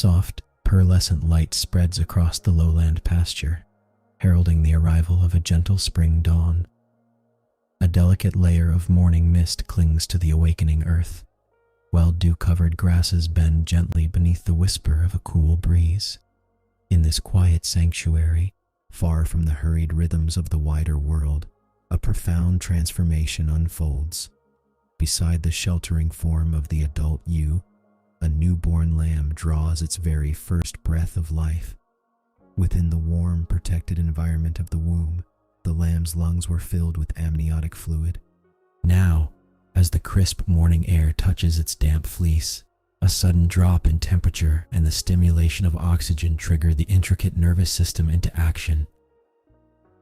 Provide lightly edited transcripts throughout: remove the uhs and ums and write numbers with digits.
soft, pearlescent light spreads across the lowland pasture, heralding the arrival of a gentle spring dawn. A delicate layer of morning mist clings to the awakening earth, while dew-covered grasses bend gently beneath the whisper of a cool breeze. In this quiet sanctuary, far from the hurried rhythms of the wider world, a profound transformation unfolds. Beside the sheltering form of the adult ewe, a newborn lamb draws its very first breath of life. Within the warm, protected environment of the womb, the lamb's lungs were filled with amniotic fluid. Now, as the crisp morning air touches its damp fleece, a sudden drop in temperature and the stimulation of oxygen trigger the intricate nervous system into action.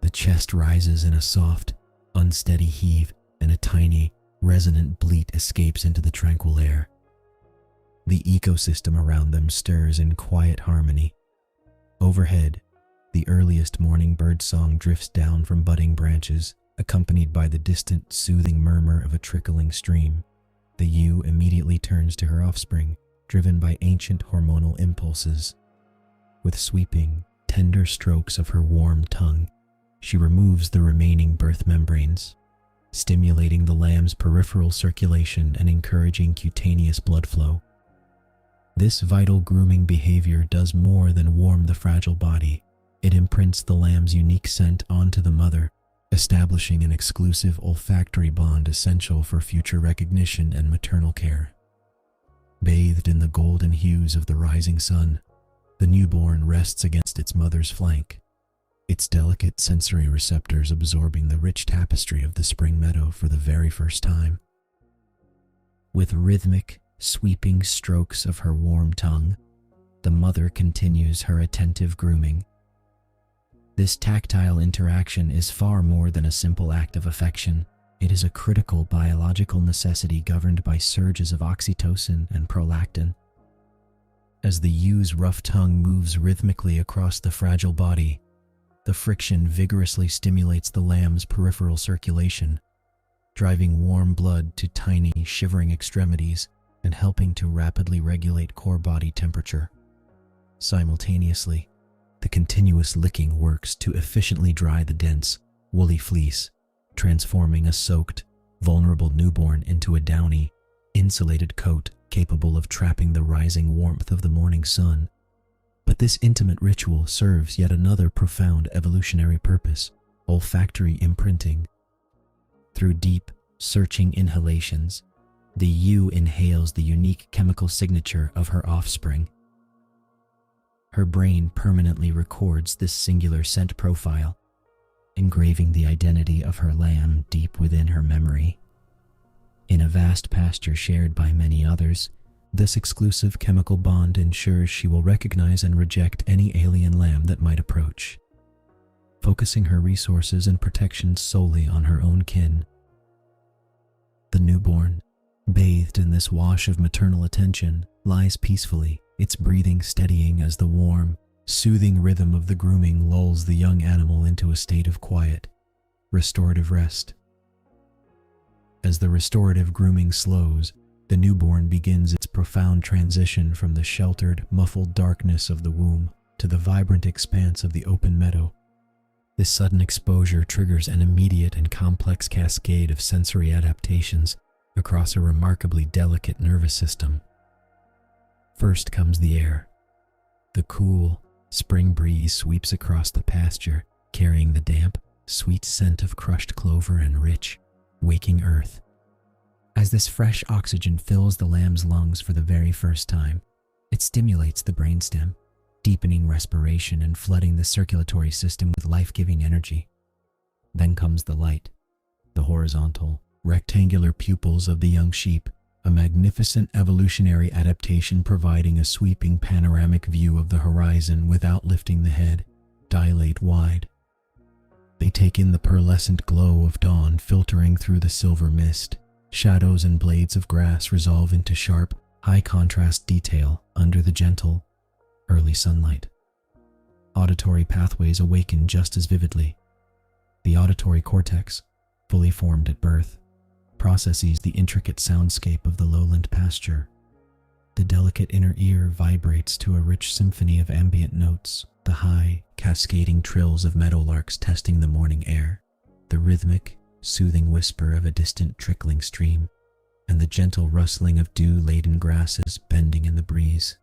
The chest rises in a soft, unsteady heave, and a tiny, resonant bleat escapes into the tranquil air. The ecosystem around them stirs in quiet harmony. Overhead, the earliest morning bird song drifts down from budding branches, accompanied by the distant, soothing murmur of a trickling stream. The ewe immediately turns to her offspring, driven by ancient hormonal impulses. With sweeping, tender strokes of her warm tongue, she removes the remaining birth membranes, stimulating the lamb's peripheral circulation and encouraging cutaneous blood flow. This vital grooming behavior does more than warm the fragile body. It imprints the lamb's unique scent onto the mother, establishing an exclusive olfactory bond essential for future recognition and maternal care. Bathed in the golden hues of the rising sun, the newborn rests against its mother's flank, its delicate sensory receptors absorbing the rich tapestry of the spring meadow for the very first time. With rhythmic, sweeping strokes of her warm tongue, the mother continues her attentive grooming. This tactile interaction is far more than a simple act of affection. It is a critical biological necessity governed by surges of oxytocin and prolactin. As the ewe's rough tongue moves rhythmically across the fragile body, the friction vigorously stimulates the lamb's peripheral circulation, driving warm blood to tiny, shivering extremities and helping to rapidly regulate core body temperature. Simultaneously, the continuous licking works to efficiently dry the dense, woolly fleece, transforming a soaked, vulnerable newborn into a downy, insulated coat capable of trapping the rising warmth of the morning sun. But this intimate ritual serves yet another profound evolutionary purpose: olfactory imprinting. Through deep, searching inhalations, the ewe inhales the unique chemical signature of her offspring. Her brain permanently records this singular scent profile, engraving the identity of her lamb deep within her memory. In a vast pasture shared by many others, this exclusive chemical bond ensures she will recognize and reject any alien lamb that might approach, focusing her resources and protection solely on her own kin. The newborn, bathed in this wash of maternal attention, lies peacefully, its breathing steadying as the warm, soothing rhythm of the grooming lulls the young animal into a state of quiet, restorative rest. As the restorative grooming slows, the newborn begins its profound transition from the sheltered, muffled darkness of the womb to the vibrant expanse of the open meadow. This sudden exposure triggers an immediate and complex cascade of sensory adaptations across a remarkably delicate nervous system. First comes the air. The cool, spring breeze sweeps across the pasture, carrying the damp, sweet scent of crushed clover and rich, waking earth. As this fresh oxygen fills the lamb's lungs for the very first time, it stimulates the brainstem, deepening respiration and flooding the circulatory system with life-giving energy. Then comes the light, the horizontal, rectangular pupils of the young sheep, a magnificent evolutionary adaptation providing a sweeping panoramic view of the horizon without lifting the head, dilate wide. They take in the pearlescent glow of dawn filtering through the silver mist. Shadows and blades of grass resolve into sharp, high-contrast detail under the gentle, early sunlight. Auditory pathways awaken just as vividly. The auditory cortex, fully formed at birth, processes the intricate soundscape of the lowland pasture. The delicate inner ear vibrates to a rich symphony of ambient notes, the high, cascading trills of meadowlarks testing the morning air, the rhythmic, soothing whisper of a distant trickling stream, and the gentle rustling of dew-laden grasses bending in the breeze.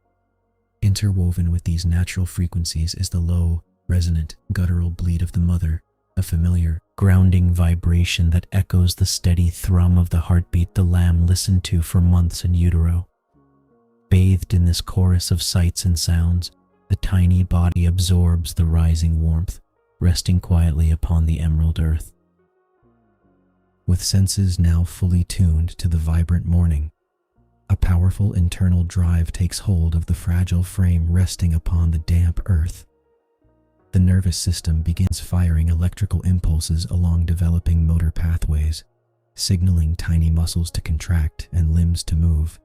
Interwoven with these natural frequencies is the low, resonant, guttural bleat of the mother, a familiar, grounding vibration that echoes the steady thrum of the heartbeat the lamb listened to for months in utero. Bathed in this chorus of sights and sounds, the tiny body absorbs the rising warmth, resting quietly upon the emerald earth. With senses now fully tuned to the vibrant morning, a powerful internal drive takes hold of the fragile frame resting upon the damp earth. The nervous system begins firing electrical impulses along developing motor pathways, signaling tiny muscles to contract and limbs to move.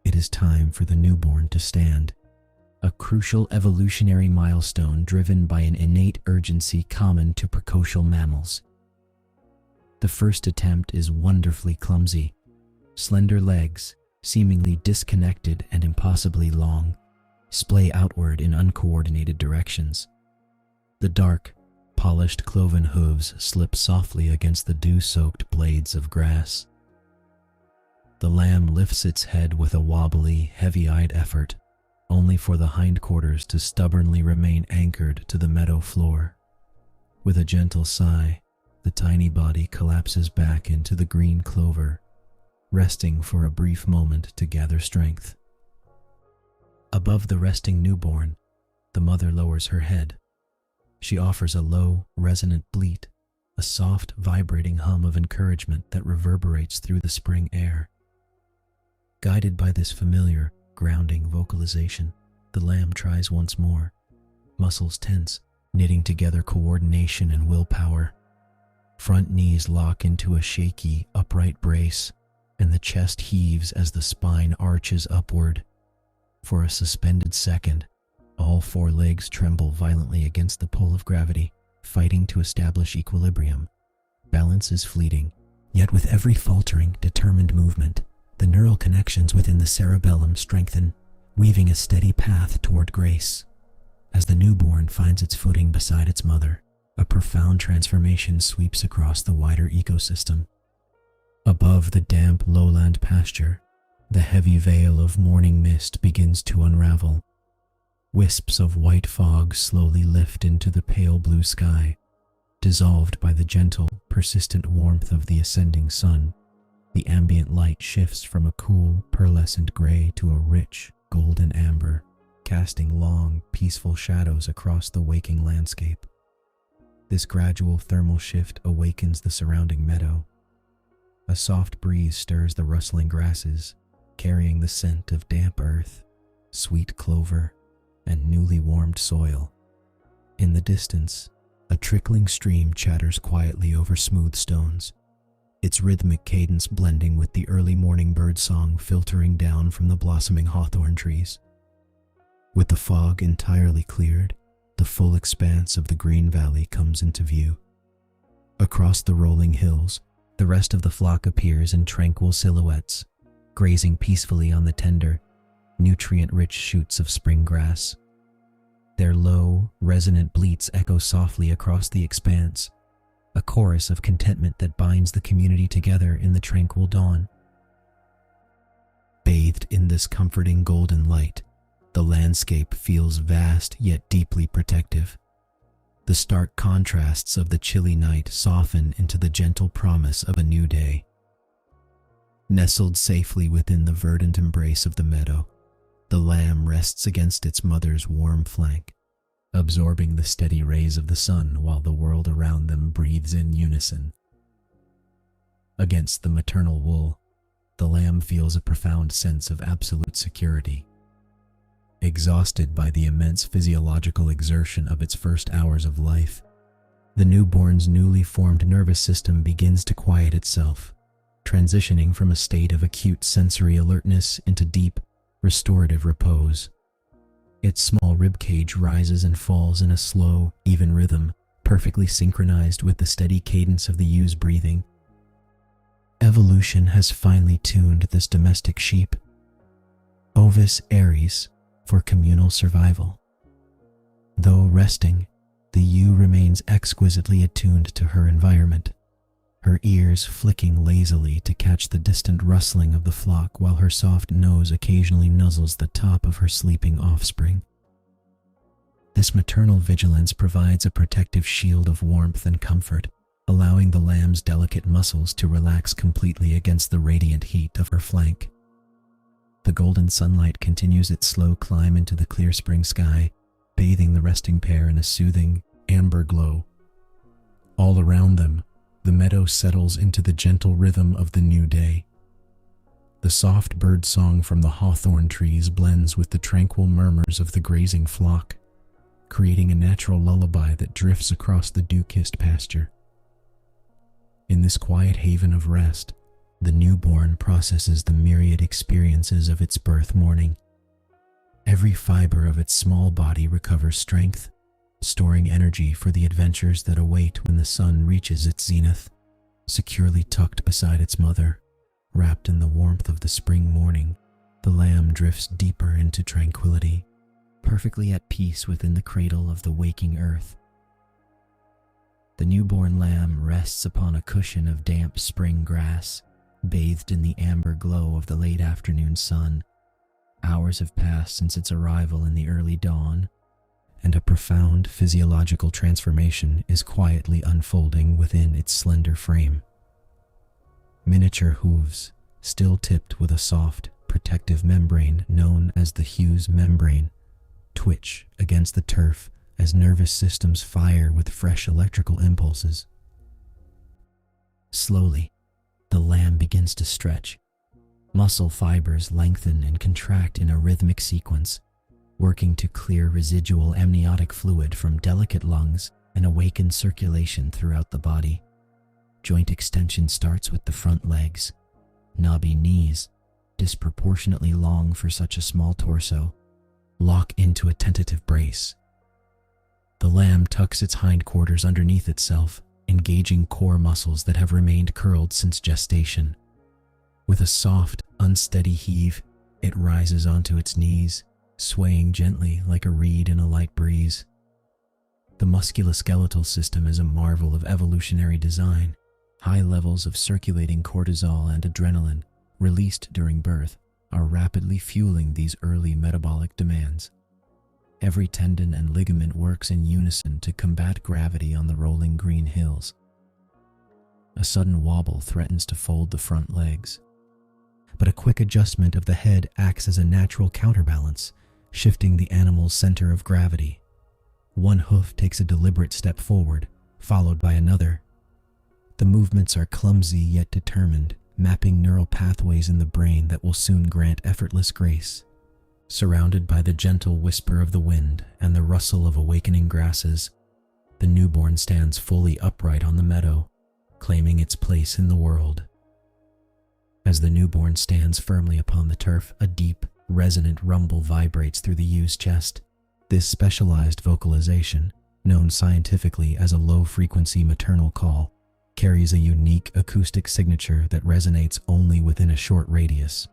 It is time for the newborn to stand, a crucial evolutionary milestone driven by an innate urgency common to precocial mammals. The first attempt is wonderfully clumsy. Slender legs, seemingly disconnected and impossibly long, splay outward in uncoordinated directions. The dark, polished cloven hooves slip softly against the dew-soaked blades of grass. The lamb lifts its head with a wobbly, heavy-eyed effort, only for the hindquarters to stubbornly remain anchored to the meadow floor. With a gentle sigh, the tiny body collapses back into the green clover, resting for a brief moment to gather strength. Above the resting newborn, the mother lowers her head. She offers a low, resonant bleat, a soft, vibrating hum of encouragement that reverberates through the spring air. Guided by this familiar, grounding vocalization, the lamb tries once more, muscles tense, knitting together coordination and willpower. Front knees lock into a shaky, upright brace, and the chest heaves as the spine arches upward. For a suspended second, all four legs tremble violently against the pull of gravity, fighting to establish equilibrium. Balance is fleeting, yet with every faltering, determined movement, the neural connections within the cerebellum strengthen, weaving a steady path toward grace. As the newborn finds its footing beside its mother, a profound transformation sweeps across the wider ecosystem. Above the damp lowland pasture, the heavy veil of morning mist begins to unravel. Wisps of white fog slowly lift into the pale blue sky, dissolved by the gentle, persistent warmth of the ascending sun. The ambient light shifts from a cool, pearlescent gray to a rich, golden amber, casting long, peaceful shadows across the waking landscape. This gradual thermal shift awakens the surrounding meadow. A soft breeze stirs the rustling grasses, carrying the scent of damp earth, sweet clover, and newly warmed soil. In the distance, a trickling stream chatters quietly over smooth stones, its rhythmic cadence blending with the early morning birdsong filtering down from the blossoming hawthorn trees. With the fog entirely cleared, the full expanse of the green valley comes into view. Across the rolling hills, the rest of the flock appears in tranquil silhouettes, grazing peacefully on the tender, nutrient-rich shoots of spring grass. Their low, resonant bleats echo softly across the expanse, a chorus of contentment that binds the community together in the tranquil dawn. Bathed in this comforting golden light, the landscape feels vast yet deeply protective. The stark contrasts of the chilly night soften into the gentle promise of a new day. Nestled safely within the verdant embrace of the meadow, the lamb rests against its mother's warm flank, absorbing the steady rays of the sun while the world around them breathes in unison. Against the maternal wool, the lamb feels a profound sense of absolute security. Exhausted by the immense physiological exertion of its first hours of life, the newborn's newly formed nervous system begins to quiet itself, transitioning from a state of acute sensory alertness into deep, restorative repose. Its small ribcage rises and falls in a slow, even rhythm, perfectly synchronized with the steady cadence of the ew's breathing. Evolution has finally tuned this domestic sheep. Ovis Aries, for communal survival. Though resting, the ewe remains exquisitely attuned to her environment, her ears flicking lazily to catch the distant rustling of the flock while her soft nose occasionally nuzzles the top of her sleeping offspring. This maternal vigilance provides a protective shield of warmth and comfort, allowing the lamb's delicate muscles to relax completely against the radiant heat of her flank. The golden sunlight continues its slow climb into the clear spring sky, bathing the resting pair in a soothing, amber glow. All around them, the meadow settles into the gentle rhythm of the new day. The soft bird song from the hawthorn trees blends with the tranquil murmurs of the grazing flock, creating a natural lullaby that drifts across the dew-kissed pasture. In this quiet haven of rest, the newborn processes the myriad experiences of its birth morning. Every fiber of its small body recovers strength, storing energy for the adventures that await when the sun reaches its zenith. Securely tucked beside its mother, wrapped in the warmth of the spring morning, the lamb drifts deeper into tranquility, perfectly at peace within the cradle of the waking earth. The newborn lamb rests upon a cushion of damp spring grass, bathed in the amber glow of the late afternoon sun. Hours have passed since its arrival in the early dawn, and a profound physiological transformation is quietly unfolding within its slender frame. Miniature hooves, still tipped with a soft, protective membrane known as the Hughes membrane, twitch against the turf as nervous systems fire with fresh electrical impulses. Slowly, the lamb begins to stretch. Muscle fibers lengthen and contract in a rhythmic sequence, working to clear residual amniotic fluid from delicate lungs and awaken circulation throughout the body. Joint extension starts with the front legs. Knobby knees, disproportionately long for such a small torso, lock into a tentative brace. The lamb tucks its hindquarters underneath itself, engaging core muscles that have remained curled since gestation. With a soft, unsteady heave, it rises onto its knees, swaying gently like a reed in a light breeze. The musculoskeletal system is a marvel of evolutionary design. High levels of circulating cortisol and adrenaline, released during birth, are rapidly fueling these early metabolic demands. Every tendon and ligament works in unison to combat gravity on the rolling green hills. A sudden wobble threatens to fold the front legs, but a quick adjustment of the head acts as a natural counterbalance, shifting the animal's center of gravity. One hoof takes a deliberate step forward, followed by another. The movements are clumsy yet determined, mapping neural pathways in the brain that will soon grant effortless grace. Surrounded by the gentle whisper of the wind and the rustle of awakening grasses, the newborn stands fully upright on the meadow, claiming its place in the world. As the newborn stands firmly upon the turf, a deep, resonant rumble vibrates through the ewe's chest. This specialized vocalization, known scientifically as a low-frequency maternal call, carries a unique acoustic signature that resonates only within a short radius.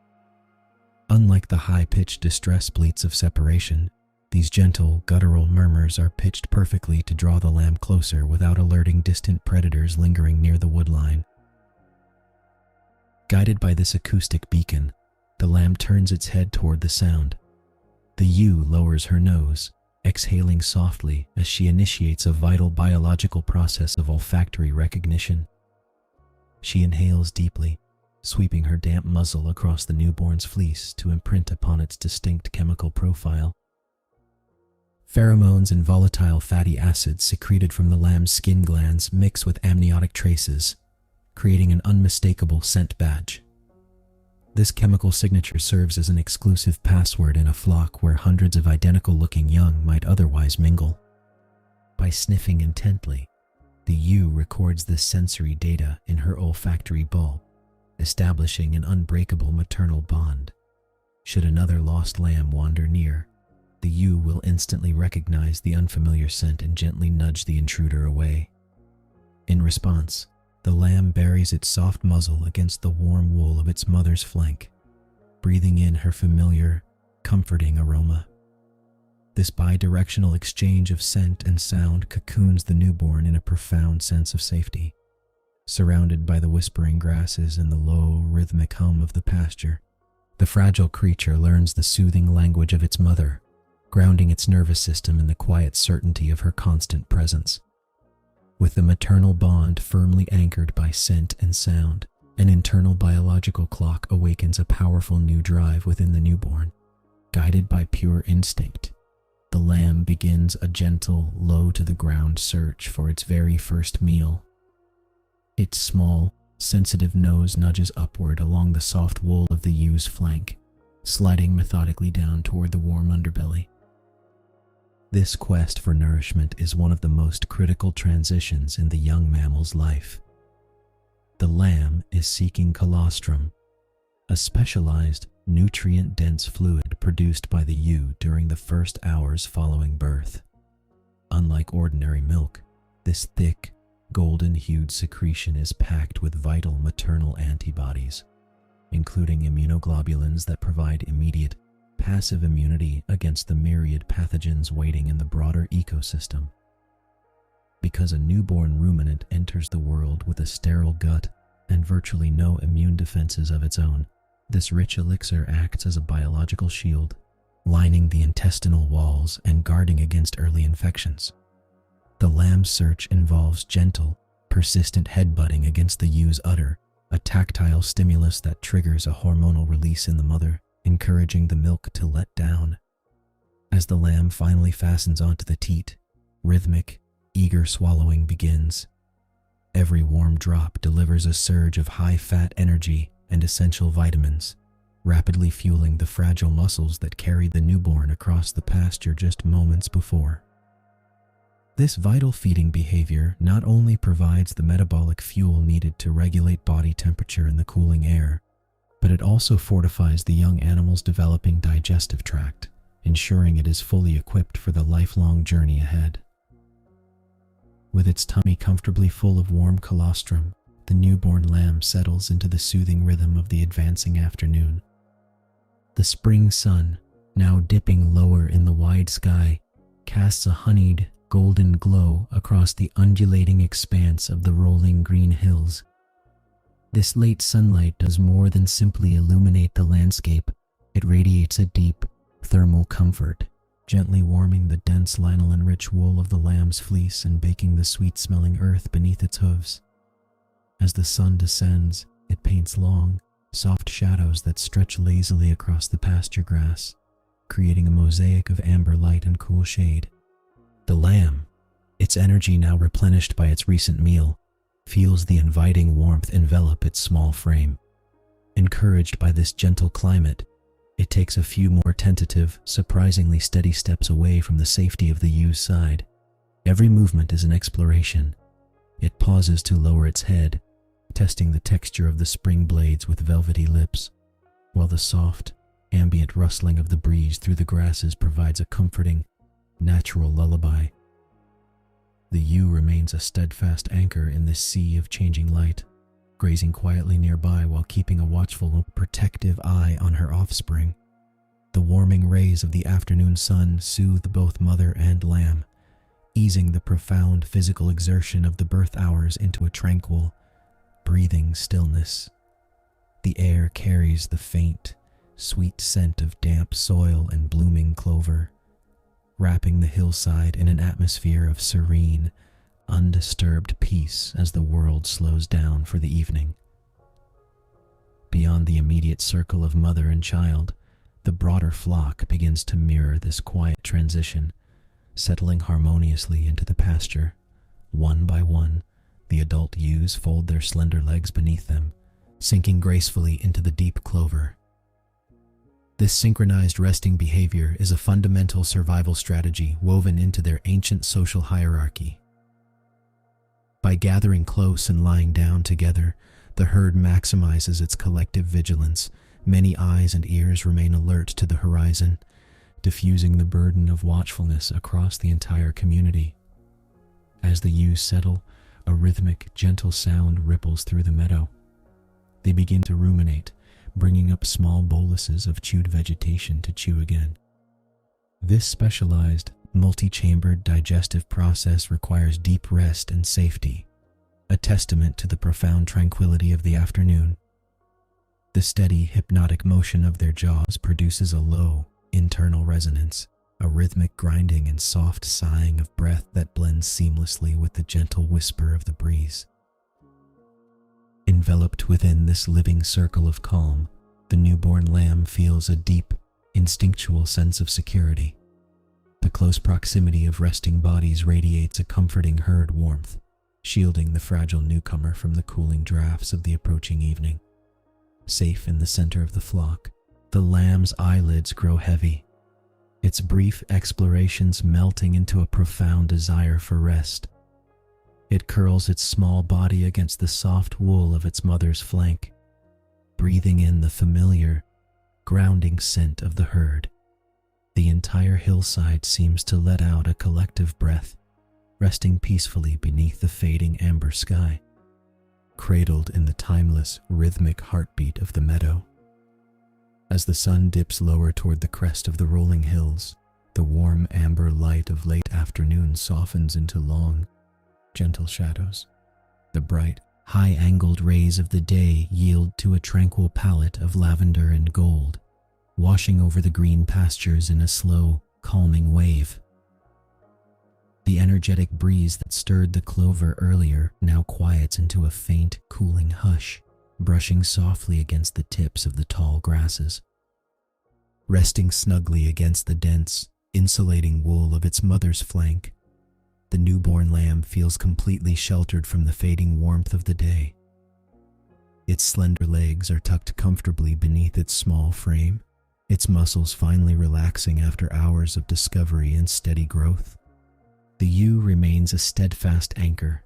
Unlike the high-pitched distress bleats of separation, these gentle, guttural murmurs are pitched perfectly to draw the lamb closer without alerting distant predators lingering near the woodline. Guided by this acoustic beacon, the lamb turns its head toward the sound. The ewe lowers her nose, exhaling softly as she initiates a vital biological process of olfactory recognition. She inhales deeply, sweeping her damp muzzle across the newborn's fleece to imprint upon its distinct chemical profile. Pheromones and volatile fatty acids secreted from the lamb's skin glands mix with amniotic traces, creating an unmistakable scent badge. This chemical signature serves as an exclusive password in a flock where hundreds of identical-looking young might otherwise mingle. By sniffing intently, the ewe records this sensory data in her olfactory bulb, establishing an unbreakable maternal bond. Should another lost lamb wander near, the ewe will instantly recognize the unfamiliar scent and gently nudge the intruder away. In response, the lamb buries its soft muzzle against the warm wool of its mother's flank, breathing in her familiar, comforting aroma. This bidirectional exchange of scent and sound cocoons the newborn in a profound sense of safety. Surrounded by the whispering grasses and the low, rhythmic hum of the pasture, the fragile creature learns the soothing language of its mother, grounding its nervous system in the quiet certainty of her constant presence. With the maternal bond firmly anchored by scent and sound, an internal biological clock awakens a powerful new drive within the newborn. Guided by pure instinct, the lamb begins a gentle, low-to-the-ground search for its very first meal. Its small, sensitive nose nudges upward along the soft wool of the ew's flank, sliding methodically down toward the warm underbelly. This quest for nourishment is one of the most critical transitions in the young mammal's life. The lamb is seeking colostrum, a specialized, nutrient-dense fluid produced by the ewe during the first hours following birth. Unlike ordinary milk, this thick, golden-hued secretion is packed with vital maternal antibodies, including immunoglobulins that provide immediate, passive immunity against the myriad pathogens waiting in the broader ecosystem. Because a newborn ruminant enters the world with a sterile gut and virtually no immune defenses of its own, this rich elixir acts as a biological shield, lining the intestinal walls and guarding against early infections. The lamb's search involves gentle, persistent headbutting against the ew's udder, a tactile stimulus that triggers a hormonal release in the mother, encouraging the milk to let down. As the lamb finally fastens onto the teat, rhythmic, eager swallowing begins. Every warm drop delivers a surge of high-fat energy and essential vitamins, rapidly fueling the fragile muscles that carried the newborn across the pasture just moments before. This vital feeding behavior not only provides the metabolic fuel needed to regulate body temperature in the cooling air, but it also fortifies the young animal's developing digestive tract, ensuring it is fully equipped for the lifelong journey ahead. With its tummy comfortably full of warm colostrum, the newborn lamb settles into the soothing rhythm of the advancing afternoon. The spring sun, now dipping lower in the wide sky, casts a honeyed, golden glow across the undulating expanse of the rolling green hills. This late sunlight does more than simply illuminate the landscape. It radiates a deep, thermal comfort, gently warming the dense lanolin-rich wool of the lamb's fleece and baking the sweet-smelling earth beneath its hooves. As the sun descends, it paints long, soft shadows that stretch lazily across the pasture grass, creating a mosaic of amber light and cool shade. The lamb, its energy now replenished by its recent meal, feels the inviting warmth envelop its small frame. Encouraged by this gentle climate, it takes a few more tentative, surprisingly steady steps away from the safety of the ew's side. Every movement is an exploration. It pauses to lower its head, testing the texture of the spring blades with velvety lips, while the soft, ambient rustling of the breeze through the grasses provides a comforting, natural lullaby. The ewe remains a steadfast anchor in this sea of changing light, grazing quietly nearby while keeping a watchful, protective eye on her offspring. The warming rays of the afternoon sun soothe both mother and lamb, easing the profound physical exertion of the birth hours into a tranquil, breathing stillness. The air carries the faint, sweet scent of damp soil and blooming clover, wrapping the hillside in an atmosphere of serene, undisturbed peace as the world slows down for the evening. Beyond the immediate circle of mother and child, the broader flock begins to mirror this quiet transition, settling harmoniously into the pasture. One by one, the adult ewes fold their slender legs beneath them, sinking gracefully into the deep clover. This synchronized resting behavior is a fundamental survival strategy woven into their ancient social hierarchy. By gathering close and lying down together, the herd maximizes its collective vigilance. Many eyes and ears remain alert to the horizon, diffusing the burden of watchfulness across the entire community. As the ewes settle, a rhythmic, gentle sound ripples through the meadow. They begin to ruminate, bringing up small boluses of chewed vegetation to chew again. This specialized, multi-chambered digestive process requires deep rest and safety, a testament to the profound tranquility of the afternoon. The steady, hypnotic motion of their jaws produces a low, internal resonance, a rhythmic grinding and soft sighing of breath that blends seamlessly with the gentle whisper of the breeze. Enveloped within this living circle of calm, the newborn lamb feels a deep, instinctual sense of security. The close proximity of resting bodies radiates a comforting herd warmth, shielding the fragile newcomer from the cooling drafts of the approaching evening. Safe in the center of the flock, the lamb's eyelids grow heavy, its brief explorations melting into a profound desire for rest. It curls its small body against the soft wool of its mother's flank, breathing in the familiar, grounding scent of the herd. The entire hillside seems to let out a collective breath, resting peacefully beneath the fading amber sky, cradled in the timeless, rhythmic heartbeat of the meadow. As the sun dips lower toward the crest of the rolling hills, the warm amber light of late afternoon softens into long, gentle shadows. The bright, high-angled rays of the day yield to a tranquil palette of lavender and gold, washing over the green pastures in a slow, calming wave. The energetic breeze that stirred the clover earlier now quiets into a faint, cooling hush, brushing softly against the tips of the tall grasses. Resting snugly against the dense, insulating wool of its mother's flank, the newborn lamb feels completely sheltered from the fading warmth of the day. Its slender legs are tucked comfortably beneath its small frame, its muscles finally relaxing after hours of discovery and steady growth. The ewe remains a steadfast anchor,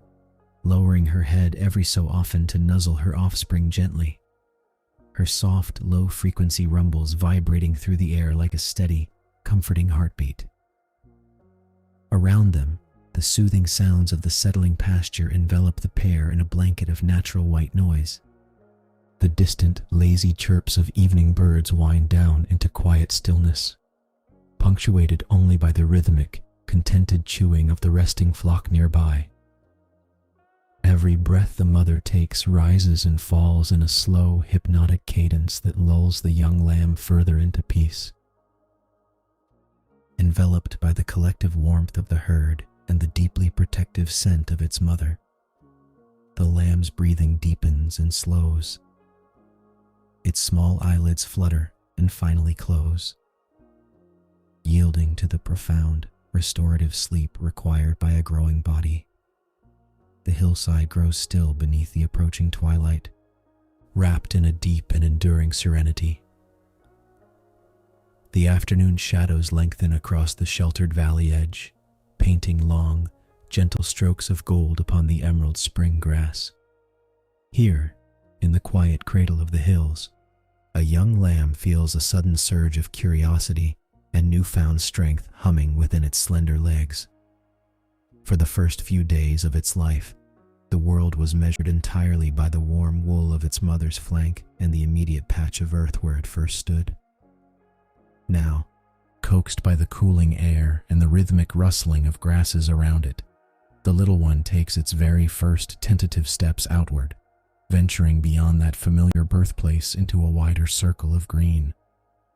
lowering her head every so often to nuzzle her offspring gently, her soft, low-frequency rumbles vibrating through the air like a steady, comforting heartbeat. Around them, the soothing sounds of the settling pasture envelop the pair in a blanket of natural white noise. The distant, lazy chirps of evening birds wind down into quiet stillness, punctuated only by the rhythmic, contented chewing of the resting flock nearby. Every breath the mother takes rises and falls in a slow, hypnotic cadence that lulls the young lamb further into peace. Enveloped by the collective warmth of the herd and the deeply protective scent of its mother, the lamb's breathing deepens and slows. Its small eyelids flutter and finally close, yielding to the profound, restorative sleep required by a growing body. The hillside grows still beneath the approaching twilight, wrapped in a deep and enduring serenity. The afternoon shadows lengthen across the sheltered valley edge, painting long, gentle strokes of gold upon the emerald spring grass. Here, in the quiet cradle of the hills, a young lamb feels a sudden surge of curiosity and newfound strength humming within its slender legs. For the first few days of its life, the world was measured entirely by the warm wool of its mother's flank and the immediate patch of earth where it first stood. Now, coaxed by the cooling air and the rhythmic rustling of grasses around it, the little one takes its very first tentative steps outward, venturing beyond that familiar birthplace into a wider circle of green.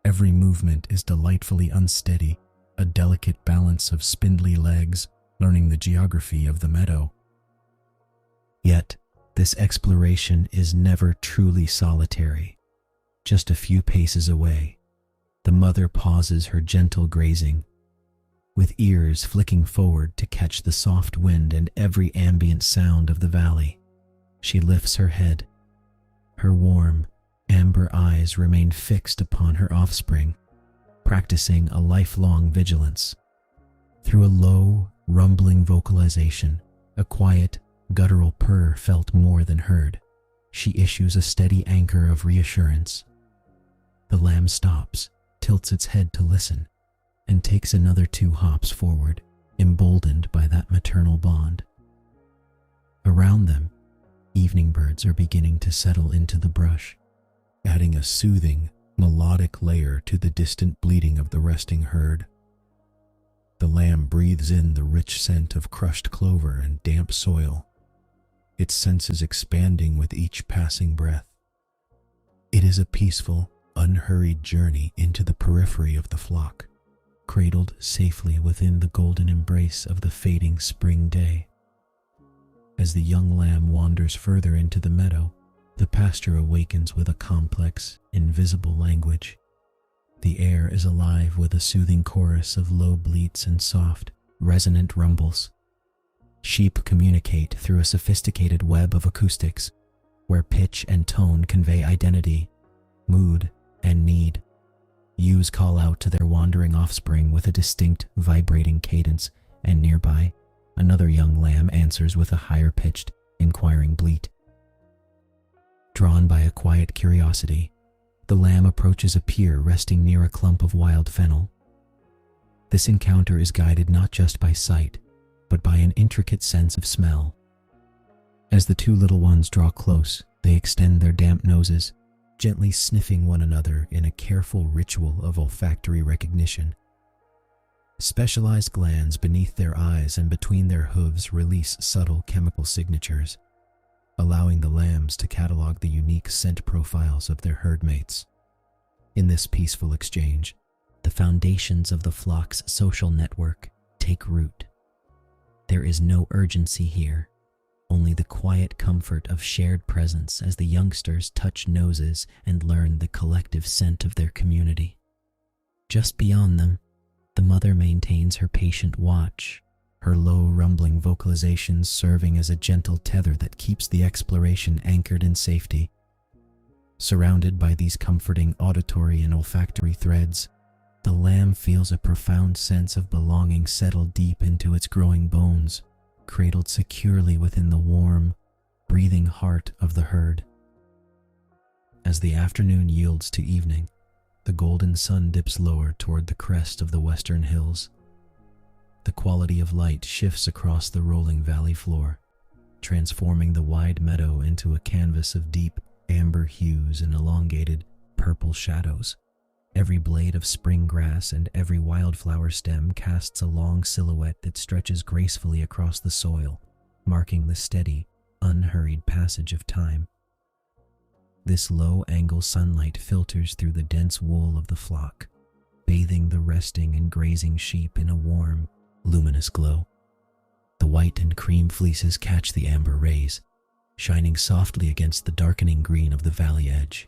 Every movement is delightfully unsteady, a delicate balance of spindly legs, learning the geography of the meadow. Yet, this exploration is never truly solitary. Just a few paces away, the mother pauses her gentle grazing, with ears flicking forward to catch the soft wind and every ambient sound of the valley. She lifts her head. Her warm, amber eyes remain fixed upon her offspring, practicing a lifelong vigilance. Through a low, rumbling vocalization, a quiet, guttural purr felt more than heard, she issues a steady anchor of reassurance. The lamb stops, tilts its head to listen, and takes another 2 hops forward, emboldened by that maternal bond. Around them, evening birds are beginning to settle into the brush, adding a soothing, melodic layer to the distant bleating of the resting herd. The lamb breathes in the rich scent of crushed clover and damp soil, its senses expanding with each passing breath. It is a peaceful, unhurried journey into the periphery of the flock, cradled safely within the golden embrace of the fading spring day. As the young lamb wanders further into the meadow, the pasture awakens with a complex, invisible language. The air is alive with a soothing chorus of low bleats and soft, resonant rumbles. Sheep communicate through a sophisticated web of acoustics, where pitch and tone convey identity, mood, and need. Ewes call out to their wandering offspring with a distinct, vibrating cadence, and nearby, another young lamb answers with a higher-pitched, inquiring bleat. Drawn by a quiet curiosity, the lamb approaches a pier resting near a clump of wild fennel. This encounter is guided not just by sight, but by an intricate sense of smell. As the two little ones draw close, they extend their damp noses, gently sniffing one another in a careful ritual of olfactory recognition. Specialized glands beneath their eyes and between their hooves release subtle chemical signatures, allowing the lambs to catalog the unique scent profiles of their herd mates. In this peaceful exchange, the foundations of the flock's social network take root. There is no urgency here, only the quiet comfort of shared presence as the youngsters touch noses and learn the collective scent of their community. Just beyond them, the mother maintains her patient watch, her low rumbling vocalizations serving as a gentle tether that keeps the exploration anchored in safety. Surrounded by these comforting auditory and olfactory threads, the lamb feels a profound sense of belonging settle deep into its growing bones, cradled securely within the warm, breathing heart of the herd. As the afternoon yields to evening, the golden sun dips lower toward the crest of the western hills. The quality of light shifts across the rolling valley floor, transforming the wide meadow into a canvas of deep amber hues and elongated purple shadows. Every blade of spring grass and every wildflower stem casts a long silhouette that stretches gracefully across the soil, marking the steady, unhurried passage of time. This low-angle sunlight filters through the dense wool of the flock, bathing the resting and grazing sheep in a warm, luminous glow. The white and cream fleeces catch the amber rays, shining softly against the darkening green of the valley edge.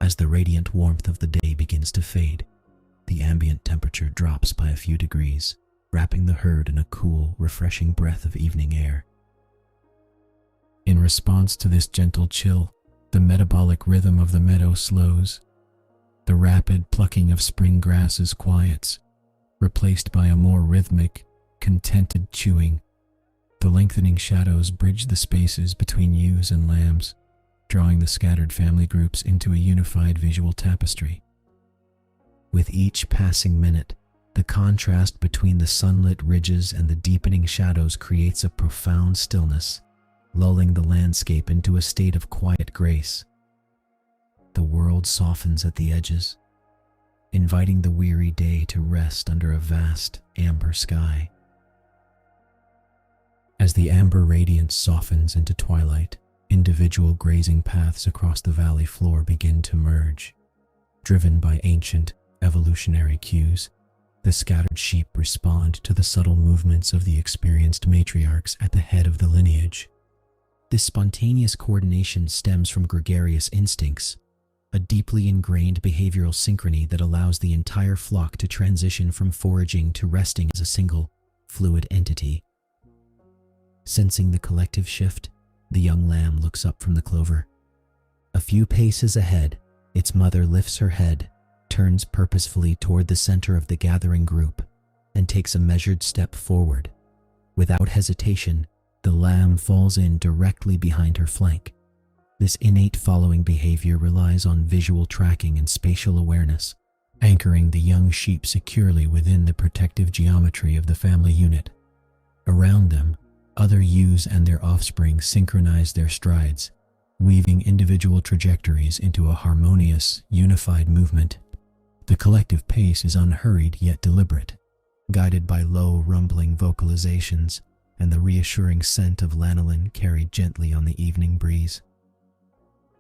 As the radiant warmth of the day begins to fade, the ambient temperature drops by a few degrees, wrapping the herd in a cool, refreshing breath of evening air. In response to this gentle chill, the metabolic rhythm of the meadow slows. The rapid plucking of spring grasses quiets, replaced by a more rhythmic, contented chewing. The lengthening shadows bridge the spaces between ewes and lambs, drawing the scattered family groups into a unified visual tapestry. With each passing minute, the contrast between the sunlit ridges and the deepening shadows creates a profound stillness, lulling the landscape into a state of quiet grace. The world softens at the edges, inviting the weary day to rest under a vast, amber sky. As the amber radiance softens into twilight, individual grazing paths across the valley floor begin to merge. Driven by ancient, evolutionary cues, the scattered sheep respond to the subtle movements of the experienced matriarchs at the head of the lineage. This spontaneous coordination stems from gregarious instincts, a deeply ingrained behavioral synchrony that allows the entire flock to transition from foraging to resting as a single, fluid entity. Sensing the collective shift, the young lamb looks up from the clover. A few paces ahead, its mother lifts her head, turns purposefully toward the center of the gathering group, and takes a measured step forward. Without hesitation, the lamb falls in directly behind her flank. This innate following behavior relies on visual tracking and spatial awareness, anchoring the young sheep securely within the protective geometry of the family unit. Around them, other ewes and their offspring synchronize their strides, weaving individual trajectories into a harmonious, unified movement. The collective pace is unhurried yet deliberate, guided by low, rumbling vocalizations and the reassuring scent of lanolin carried gently on the evening breeze.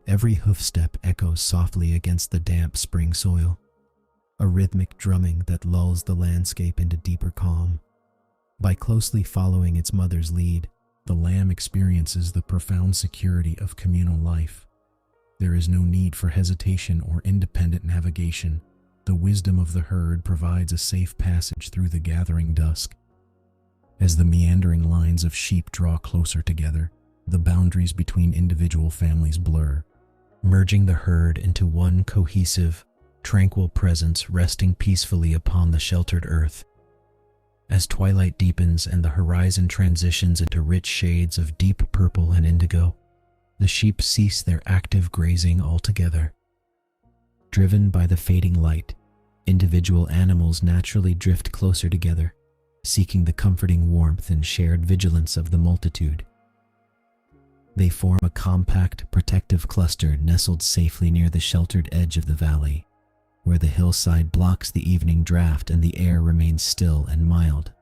Every hoofstep echoes softly against the damp spring soil, a rhythmic drumming that lulls the landscape into deeper calm. By closely following its mother's lead, the lamb experiences the profound security of communal life. There is no need for hesitation or independent navigation. The wisdom of the herd provides a safe passage through the gathering dusk. As the meandering lines of sheep draw closer together, the boundaries between individual families blur, merging the herd into one cohesive, tranquil presence resting peacefully upon the sheltered earth. As twilight deepens and the horizon transitions into rich shades of deep purple and indigo, the sheep cease their active grazing altogether. Driven by the fading light, individual animals naturally drift closer together, seeking the comforting warmth and shared vigilance of the multitude. They form a compact, protective cluster nestled safely near the sheltered edge of the valley, where the hillside blocks the evening draught and the air remains still and mild.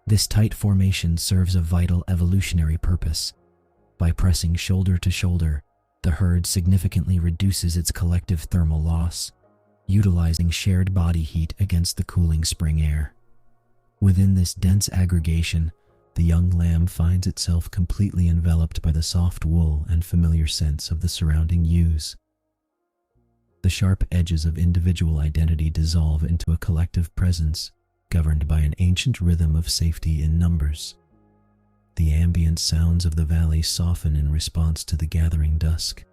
This tight formation serves a vital evolutionary purpose. By pressing shoulder to shoulder, the herd significantly reduces its collective thermal loss, utilizing shared body heat against the cooling spring air. Within this dense aggregation, the young lamb finds itself completely enveloped by the soft wool and familiar scents of the surrounding ewes. The sharp edges of individual identity dissolve into a collective presence, governed by an ancient rhythm of safety in numbers. The ambient sounds of the valley soften in response to the gathering dusk.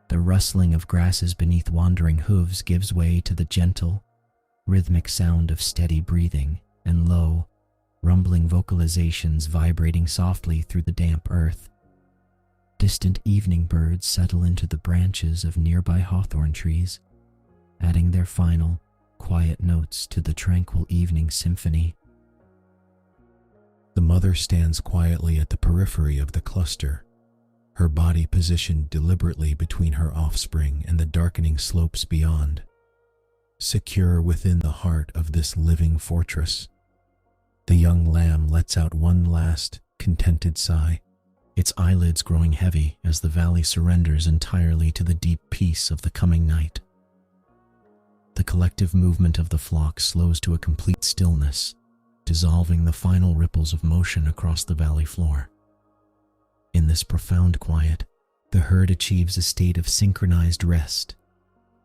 The rustling of grasses beneath wandering hooves gives way to the gentle, rhythmic sound of steady breathing and low, rumbling vocalizations vibrating softly through the damp earth. Distant evening birds settle into the branches of nearby hawthorn trees, adding their final, quiet notes to the tranquil evening symphony. The mother stands quietly at the periphery of the cluster, her body positioned deliberately between her offspring and the darkening slopes beyond. Secure within the heart of this living fortress, the young lamb lets out one last, contented sigh, its eyelids growing heavy as the valley surrenders entirely to the deep peace of the coming night. The collective movement of the flock slows to a complete stillness, dissolving the final ripples of motion across the valley floor. In this profound quiet, the herd achieves a state of synchronized rest,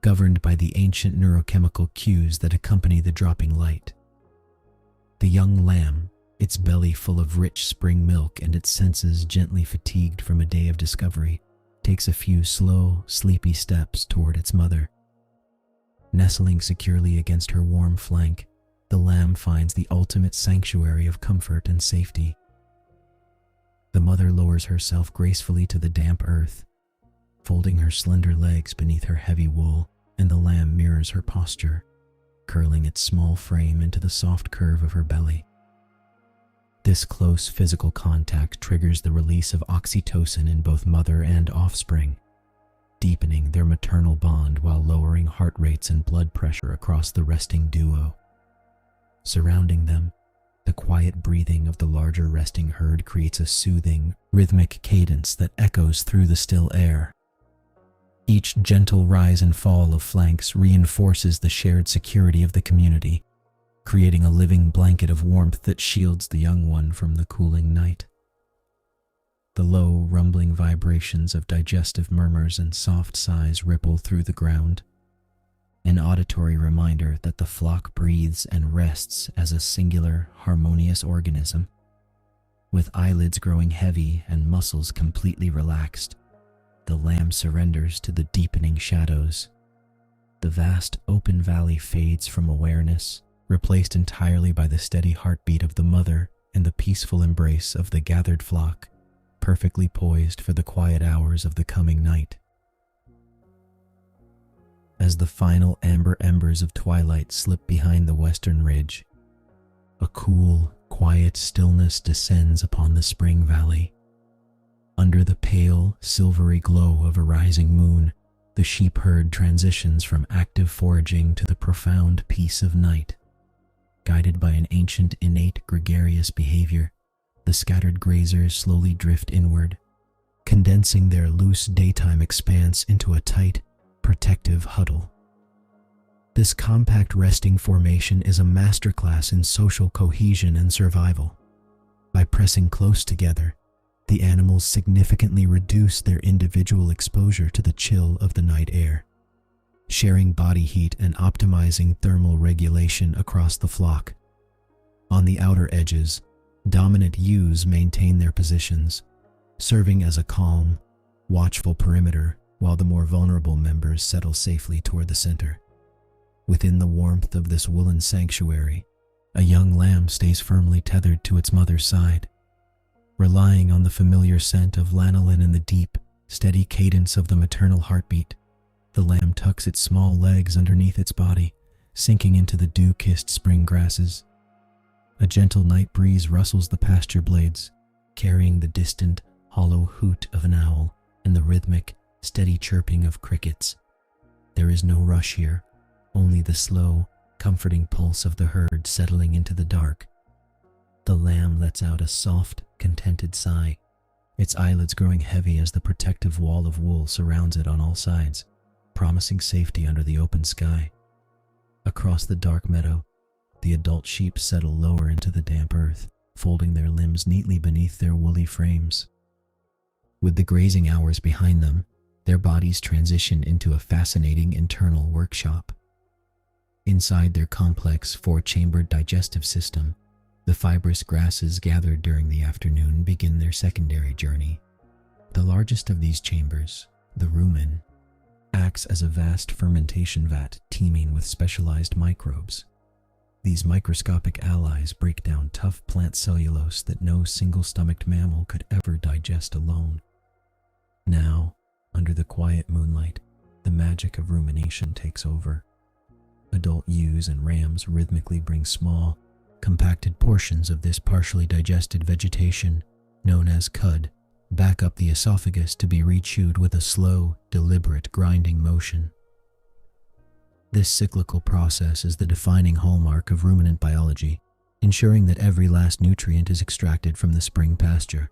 governed by the ancient neurochemical cues that accompany the dropping light. The young lamb, its belly full of rich spring milk and its senses gently fatigued from a day of discovery, takes a few slow, sleepy steps toward its mother. Nestling securely against her warm flank, the lamb finds the ultimate sanctuary of comfort and safety. The mother lowers herself gracefully to the damp earth, folding her slender legs beneath her heavy wool, and the lamb mirrors her posture, curling its small frame into the soft curve of her belly. This close physical contact triggers the release of oxytocin in both mother and offspring, deepening their maternal bond while lowering heart rates and blood pressure across the resting duo. Surrounding them, the quiet breathing of the larger resting herd creates a soothing, rhythmic cadence that echoes through the still air. Each gentle rise and fall of flanks reinforces the shared security of the community, creating a living blanket of warmth that shields the young one from the cooling night. The low, rumbling vibrations of digestive murmurs and soft sighs ripple through the ground, an auditory reminder that the flock breathes and rests as a singular, harmonious organism. With eyelids growing heavy and muscles completely relaxed, the lamb surrenders to the deepening shadows. The vast open valley fades from awareness, replaced entirely by the steady heartbeat of the mother and the peaceful embrace of the gathered flock, perfectly poised for the quiet hours of the coming night. As the final amber embers of twilight slip behind the western ridge, a cool, quiet stillness descends upon the spring valley. Under the pale, silvery glow of a rising moon, the sheep herd transitions from active foraging to the profound peace of night. Guided by an ancient, innate, gregarious behavior, the scattered grazers slowly drift inward, condensing their loose daytime expanse into a tight, protective huddle. This compact resting formation is a masterclass in social cohesion and survival. By pressing close together, the animals significantly reduce their individual exposure to the chill of the night air, sharing body heat and optimizing thermal regulation across the flock. On the outer edges, dominant ewes maintain their positions, serving as a calm, watchful perimeter while the more vulnerable members settle safely toward the center. Within the warmth of this woolen sanctuary, a young lamb stays firmly tethered to its mother's side. Relying on the familiar scent of lanolin and the deep, steady cadence of the maternal heartbeat, the lamb tucks its small legs underneath its body, sinking into the dew-kissed spring grasses. A gentle night breeze rustles the pasture blades, carrying the distant, hollow hoot of an owl and the rhythmic, steady chirping of crickets. There is no rush here, only the slow, comforting pulse of the herd settling into the dark. The lamb lets out a soft, contented sigh, its eyelids growing heavy as the protective wall of wool surrounds it on all sides, promising safety under the open sky. Across the dark meadow, the adult sheep settle lower into the damp earth, folding their limbs neatly beneath their woolly frames. With the grazing hours behind them, their bodies transition into a fascinating internal workshop. Inside their complex, four-chambered digestive system, the fibrous grasses gathered during the afternoon begin their secondary journey. The largest of these chambers, the rumen, acts as a vast fermentation vat teeming with specialized microbes. These microscopic allies break down tough plant cellulose that no single-stomached mammal could ever digest alone. Now, under the quiet moonlight, the magic of rumination takes over. Adult ewes and rams rhythmically bring small, compacted portions of this partially digested vegetation, known as cud, back up the esophagus to be rechewed with a slow, deliberate grinding motion. This cyclical process is the defining hallmark of ruminant biology, ensuring that every last nutrient is extracted from the spring pasture.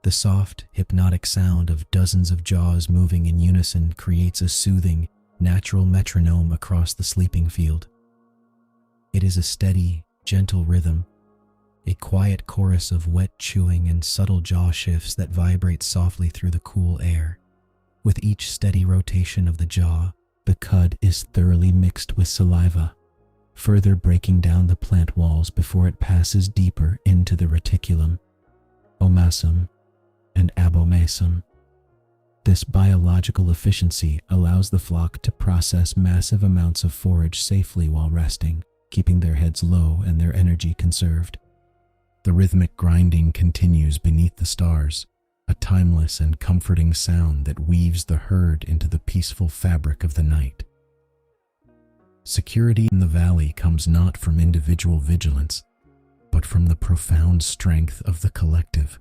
The soft, hypnotic sound of dozens of jaws moving in unison creates a soothing, natural metronome across the sleeping field. It is a steady, gentle rhythm, a quiet chorus of wet chewing and subtle jaw shifts that vibrate softly through the cool air. With each steady rotation of the jaw, the cud is thoroughly mixed with saliva, further breaking down the plant walls before it passes deeper into the reticulum, omasum, and abomasum. This biological efficiency allows the flock to process massive amounts of forage safely while resting, keeping their heads low and their energy conserved. The rhythmic grinding continues beneath the stars, a timeless and comforting sound that weaves the herd into the peaceful fabric of the night. Security in the valley comes not from individual vigilance, but from the profound strength of the collective.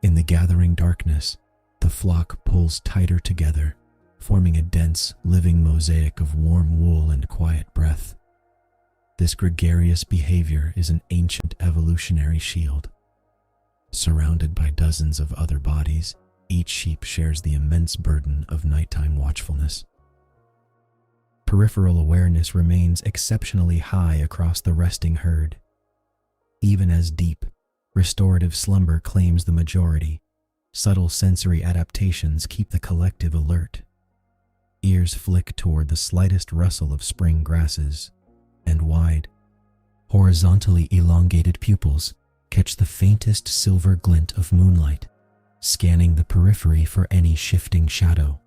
In the gathering darkness, the flock pulls tighter together, forming a dense, living mosaic of warm wool and quiet breath. This gregarious behavior is an ancient evolutionary shield. Surrounded by dozens of other bodies, each sheep shares the immense burden of nighttime watchfulness. Peripheral awareness remains exceptionally high across the resting herd. Even as deep, restorative slumber claims the majority, subtle sensory adaptations keep the collective alert. Ears flick toward the slightest rustle of spring grasses, and wide, horizontally elongated pupils catch the faintest silver glint of moonlight, scanning the periphery for any shifting shadow.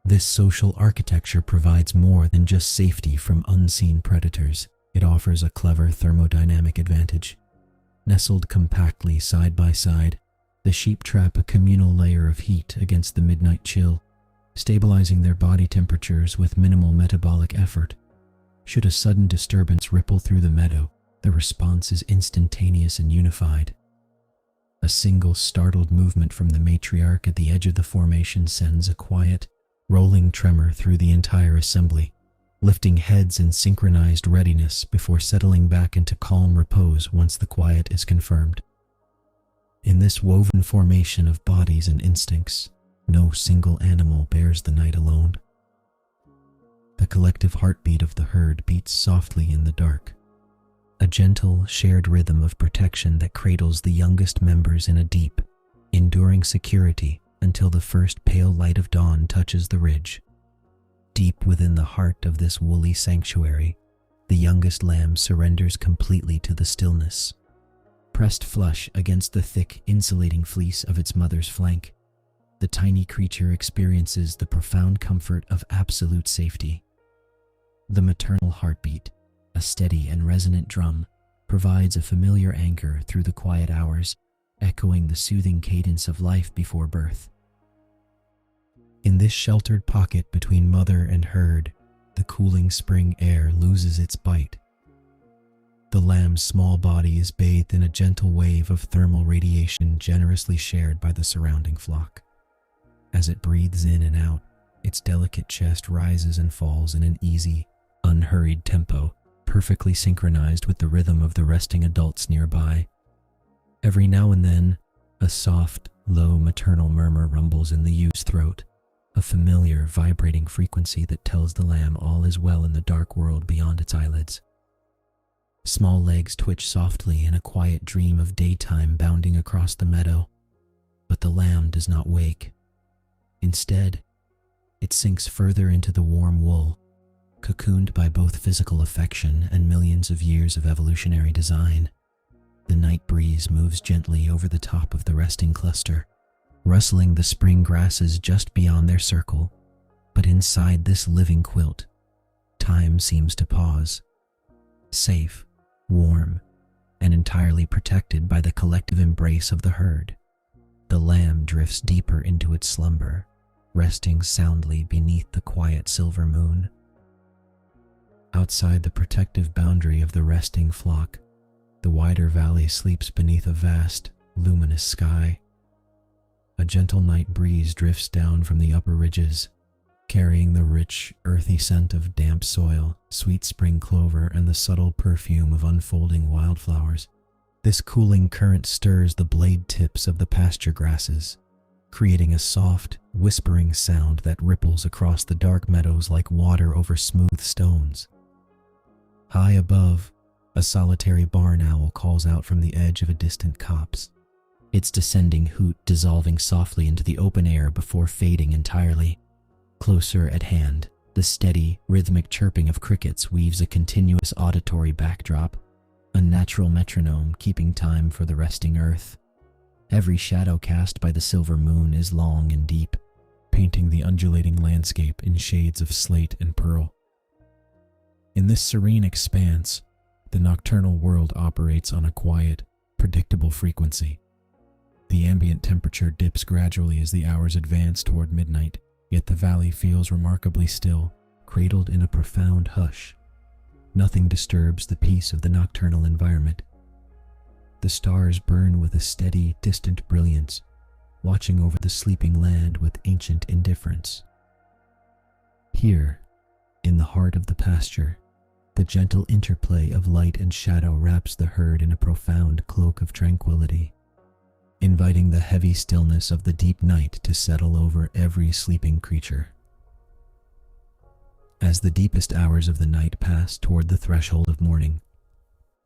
This social architecture provides more than just safety from unseen predators. It offers a clever thermodynamic advantage. Nestled compactly side by side, the sheep trap a communal layer of heat against the midnight chill, stabilizing their body temperatures with minimal metabolic effort. Should a sudden disturbance ripple through the meadow, the response is instantaneous and unified. A single startled movement from the matriarch at the edge of the formation sends a quiet, rolling tremor through the entire assembly, lifting heads in synchronized readiness before settling back into calm repose once the quiet is confirmed. In this woven formation of bodies and instincts, no single animal bears the night alone. The collective heartbeat of the herd beats softly in the dark, a gentle, shared rhythm of protection that cradles the youngest members in a deep, enduring security until the first pale light of dawn touches the ridge. Deep within the heart of this woolly sanctuary, the youngest lamb surrenders completely to the stillness. Pressed flush against the thick, insulating fleece of its mother's flank, the tiny creature experiences the profound comfort of absolute safety. The maternal heartbeat, a steady and resonant drum, provides a familiar anchor through the quiet hours, echoing the soothing cadence of life before birth. In this sheltered pocket between mother and herd, the cooling spring air loses its bite. The lamb's small body is bathed in a gentle wave of thermal radiation generously shared by the surrounding flock. As it breathes in and out, its delicate chest rises and falls in an easy, unhurried tempo, perfectly synchronized with the rhythm of the resting adults nearby. Every now and then, a soft, low maternal murmur rumbles in the ewe's throat, a familiar, vibrating frequency that tells the lamb all is well in the dark world beyond its eyelids. Small legs twitch softly in a quiet dream of daytime bounding across the meadow, but the lamb does not wake. Instead, it sinks further into the warm wool, cocooned by both physical affection and millions of years of evolutionary design. The night breeze moves gently over the top of the resting cluster, rustling the spring grasses just beyond their circle. But inside this living quilt, time seems to pause. Safe, warm, and entirely protected by the collective embrace of the herd, the lamb drifts deeper into its slumber, resting soundly beneath the quiet silver moon. Outside the protective boundary of the resting flock, the wider valley sleeps beneath a vast, luminous sky. A gentle night breeze drifts down from the upper ridges, carrying the rich, earthy scent of damp soil, sweet spring clover, and the subtle perfume of unfolding wildflowers. This cooling current stirs the blade tips of the pasture grasses, creating a soft, whispering sound that ripples across the dark meadows like water over smooth stones. High above, a solitary barn owl calls out from the edge of a distant copse, its descending hoot dissolving softly into the open air before fading entirely. Closer at hand, the steady, rhythmic chirping of crickets weaves a continuous auditory backdrop, a natural metronome keeping time for the resting earth. Every shadow cast by the silver moon is long and deep, painting the undulating landscape in shades of slate and pearl. In this serene expanse, the nocturnal world operates on a quiet, predictable frequency. The ambient temperature dips gradually as the hours advance toward midnight, yet the valley feels remarkably still, cradled in a profound hush. Nothing disturbs the peace of the nocturnal environment. The stars burn with a steady, distant brilliance, watching over the sleeping land with ancient indifference. Here, in the heart of the pasture, the gentle interplay of light and shadow wraps the herd in a profound cloak of tranquility, inviting the heavy stillness of the deep night to settle over every sleeping creature. As the deepest hours of the night pass toward the threshold of morning,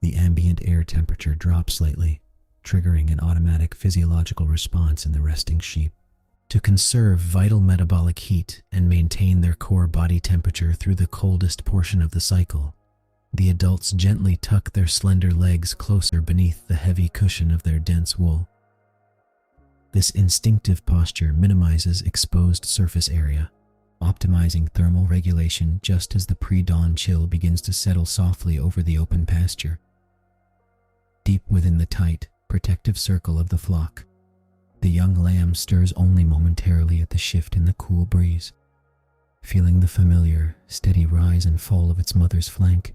the ambient air temperature drops slightly, triggering an automatic physiological response in the resting sheep. To conserve vital metabolic heat and maintain their core body temperature through the coldest portion of the cycle, the adults gently tuck their slender legs closer beneath the heavy cushion of their dense wool. This instinctive posture minimizes exposed surface area, optimizing thermal regulation just as the pre-dawn chill begins to settle softly over the open pasture. Deep within the tight, protective circle of the flock, the young lamb stirs only momentarily at the shift in the cool breeze, feeling the familiar, steady rise and fall of its mother's flank.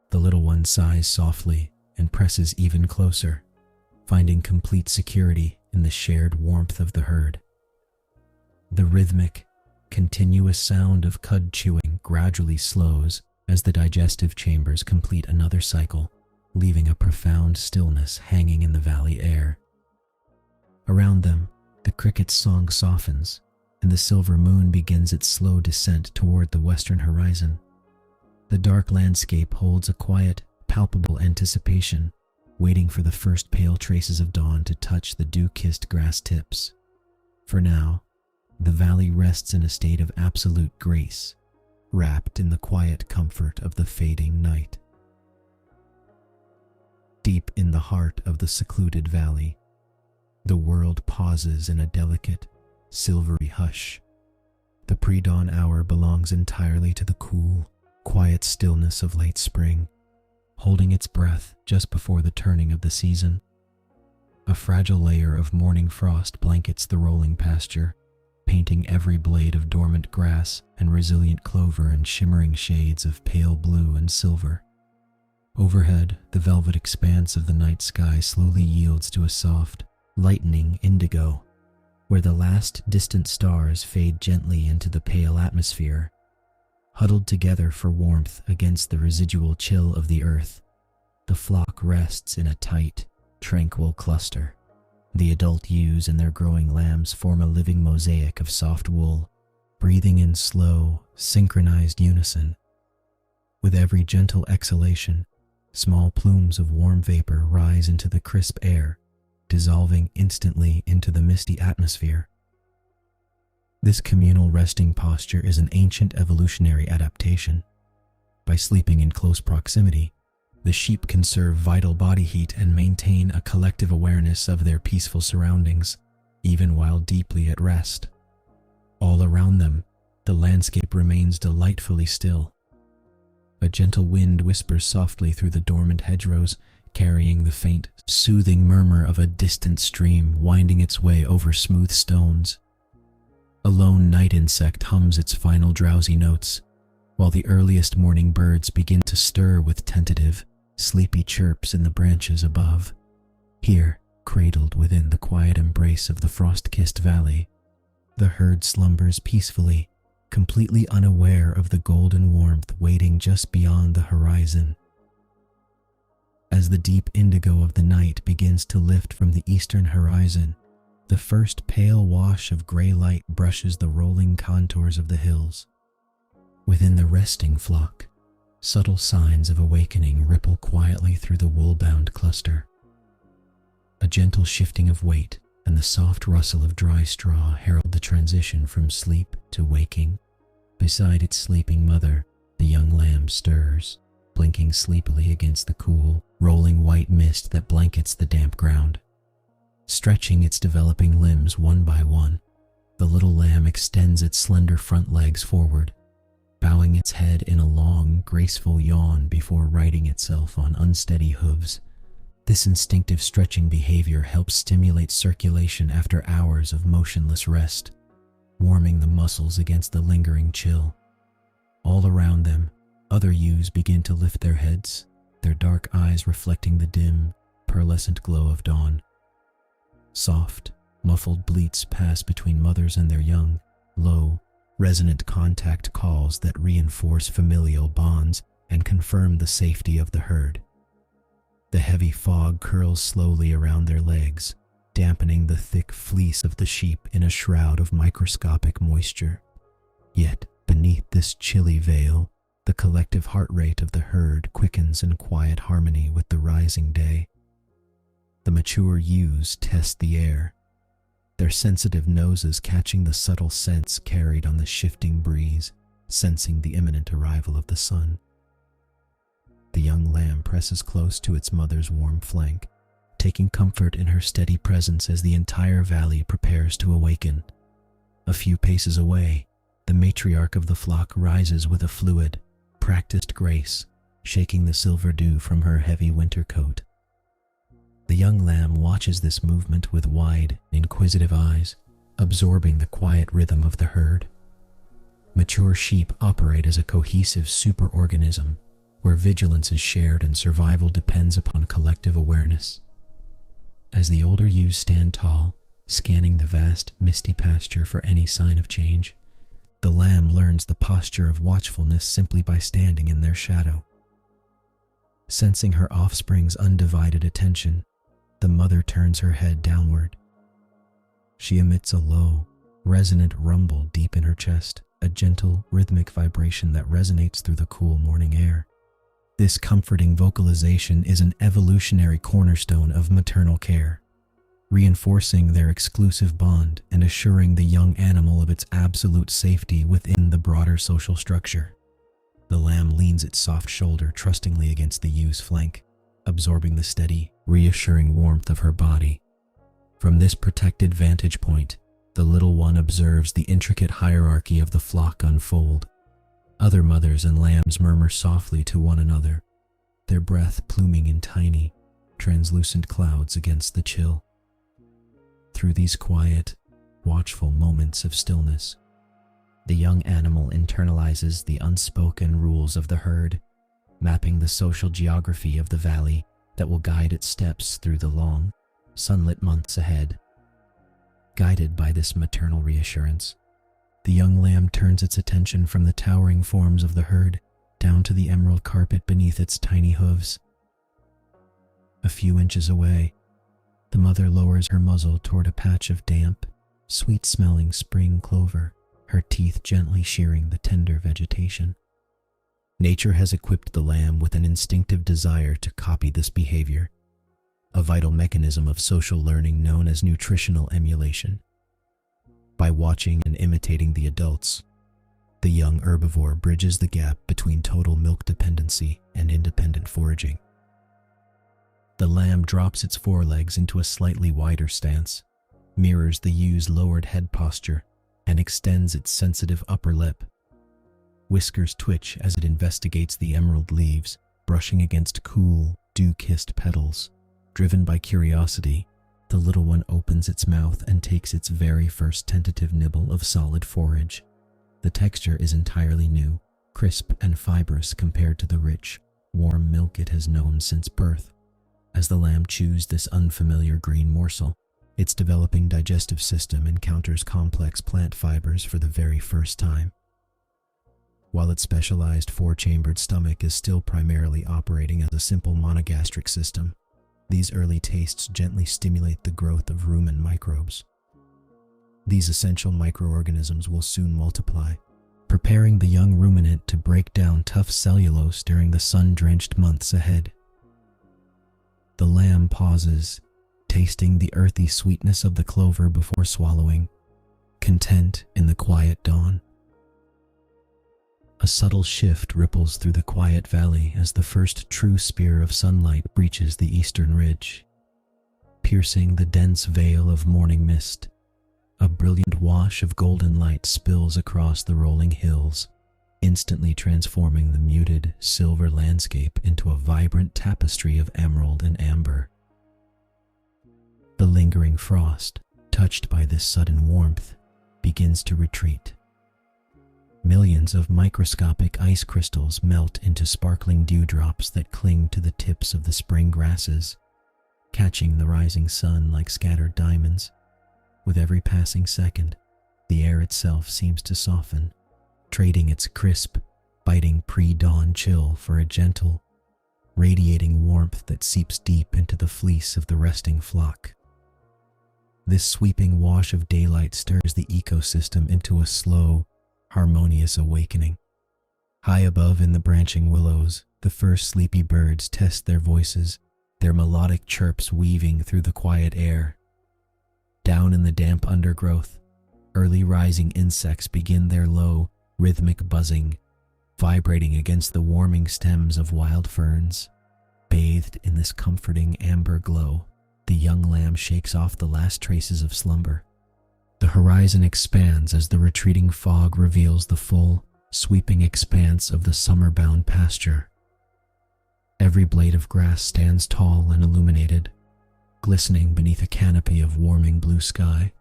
The little one sighs softly and presses even closer, finding complete security in the shared warmth of the herd. The rhythmic, continuous sound of cud chewing gradually slows as the digestive chambers complete another cycle, leaving a profound stillness hanging in the valley air. Around them, the cricket's song softens, and the silver moon begins its slow descent toward the western horizon. The dark landscape holds a quiet, palpable anticipation, waiting for the first pale traces of dawn to touch the dew-kissed grass tips. For now, the valley rests in a state of absolute grace, wrapped in the quiet comfort of the fading night. Deep in the heart of the secluded valley, the world pauses in a delicate, silvery hush. The pre-dawn hour belongs entirely to the cool, quiet stillness of late spring, holding its breath just before the turning of the season. A fragile layer of morning frost blankets the rolling pasture, painting every blade of dormant grass and resilient clover in shimmering shades of pale blue and silver. Overhead, the velvet expanse of the night sky slowly yields to a soft, lightening indigo, where the last distant stars fade gently into the pale atmosphere. Huddled together for warmth against the residual chill of the earth, the flock rests in a tight, tranquil cluster. The adult ewes and their growing lambs form a living mosaic of soft wool, breathing in slow, synchronized unison. With every gentle exhalation, small plumes of warm vapor rise into the crisp air, dissolving instantly into the misty atmosphere. This communal resting posture is an ancient evolutionary adaptation. By sleeping in close proximity, the sheep conserve vital body heat and maintain a collective awareness of their peaceful surroundings, even while deeply at rest. All around them, the landscape remains delightfully still. A gentle wind whispers softly through the dormant hedgerows, carrying the faint, soothing murmur of a distant stream winding its way over smooth stones. A lone night insect hums its final drowsy notes, while the earliest morning birds begin to stir with tentative, sleepy chirps in the branches above. Here, cradled within the quiet embrace of the frost-kissed valley, the herd slumbers peacefully, completely unaware of the golden warmth waiting just beyond the horizon. As the deep indigo of the night begins to lift from the eastern horizon, the first pale wash of gray light brushes the rolling contours of the hills. Within the resting flock, subtle signs of awakening ripple quietly through the wool-bound cluster. A gentle shifting of weight and the soft rustle of dry straw herald the transition from sleep to waking. Beside its sleeping mother, the young lamb stirs, blinking sleepily against the cool, rolling white mist that blankets the damp ground. Stretching its developing limbs one by one, the little lamb extends its slender front legs forward, bowing its head in a long, graceful yawn before righting itself on unsteady hooves. This instinctive stretching behavior helps stimulate circulation after hours of motionless rest, warming the muscles against the lingering chill. All around them, other ewes begin to lift their heads, their dark eyes reflecting the dim, pearlescent glow of dawn. Soft, muffled bleats pass between mothers and their young, low, resonant contact calls that reinforce familial bonds and confirm the safety of the herd. The heavy fog curls slowly around their legs, dampening the thick fleece of the sheep in a shroud of microscopic moisture. Yet, beneath this chilly veil, the collective heart rate of the herd quickens in quiet harmony with the rising day. The mature ewes test the air, their sensitive noses catching the subtle scents carried on the shifting breeze, sensing the imminent arrival of the sun. The young lamb presses close to its mother's warm flank, taking comfort in her steady presence as the entire valley prepares to awaken. A few paces away, the matriarch of the flock rises with a fluid, practiced grace, shaking the silver dew from her heavy winter coat. The young lamb watches this movement with wide, inquisitive eyes, absorbing the quiet rhythm of the herd. Mature sheep operate as a cohesive superorganism, where vigilance is shared and survival depends upon collective awareness. As the older ewes stand tall, scanning the vast, misty pasture for any sign of change, the lamb learns the posture of watchfulness simply by standing in their shadow. Sensing her offspring's undivided attention, the mother turns her head downward. She emits a low, resonant rumble deep in her chest, a gentle, rhythmic vibration that resonates through the cool morning air. This comforting vocalization is an evolutionary cornerstone of maternal care, reinforcing their exclusive bond and assuring the young animal of its absolute safety within the broader social structure. The lamb leans its soft shoulder trustingly against the ew's flank, absorbing the steady, reassuring warmth of her body. From this protected vantage point, the little one observes the intricate hierarchy of the flock unfold. Other mothers and lambs murmur softly to one another, their breath pluming in tiny, translucent clouds against the chill. Through these quiet, watchful moments of stillness, the young animal internalizes the unspoken rules of the herd, mapping the social geography of the valley that will guide its steps through the long, sunlit months ahead. Guided by this maternal reassurance, the young lamb turns its attention from the towering forms of the herd down to the emerald carpet beneath its tiny hooves. A few inches away, the mother lowers her muzzle toward a patch of damp, sweet-smelling spring clover, her teeth gently shearing the tender vegetation. Nature has equipped the lamb with an instinctive desire to copy this behavior, a vital mechanism of social learning known as nutritional emulation. By watching and imitating the adults, the young herbivore bridges the gap between total milk dependency and independent foraging. The lamb drops its forelegs into a slightly wider stance, mirrors the ew's lowered head posture, and extends its sensitive upper lip. Whiskers twitch as it investigates the emerald leaves, brushing against cool, dew-kissed petals. Driven by curiosity, the little one opens its mouth and takes its very first tentative nibble of solid forage. The texture is entirely new, crisp and fibrous compared to the rich, warm milk it has known since birth. As the lamb chews this unfamiliar green morsel, its developing digestive system encounters complex plant fibers for the very first time. While its specialized four-chambered stomach is still primarily operating as a simple monogastric system, these early tastes gently stimulate the growth of rumen microbes. These essential microorganisms will soon multiply, preparing the young ruminant to break down tough cellulose during the sun-drenched months ahead. The lamb pauses, tasting the earthy sweetness of the clover before swallowing, content in the quiet dawn. A subtle shift ripples through the quiet valley as the first true spear of sunlight breaches the eastern ridge. Piercing the dense veil of morning mist, a brilliant wash of golden light spills across the rolling hills, instantly transforming the muted, silver landscape into a vibrant tapestry of emerald and amber. The lingering frost, touched by this sudden warmth, begins to retreat. Millions of microscopic ice crystals melt into sparkling dewdrops that cling to the tips of the spring grasses, catching the rising sun like scattered diamonds. With every passing second, the air itself seems to soften, trading its crisp, biting pre-dawn chill for a gentle, radiating warmth that seeps deep into the fleece of the resting flock. This sweeping wash of daylight stirs the ecosystem into a slow, harmonious awakening. High above in the branching willows, the first sleepy birds test their voices, their melodic chirps weaving through the quiet air. Down in the damp undergrowth, early rising insects begin their low, rhythmic buzzing, vibrating against the warming stems of wild ferns. Bathed in this comforting amber glow, the young lamb shakes off the last traces of slumber. The horizon expands as the retreating fog reveals the full, sweeping expanse of the summer-bound pasture. Every blade of grass stands tall and illuminated, glistening beneath a canopy of warming blue sky.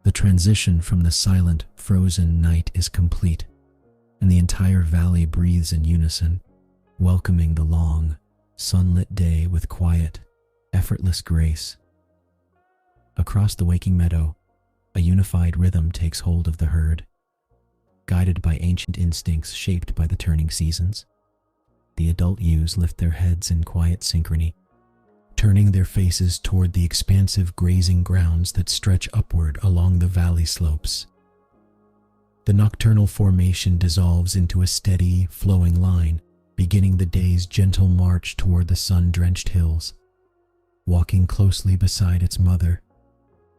The transition from the silent, frozen night is complete, and the entire valley breathes in unison, welcoming the long, sunlit day with quiet, effortless grace. Across the waking meadow, a unified rhythm takes hold of the herd. Guided by ancient instincts shaped by the turning seasons, the adult ewes lift their heads in quiet synchrony, turning their faces toward the expansive grazing grounds that stretch upward along the valley slopes. The nocturnal formation dissolves into a steady, flowing line, beginning the day's gentle march toward the sun-drenched hills. Walking closely beside its mother,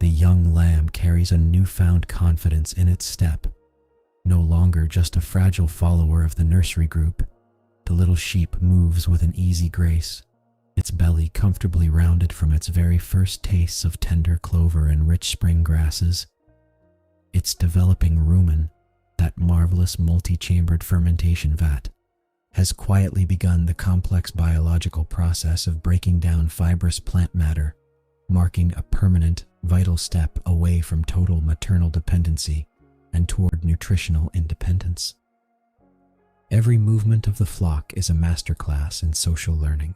the young lamb carries a newfound confidence in its step. No longer just a fragile follower of the nursery group, the little sheep moves with an easy grace, its belly comfortably rounded from its very first tastes of tender clover and rich spring grasses. Its developing rumen, that marvelous multi-chambered fermentation vat, has quietly begun the complex biological process of breaking down fibrous plant matter, marking a permanent, vital step away from total maternal dependency and toward nutritional independence. Every movement of the flock is a masterclass in social learning.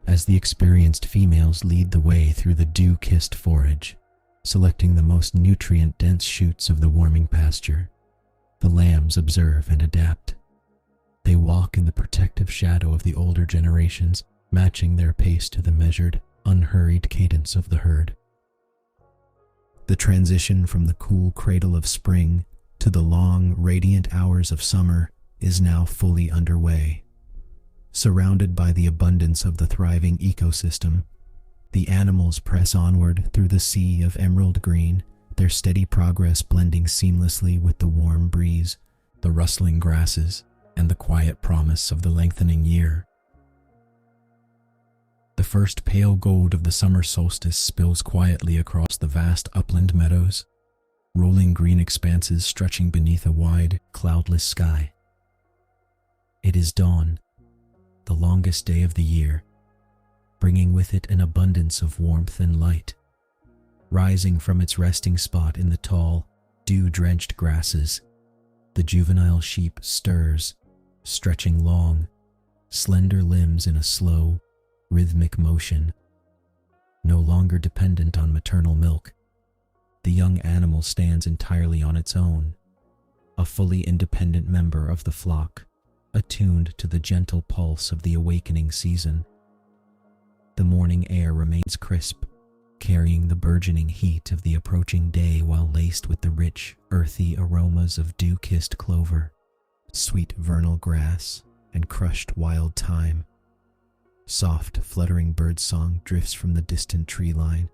As the experienced females lead the way through the dew-kissed forage, selecting the most nutrient-dense shoots of the warming pasture, the lambs observe and adapt. They walk in the protective shadow of the older generations, matching their pace to the measured, unhurried cadence of the herd. The transition from the cool cradle of spring to the long, radiant hours of summer is now fully underway. Surrounded by the abundance of the thriving ecosystem, the animals press onward through the sea of emerald green, their steady progress blending seamlessly with the warm breeze, the rustling grasses, and the quiet promise of the lengthening year. The first pale gold of the summer solstice spills quietly across the vast upland meadows, rolling green expanses stretching beneath a wide, cloudless sky. It is dawn, the longest day of the year, bringing with it an abundance of warmth and light. Rising from its resting spot in the tall, dew-drenched grasses, the juvenile sheep stirs, stretching long, slender limbs in a slow, rhythmic motion. No longer dependent on maternal milk, the young animal stands entirely on its own, a fully independent member of the flock, attuned to the gentle pulse of the awakening season. The morning air remains crisp, carrying the burgeoning heat of the approaching day while laced with the rich, earthy aromas of dew-kissed clover, sweet vernal grass, and crushed wild thyme. Soft, fluttering birdsong drifts from the distant tree line,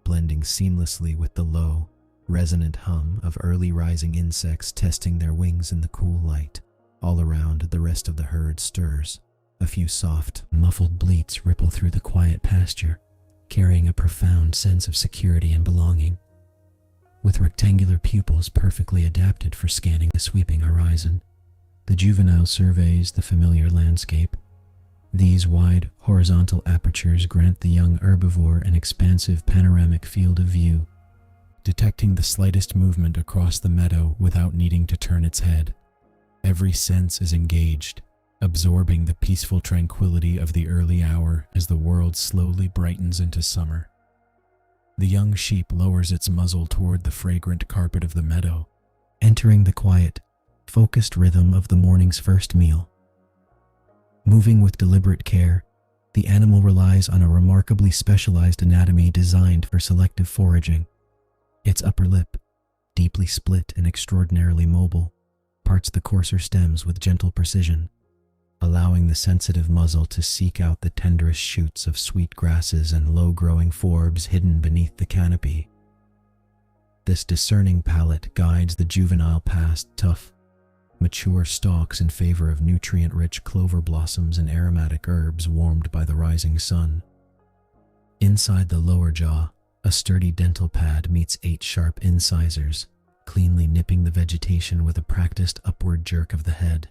blending seamlessly with the low, resonant hum of early rising insects testing their wings in the cool light. All around, the rest of the herd stirs. A few soft, muffled bleats ripple through the quiet pasture, carrying a profound sense of security and belonging. With rectangular pupils perfectly adapted for scanning the sweeping horizon, the juvenile surveys the familiar landscape. These wide, horizontal apertures grant the young herbivore an expansive panoramic field of view, detecting the slightest movement across the meadow without needing to turn its head. Every sense is engaged, absorbing the peaceful tranquility of the early hour as the world slowly brightens into summer. The young sheep lowers its muzzle toward the fragrant carpet of the meadow, entering the quiet, focused rhythm of the morning's first meal. Moving with deliberate care, the animal relies on a remarkably specialized anatomy designed for selective foraging. Its upper lip, deeply split and extraordinarily mobile, parts the coarser stems with gentle precision, allowing the sensitive muzzle to seek out the tenderest shoots of sweet grasses and low-growing forbs hidden beneath the canopy. This discerning palate guides the juvenile past tough, mature stalks in favor of nutrient-rich clover blossoms and aromatic herbs warmed by the rising sun. Inside the lower jaw, a sturdy dental pad meets 8 sharp incisors, cleanly nipping the vegetation with a practiced upward jerk of the head.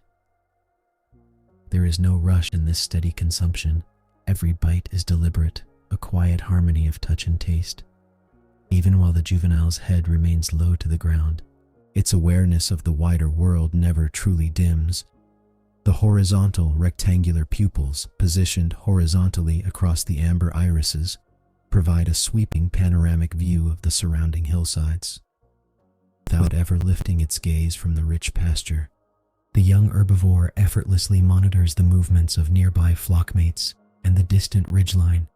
There is no rush in this steady consumption. Every bite is deliberate, a quiet harmony of touch and taste. Even while the juvenile's head remains low to the ground, its awareness of the wider world never truly dims. The horizontal, rectangular pupils, positioned horizontally across the amber irises, provide a sweeping panoramic view of the surrounding hillsides. Without ever lifting its gaze from the rich pasture, the young herbivore effortlessly monitors the movements of nearby flockmates and the distant ridgeline.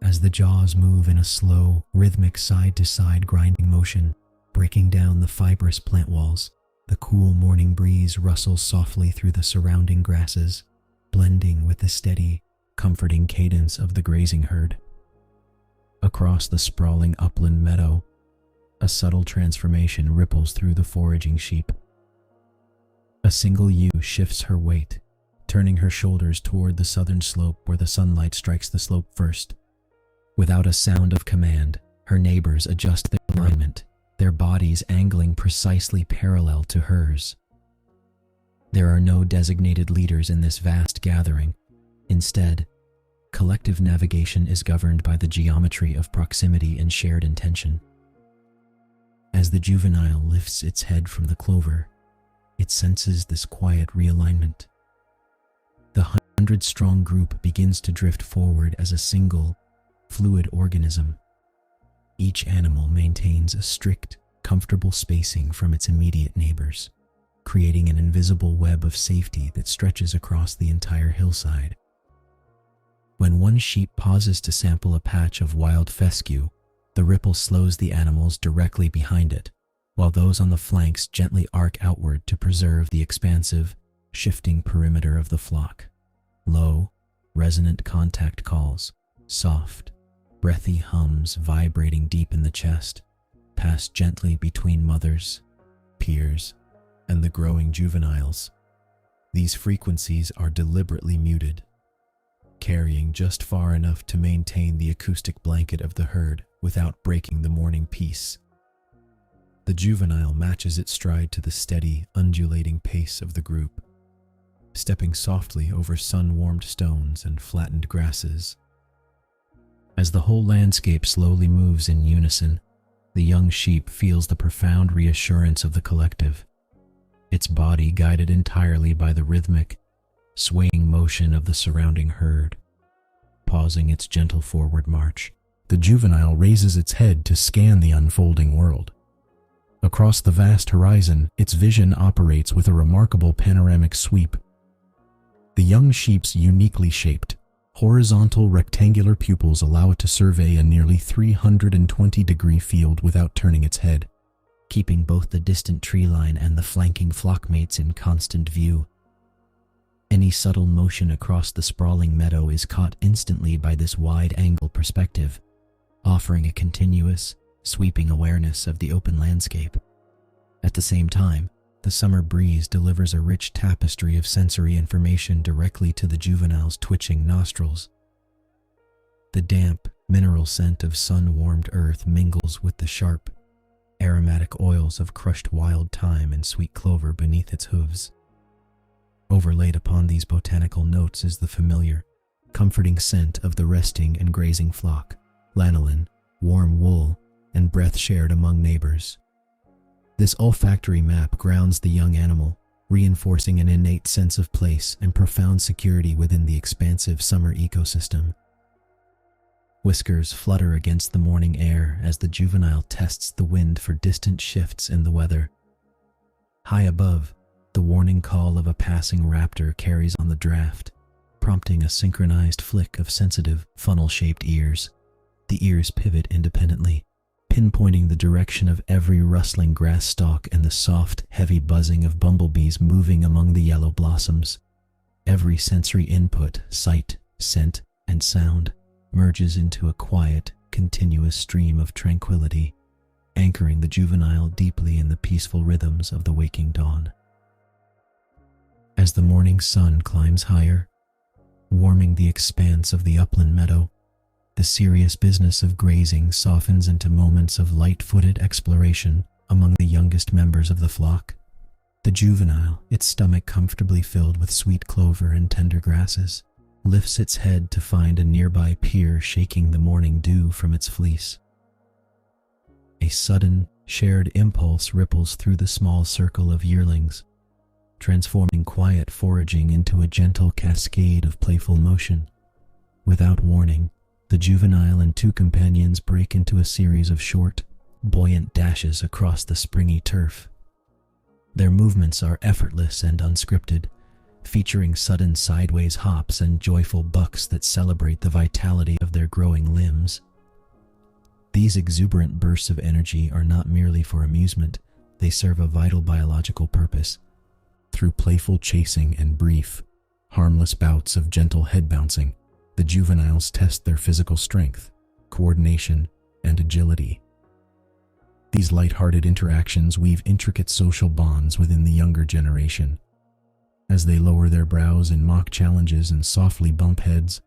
As the jaws move in a slow, rhythmic side-to-side grinding motion, breaking down the fibrous plant walls, the cool morning breeze rustles softly through the surrounding grasses, blending with the steady, comforting cadence of the grazing herd. Across the sprawling upland meadow, a subtle transformation ripples through the foraging sheep. A single ewe shifts her weight, turning her shoulders toward the southern slope where the sunlight strikes the slope first. Without a sound of command, her neighbors adjust their alignment, their bodies angling precisely parallel to hers. There are no designated leaders in this vast gathering. Instead, collective navigation is governed by the geometry of proximity and shared intention. As the juvenile lifts its head from the clover, it senses this quiet realignment. The 100-strong group begins to drift forward as a single, fluid organism. Each animal maintains a strict, comfortable spacing from its immediate neighbors, creating an invisible web of safety that stretches across the entire hillside. When one sheep pauses to sample a patch of wild fescue, the ripple slows the animals directly behind it, while those on the flanks gently arc outward to preserve the expansive, shifting perimeter of the flock. Low, resonant contact calls, soft, breathy hums vibrating deep in the chest, pass gently between mothers, peers, and the growing juveniles. These frequencies are deliberately muted, carrying just far enough to maintain the acoustic blanket of the herd without breaking the morning peace. The juvenile matches its stride to the steady, undulating pace of the group, stepping softly over sun-warmed stones and flattened grasses. As the whole landscape slowly moves in unison, the young sheep feels the profound reassurance of the collective, its body guided entirely by the rhythmic, swaying motion of the surrounding herd. Pausing its gentle forward march, the juvenile raises its head to scan the unfolding world. Across the vast horizon, its vision operates with a remarkable panoramic sweep. The young sheep's uniquely shaped, horizontal rectangular pupils allow it to survey a nearly 320-degree field without turning its head, keeping both the distant tree line and the flanking flockmates in constant view. Any subtle motion across the sprawling meadow is caught instantly by this wide-angle perspective, offering a continuous, sweeping awareness of the open landscape. At the same time, the summer breeze delivers a rich tapestry of sensory information directly to the juvenile's twitching nostrils. The damp, mineral scent of sun-warmed earth mingles with the sharp, aromatic oils of crushed wild thyme and sweet clover beneath its hooves. Overlaid upon these botanical notes is the familiar, comforting scent of the resting and grazing flock, lanolin, warm wool, and breath shared among neighbors. This olfactory map grounds the young animal, reinforcing an innate sense of place and profound security within the expansive summer ecosystem. Whiskers flutter against the morning air as the juvenile tests the wind for distant shifts in the weather. High above, the warning call of a passing raptor carries on the draft, prompting a synchronized flick of sensitive, funnel-shaped ears. The ears pivot independently, pinpointing the direction of every rustling grass stalk and the soft, heavy buzzing of bumblebees moving among the yellow blossoms. Every sensory input, sight, scent, and sound, merges into a quiet, continuous stream of tranquility, anchoring the juvenile deeply in the peaceful rhythms of the waking dawn. As the morning sun climbs higher, warming the expanse of the upland meadow, the serious business of grazing softens into moments of light-footed exploration among the youngest members of the flock. The juvenile, its stomach comfortably filled with sweet clover and tender grasses, lifts its head to find a nearby peer shaking the morning dew from its fleece. A sudden, shared impulse ripples through the small circle of yearlings, transforming quiet foraging into a gentle cascade of playful motion. Without warning, the juvenile and two companions break into a series of short, buoyant dashes across the springy turf. Their movements are effortless and unscripted, featuring sudden sideways hops and joyful bucks that celebrate the vitality of their growing limbs. These exuberant bursts of energy are not merely for amusement, they serve a vital biological purpose. Through playful chasing and brief, harmless bouts of gentle head bouncing, the juveniles test their physical strength, coordination, and agility. These light-hearted interactions weave intricate social bonds within the younger generation. As they lower their brows in mock challenges and softly bump heads,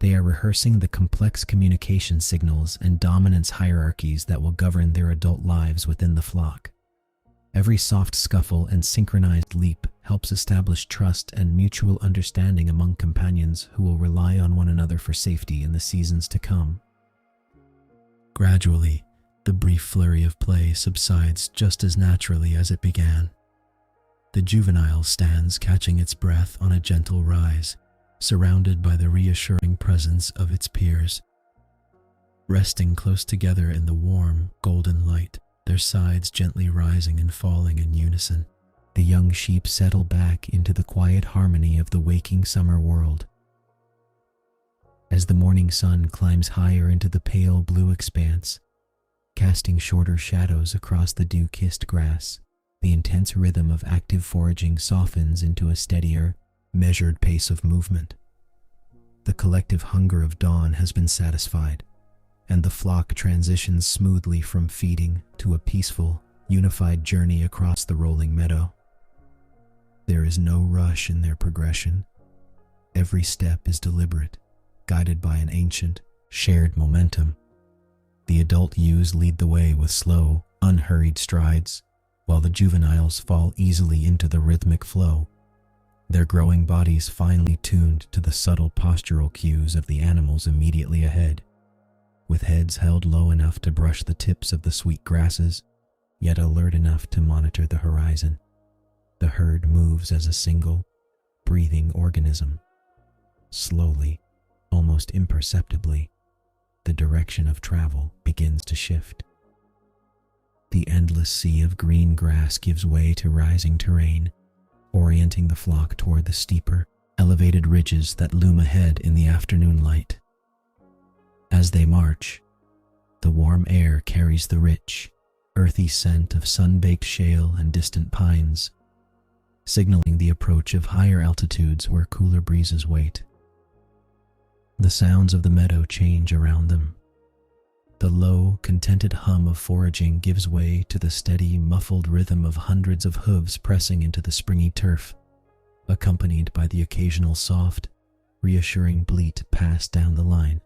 they are rehearsing the complex communication signals and dominance hierarchies that will govern their adult lives within the flock. Every soft scuffle and synchronized leap helps establish trust and mutual understanding among companions who will rely on one another for safety in the seasons to come. Gradually, the brief flurry of play subsides just as naturally as it began. The juvenile stands catching its breath on a gentle rise, surrounded by the reassuring presence of its peers. Resting close together in the warm, golden light, their sides gently rising and falling in unison, the young sheep settle back into the quiet harmony of the waking summer world. As the morning sun climbs higher into the pale blue expanse, casting shorter shadows across the dew-kissed grass, the intense rhythm of active foraging softens into a steadier, measured pace of movement. The collective hunger of dawn has been satisfied, and the flock transitions smoothly from feeding to a peaceful, unified journey across the rolling meadow. There is no rush in their progression. Every step is deliberate, guided by an ancient, shared momentum. The adult ewes lead the way with slow, unhurried strides, while the juveniles fall easily into the rhythmic flow, their growing bodies finely tuned to the subtle postural cues of the animals immediately ahead. With heads held low enough to brush the tips of the sweet grasses, yet alert enough to monitor the horizon, the herd moves as a single, breathing organism. Slowly, almost imperceptibly, the direction of travel begins to shift. The endless sea of green grass gives way to rising terrain, orienting the flock toward the steeper, elevated ridges that loom ahead in the afternoon light. As they march, the warm air carries the rich, earthy scent of sun-baked shale and distant pines, signaling the approach of higher altitudes where cooler breezes wait. The sounds of the meadow change around them. The low, contented hum of foraging gives way to the steady, muffled rhythm of hundreds of hooves pressing into the springy turf, accompanied by the occasional soft, reassuring bleat passed down the line.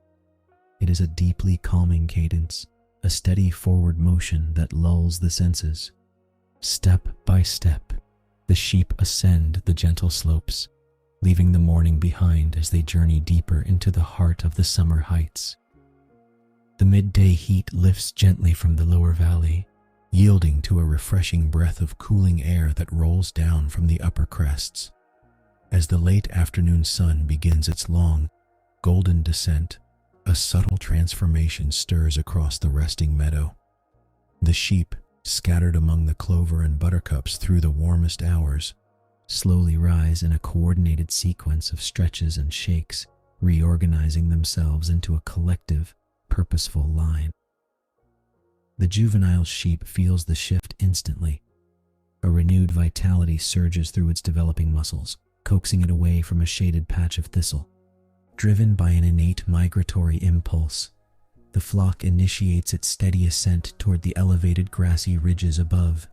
It is a deeply calming cadence, a steady forward motion that lulls the senses. Step by step, the sheep ascend the gentle slopes, leaving the morning behind as they journey deeper into the heart of the summer heights. The midday heat lifts gently from the lower valley, yielding to a refreshing breath of cooling air that rolls down from the upper crests. As the late afternoon sun begins its long, golden descent, a subtle transformation stirs across the resting meadow. The sheep, scattered among the clover and buttercups through the warmest hours, slowly rise in a coordinated sequence of stretches and shakes, reorganizing themselves into a collective, purposeful line. The juvenile sheep feels the shift instantly. A renewed vitality surges through its developing muscles, coaxing it away from a shaded patch of thistle. Driven by an innate migratory impulse, the flock initiates its steady ascent toward the elevated grassy ridges above.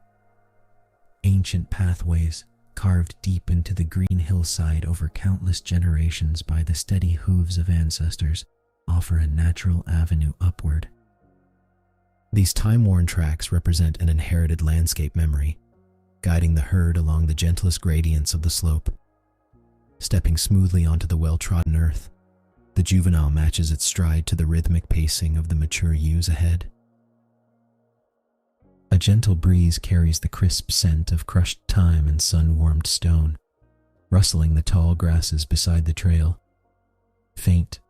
Ancient pathways, carved deep into the green hillside over countless generations by the steady hooves of ancestors, offer a natural avenue upward. These time-worn tracks represent an inherited landscape memory, guiding the herd along the gentlest gradients of the slope. Stepping smoothly onto the well-trodden earth, the juvenile matches its stride to the rhythmic pacing of the mature ewes ahead. A gentle breeze carries the crisp scent of crushed thyme and sun-warmed stone, rustling the tall grasses beside the trail. Faint,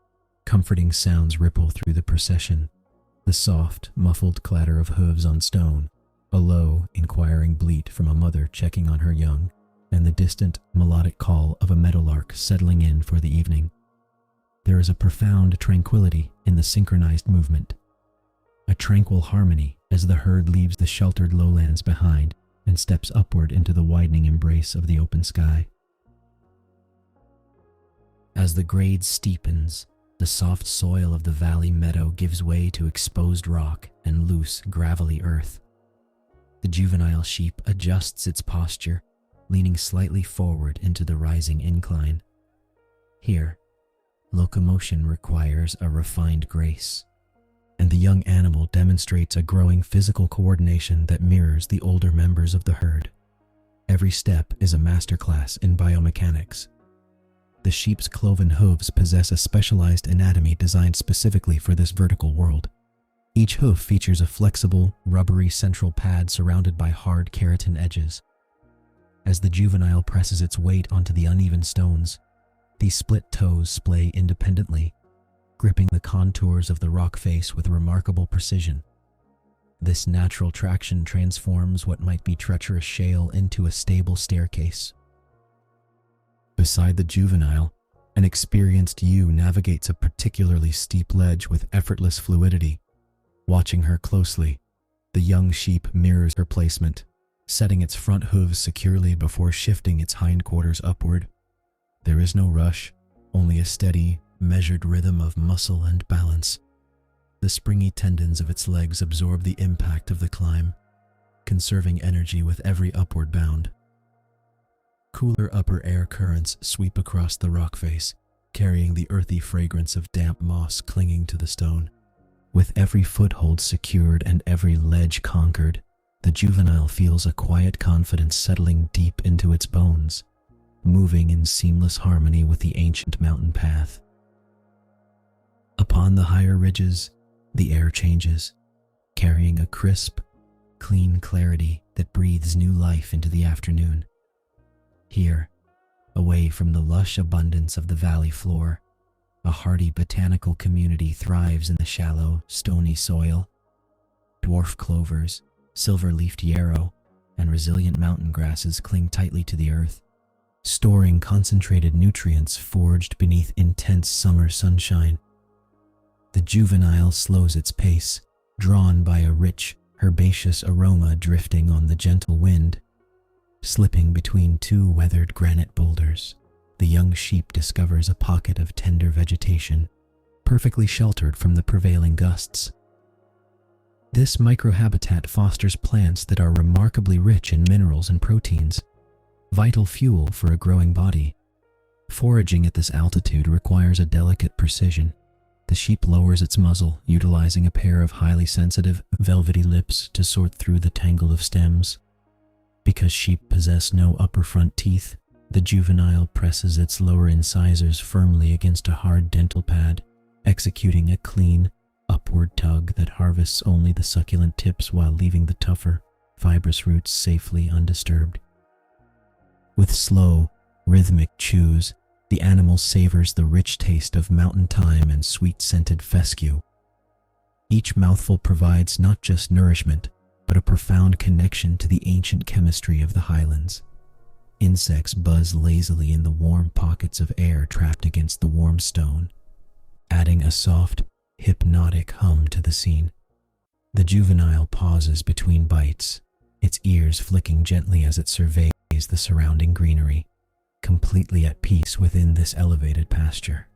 comforting sounds ripple through the procession, the soft, muffled clatter of hooves on stone, a low, inquiring bleat from a mother checking on her young, and the distant, melodic call of a meadowlark settling in for the evening. There is a profound tranquility in the synchronized movement, a tranquil harmony as the herd leaves the sheltered lowlands behind and steps upward into the widening embrace of the open sky. As the grade steepens, the soft soil of the valley meadow gives way to exposed rock and loose, gravelly earth. The juvenile sheep adjusts its posture, leaning slightly forward into the rising incline. Here, locomotion requires a refined grace, and the young animal demonstrates a growing physical coordination that mirrors the older members of the herd. Every step is a masterclass in biomechanics. The sheep's cloven hooves possess a specialized anatomy designed specifically for this vertical world. Each hoof features a flexible, rubbery central pad surrounded by hard keratin edges. As the juvenile presses its weight onto the uneven stones, these split toes splay independently, gripping the contours of the rock face with remarkable precision. This natural traction transforms what might be treacherous shale into a stable staircase. Beside the juvenile, an experienced ewe navigates a particularly steep ledge with effortless fluidity. Watching her closely, the young sheep mirrors her placement, setting its front hooves securely before shifting its hindquarters upward. There is no rush, only a steady, measured rhythm of muscle and balance. The springy tendons of its legs absorb the impact of the climb, conserving energy with every upward bound. Cooler upper air currents sweep across the rock face, carrying the earthy fragrance of damp moss clinging to the stone. With every foothold secured and every ledge conquered, the juvenile feels a quiet confidence settling deep into its bones, moving in seamless harmony with the ancient mountain path. Upon the higher ridges, the air changes, carrying a crisp, clean clarity that breathes new life into the afternoon. Here, away from the lush abundance of the valley floor, a hardy botanical community thrives in the shallow, stony soil. Dwarf clovers, silver-leafed yarrow, and resilient mountain grasses cling tightly to the earth, storing concentrated nutrients forged beneath intense summer sunshine. The juvenile slows its pace, drawn by a rich, herbaceous aroma drifting on the gentle wind. Slipping between two weathered granite boulders, the young sheep discovers a pocket of tender vegetation, perfectly sheltered from the prevailing gusts. This microhabitat fosters plants that are remarkably rich in minerals and proteins, vital fuel for a growing body. Foraging at this altitude requires a delicate precision. The sheep lowers its muzzle, utilizing a pair of highly sensitive, velvety lips to sort through the tangle of stems. Because sheep possess no upper front teeth, the juvenile presses its lower incisors firmly against a hard dental pad, executing a clean, upward tug that harvests only the succulent tips while leaving the tougher, fibrous roots safely undisturbed. With slow, rhythmic chews, the animal savors the rich taste of mountain thyme and sweet-scented fescue. Each mouthful provides not just nourishment, but a profound connection to the ancient chemistry of the highlands. Insects buzz lazily in the warm pockets of air trapped against the warm stone, adding a soft, hypnotic hum to the scene. The juvenile pauses between bites, its ears flicking gently as it surveys the surrounding greenery, completely at peace within this elevated pasture.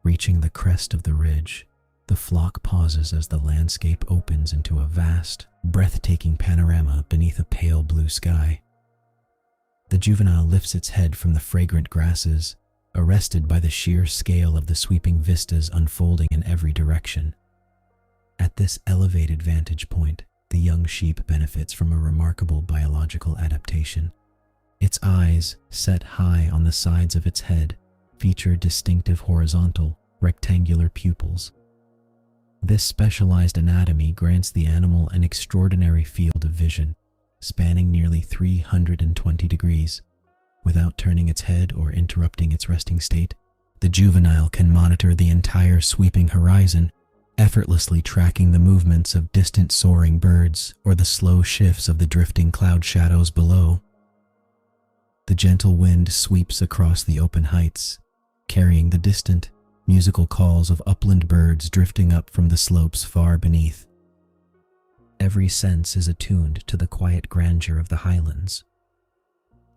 Reaching the crest of the ridge, the flock pauses as the landscape opens into a vast, breathtaking panorama beneath a pale blue sky. The juvenile lifts its head from the fragrant grasses, arrested by the sheer scale of the sweeping vistas unfolding in every direction. At this elevated vantage point, the young sheep benefits from a remarkable biological adaptation. Its eyes, set high on the sides of its head, feature distinctive horizontal, rectangular pupils. This specialized anatomy grants the animal an extraordinary field of vision, spanning nearly 320 degrees. Without turning its head or interrupting its resting state, the juvenile can monitor the entire sweeping horizon, effortlessly tracking the movements of distant soaring birds or the slow shifts of the drifting cloud shadows below. The gentle wind sweeps across the open heights, carrying the distant, musical calls of upland birds drifting up from the slopes far beneath. Every sense is attuned to the quiet grandeur of the highlands.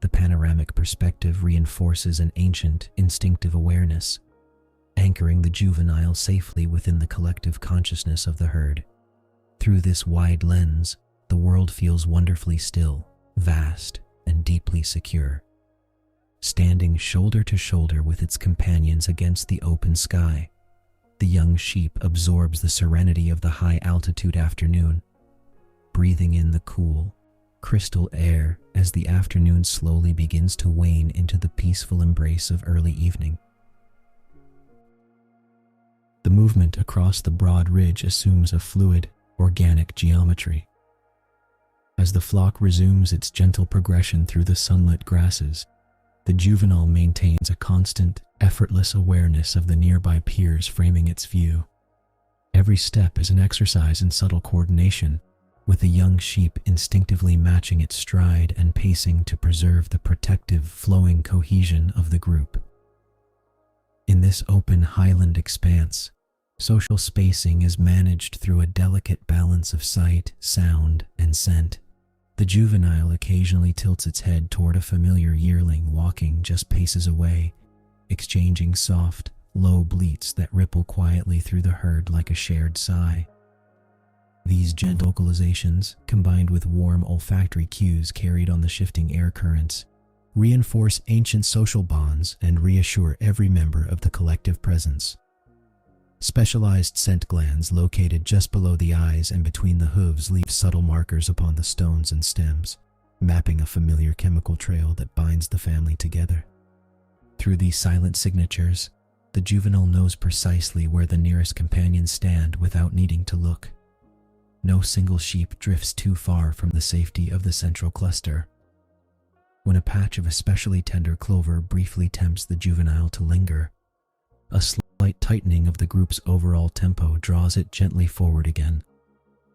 The panoramic perspective reinforces an ancient, instinctive awareness, anchoring the juvenile safely within the collective consciousness of the herd. Through this wide lens, the world feels wonderfully still, vast, and deeply secure. Standing shoulder to shoulder with its companions against the open sky, the young sheep absorbs the serenity of the high-altitude afternoon, breathing in the cool, crystal air as the afternoon slowly begins to wane into the peaceful embrace of early evening. The movement across the broad ridge assumes a fluid, organic geometry. As the flock resumes its gentle progression through the sunlit grasses, the juvenile maintains a constant, effortless awareness of the nearby peers framing its view. Every step is an exercise in subtle coordination, with the young sheep instinctively matching its stride and pacing to preserve the protective, flowing cohesion of the group. In this open highland expanse, social spacing is managed through a delicate balance of sight, sound, and scent. The juvenile occasionally tilts its head toward a familiar yearling walking just paces away, exchanging soft, low bleats that ripple quietly through the herd like a shared sigh. These gentle vocalizations, combined with warm olfactory cues carried on the shifting air currents, reinforce ancient social bonds and reassure every member of the collective presence. Specialized scent glands located just below the eyes and between the hooves leave subtle markers upon the stones and stems, mapping a familiar chemical trail that binds the family together. Through these silent signatures, the juvenile knows precisely where the nearest companions stand without needing to look. No single sheep drifts too far from the safety of the central cluster. When a patch of especially tender clover briefly tempts the juvenile to linger, a slight tightening of the group's overall tempo draws it gently forward again.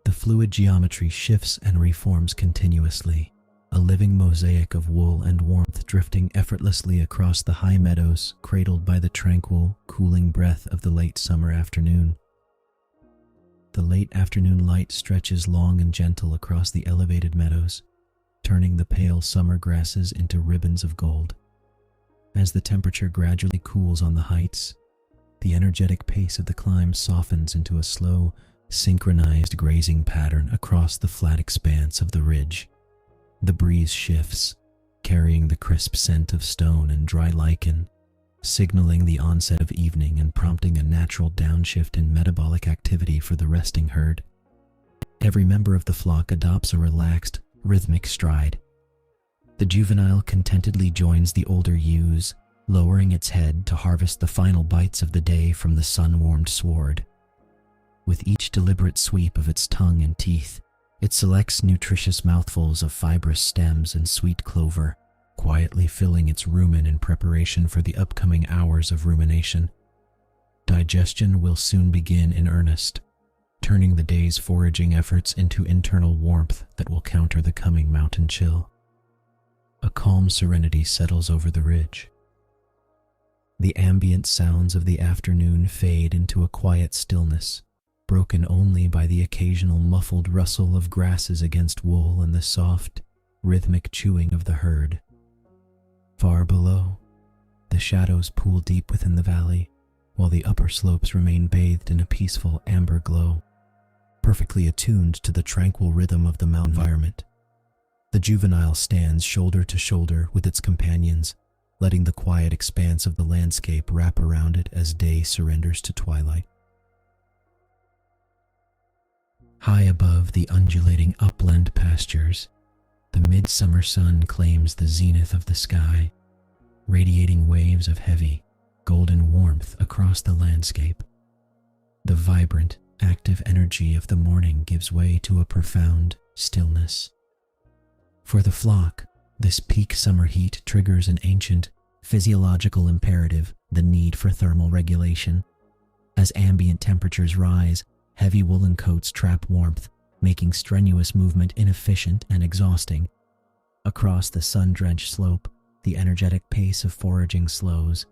The fluid geometry shifts and reforms continuously, a living mosaic of wool and warmth drifting effortlessly across the high meadows, cradled by the tranquil, cooling breath of the late summer afternoon. The late afternoon light stretches long and gentle across the elevated meadows, turning the pale summer grasses into ribbons of gold. As the temperature gradually cools on the heights, the energetic pace of the climb softens into a slow, synchronized grazing pattern across the flat expanse of the ridge. The breeze shifts, carrying the crisp scent of stone and dry lichen, signaling the onset of evening and prompting a natural downshift in metabolic activity for the resting herd. Every member of the flock adopts a relaxed, rhythmic stride. The juvenile contentedly joins the older ewes, lowering its head to harvest the final bites of the day from the sun-warmed sward. With each deliberate sweep of its tongue and teeth, it selects nutritious mouthfuls of fibrous stems and sweet clover, quietly filling its rumen in preparation for the upcoming hours of rumination. Digestion will soon begin in earnest, turning the day's foraging efforts into internal warmth that will counter the coming mountain chill. A calm serenity settles over the ridge. The ambient sounds of the afternoon fade into a quiet stillness, broken only by the occasional muffled rustle of grasses against wool and the soft, rhythmic chewing of the herd. Far below, the shadows pool deep within the valley, while the upper slopes remain bathed in a peaceful amber glow, perfectly attuned to the tranquil rhythm of the mountain environment. The juvenile stands shoulder to shoulder with its companions, letting the quiet expanse of the landscape wrap around it as day surrenders to twilight. High above the undulating upland pastures, the midsummer sun claims the zenith of the sky, radiating waves of heavy, golden warmth across the landscape. The vibrant, active energy of the morning gives way to a profound stillness. For the flock, this peak summer heat triggers an ancient physiological imperative, the need for thermal regulation. As ambient temperatures rise, heavy woolen coats trap warmth, making strenuous movement inefficient and exhausting. Across the sun-drenched slope, the energetic pace of foraging slows.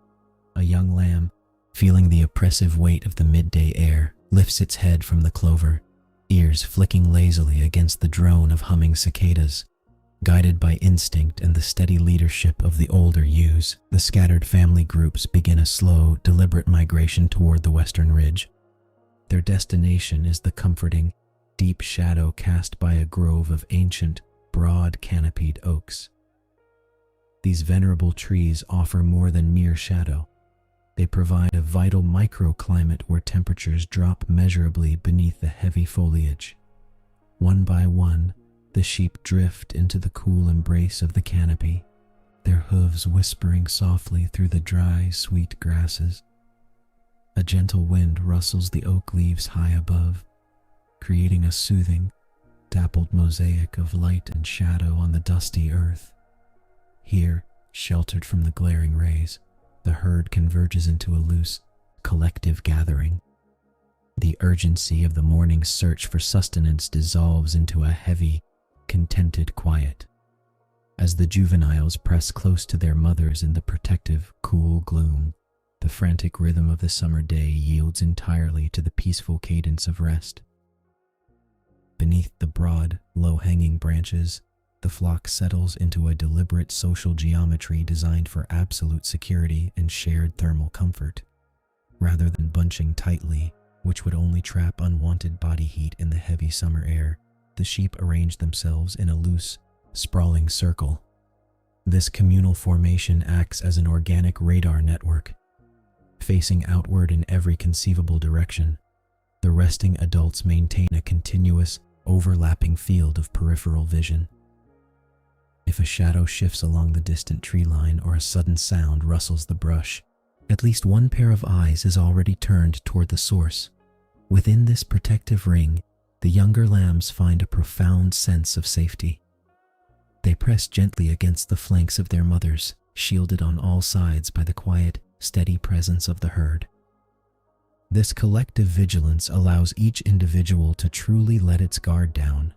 A young lamb, feeling the oppressive weight of the midday air, lifts its head from the clover, ears flicking lazily against the drone of humming cicadas. Guided by instinct and the steady leadership of the older ewes, the scattered family groups begin a slow, deliberate migration toward the western ridge. Their destination is the comforting, deep shadow cast by a grove of ancient, broad-canopied oaks. These venerable trees offer more than mere shadow. They provide a vital microclimate where temperatures drop measurably beneath the heavy foliage. One by one, the sheep drift into the cool embrace of the canopy, their hooves whispering softly through the dry, sweet grasses. A gentle wind rustles the oak leaves high above, creating a soothing, dappled mosaic of light and shadow on the dusty earth. Here, sheltered from the glaring rays, the herd converges into a loose, collective gathering. The urgency of the morning's search for sustenance dissolves into a heavy, contented quiet. As the juveniles press close to their mothers in the protective, cool gloom, the frantic rhythm of the summer day yields entirely to the peaceful cadence of rest. Beneath the broad, low-hanging branches, the flock settles into a deliberate social geometry designed for absolute security and shared thermal comfort. Rather than bunching tightly, which would only trap unwanted body heat in the heavy summer air, the sheep arrange themselves in a loose, sprawling circle. This communal formation acts as an organic radar network. Facing outward in every conceivable direction, the resting adults maintain a continuous, overlapping field of peripheral vision. If a shadow shifts along the distant tree line or a sudden sound rustles the brush, at least one pair of eyes is already turned toward the source. Within this protective ring, the younger lambs find a profound sense of safety. They press gently against the flanks of their mothers, shielded on all sides by the quiet, steady presence of the herd. This collective vigilance allows each individual to truly let its guard down,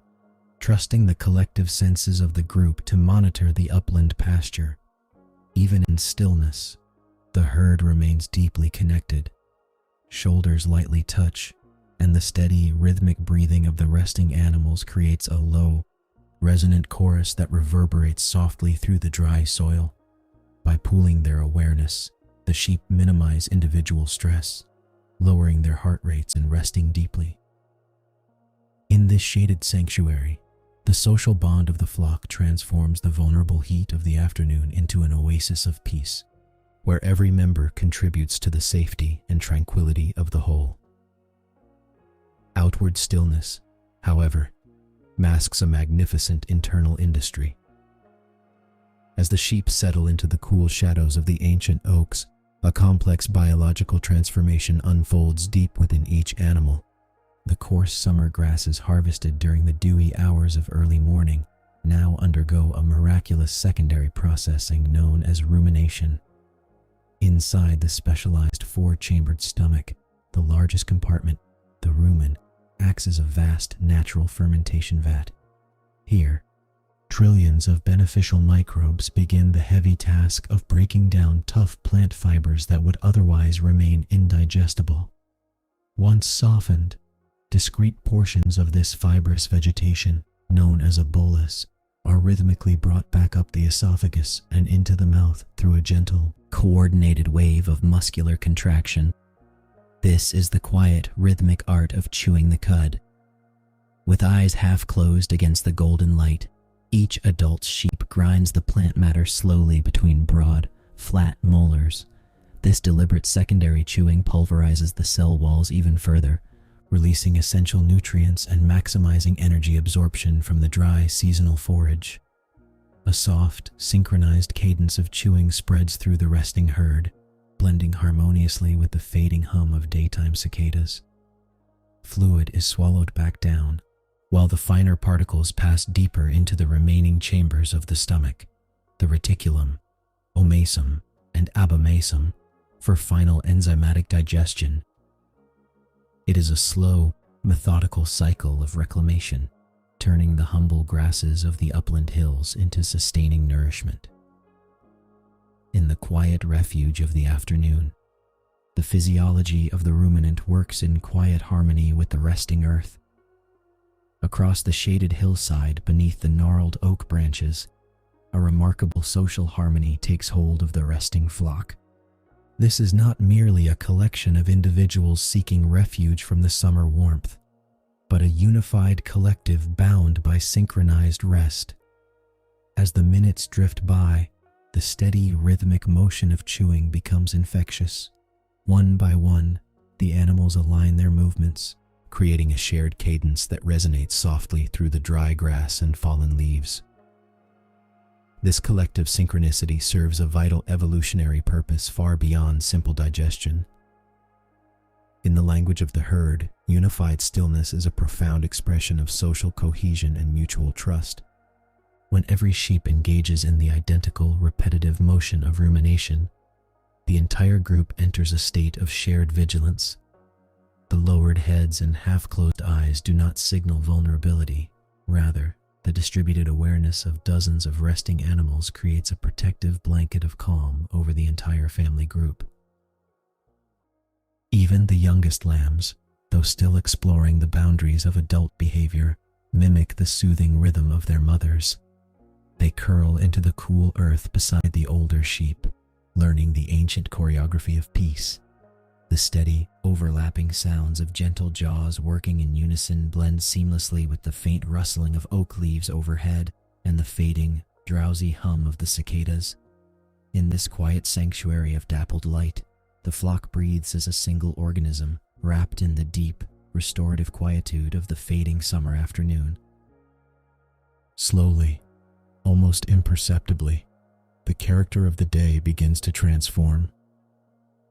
trusting the collective senses of the group to monitor the upland pasture. Even in stillness, the herd remains deeply connected. Shoulders lightly touch, and the steady, rhythmic breathing of the resting animals creates a low, resonant chorus that reverberates softly through the dry soil. By pooling their awareness, the sheep minimize individual stress, lowering their heart rates and resting deeply. In this shaded sanctuary, the social bond of the flock transforms the vulnerable heat of the afternoon into an oasis of peace, where every member contributes to the safety and tranquility of the whole. Outward stillness, however, masks a magnificent internal industry. As the sheep settle into the cool shadows of the ancient oaks, a complex biological transformation unfolds deep within each animal. The coarse summer grasses harvested during the dewy hours of early morning now undergo a miraculous secondary processing known as rumination. Inside the specialized four-chambered stomach, the largest compartment, the rumen, acts as a vast natural fermentation vat. Here, trillions of beneficial microbes begin the heavy task of breaking down tough plant fibers that would otherwise remain indigestible. Once softened, discrete portions of this fibrous vegetation, known as a bolus, are rhythmically brought back up the esophagus and into the mouth through a gentle, coordinated wave of muscular contraction. This is the quiet, rhythmic art of chewing the cud. With eyes half closed against the golden light, each adult sheep grinds the plant matter slowly between broad, flat molars. This deliberate secondary chewing pulverizes the cell walls even further, releasing essential nutrients and maximizing energy absorption from the dry, seasonal forage. A soft, synchronized cadence of chewing spreads through the resting herd, blending harmoniously with the fading hum of daytime cicadas. fluid is swallowed back down, while the finer particles pass deeper into the remaining chambers of the stomach, the reticulum, omasum, and abomasum, for final enzymatic digestion. It is a slow, methodical cycle of reclamation, turning the humble grasses of the upland hills into sustaining nourishment. In the quiet refuge of the afternoon, the physiology of the ruminant works in quiet harmony with the resting earth. Across the shaded hillside beneath the gnarled oak branches, a remarkable social harmony takes hold of the resting flock. This is not merely a collection of individuals seeking refuge from the summer warmth, but a unified collective bound by synchronized rest. As the minutes drift by, the steady rhythmic motion of chewing becomes infectious. One by one, the animals align their movements, creating a shared cadence that resonates softly through the dry grass and fallen leaves. This collective synchronicity serves a vital evolutionary purpose far beyond simple digestion. In the language of the herd, unified stillness is a profound expression of social cohesion and mutual trust. When every sheep engages in the identical, repetitive motion of rumination, the entire group enters a state of shared vigilance. The lowered heads and half-closed eyes do not signal vulnerability. Rather, the distributed awareness of dozens of resting animals creates a protective blanket of calm over the entire family group. Even the youngest lambs, though still exploring the boundaries of adult behavior, mimic the soothing rhythm of their mothers. They curl into the cool earth beside the older sheep, learning the ancient choreography of peace. The steady, overlapping sounds of gentle jaws working in unison blend seamlessly with the faint rustling of oak leaves overhead and the fading, drowsy hum of the cicadas. In this quiet sanctuary of dappled light, the flock breathes as a single organism, wrapped in the deep, restorative quietude of the fading summer afternoon. Slowly, almost imperceptibly, the character of the day begins to transform.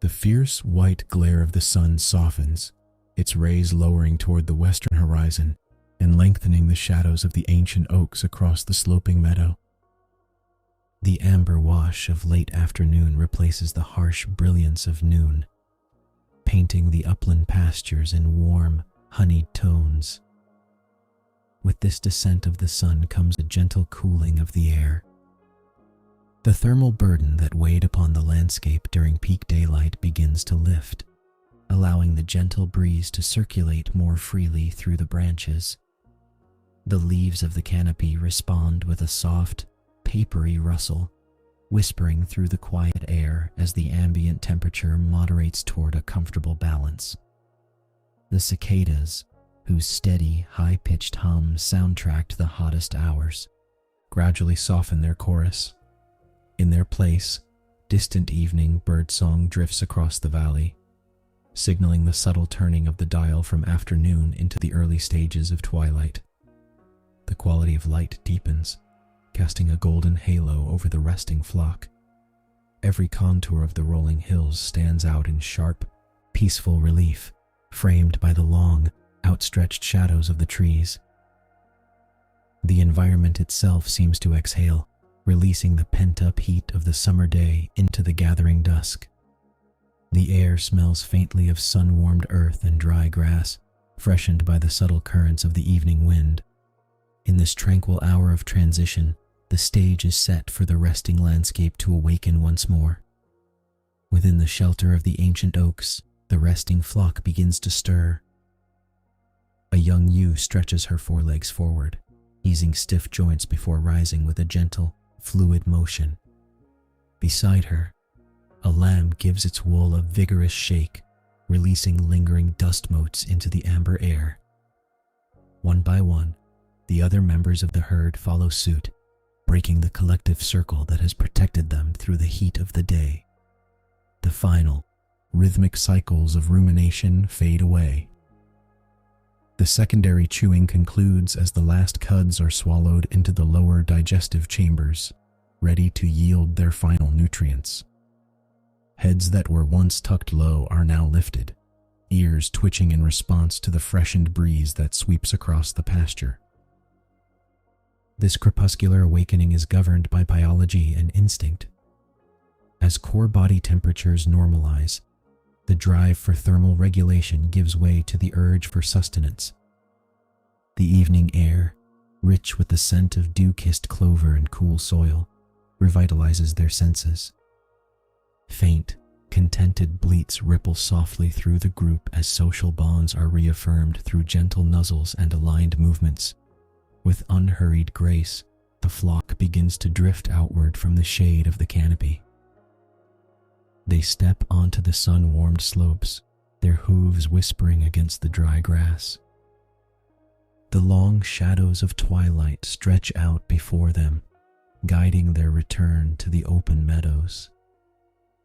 The fierce white glare of the sun softens, its rays lowering toward the western horizon and lengthening the shadows of the ancient oaks across the sloping meadow. The amber wash of late afternoon replaces the harsh brilliance of noon, painting the upland pastures in warm, honeyed tones. With this descent of the sun comes a gentle cooling of the air. The thermal burden that weighed upon the landscape during peak daylight begins to lift, allowing the gentle breeze to circulate more freely through the branches. The leaves of the canopy respond with a soft, papery rustle, whispering through the quiet air as the ambient temperature moderates toward a comfortable balance. The cicadas, whose steady, high-pitched hum soundtracked the hottest hours, gradually soften their chorus. In their place, distant evening birdsong drifts across the valley, signaling the subtle turning of the dial from afternoon into the early stages of twilight. The quality of light deepens, casting a golden halo over the resting flock. Every contour of the rolling hills stands out in sharp, peaceful relief, framed by the long, outstretched shadows of the trees. The environment itself seems to exhale, releasing the pent-up heat of the summer day into the gathering dusk. The air smells faintly of sun-warmed earth and dry grass, freshened by the subtle currents of the evening wind. In this tranquil hour of transition, the stage is set for the resting landscape to awaken once more. Within the shelter of the ancient oaks, the resting flock begins to stir. A young ewe stretches her forelegs forward, easing stiff joints before rising with a gentle, fluid motion. Beside her, a lamb gives its wool a vigorous shake, releasing lingering dust motes into the amber air. One by one, the other members of the herd follow suit, breaking the collective circle that has protected them through the heat of the day. The final, rhythmic cycles of rumination fade away. The secondary chewing concludes as the last cuds are swallowed into the lower digestive chambers, ready to yield their final nutrients. Heads that were once tucked low are now lifted, ears twitching in response to the freshened breeze that sweeps across the pasture. This crepuscular awakening is governed by biology and instinct. As core body temperatures normalize, the drive for thermal regulation gives way to the urge for sustenance. The evening air, rich with the scent of dew-kissed clover and cool soil, revitalizes their senses. Faint, contented bleats ripple softly through the group as social bonds are reaffirmed through gentle nuzzles and aligned movements. With unhurried grace, the flock begins to drift outward from the shade of the canopy. They step onto the sun-warmed slopes, their hooves whispering against the dry grass. The long shadows of twilight stretch out before them, guiding their return to the open meadows.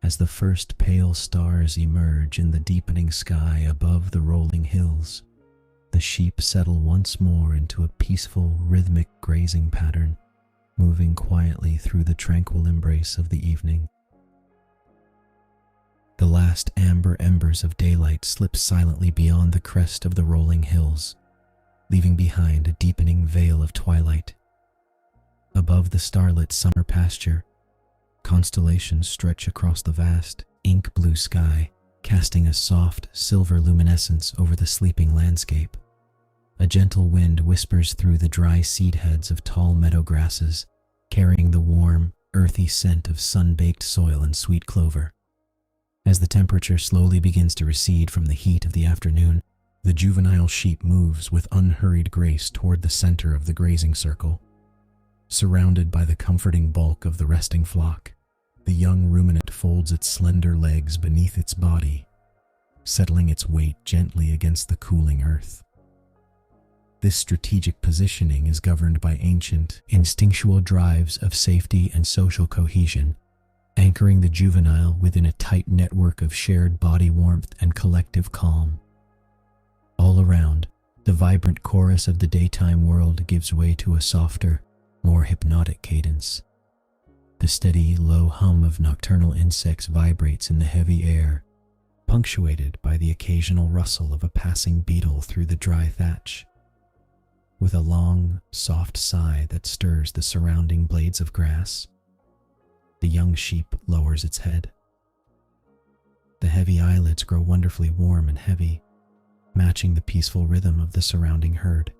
As the first pale stars emerge in the deepening sky above the rolling hills, the sheep settle once more into a peaceful, rhythmic grazing pattern, moving quietly through the tranquil embrace of the evening. The last amber embers of daylight slip silently beyond the crest of the rolling hills, leaving behind a deepening veil of twilight. Above the starlit summer pasture, constellations stretch across the vast, ink-blue sky, casting a soft, silver luminescence over the sleeping landscape. A gentle wind whispers through the dry seed heads of tall meadow grasses, carrying the warm, earthy scent of sun-baked soil and sweet clover. As the temperature slowly begins to recede from the heat of the afternoon, the juvenile sheep moves with unhurried grace toward the center of the grazing circle. Surrounded by the comforting bulk of the resting flock, the young ruminant folds its slender legs beneath its body, settling its weight gently against the cooling earth. This strategic positioning is governed by ancient, instinctual drives of safety and social cohesion, anchoring the juvenile within a tight network of shared body warmth and collective calm. All around, the vibrant chorus of the daytime world gives way to a softer, more hypnotic cadence. The steady, low hum of nocturnal insects vibrates in the heavy air, punctuated by the occasional rustle of a passing beetle through the dry thatch. With a long, soft sigh that stirs the surrounding blades of grass, the young sheep lowers its head. The heavy eyelids grow wonderfully warm and heavy, matching the peaceful rhythm of the surrounding herd.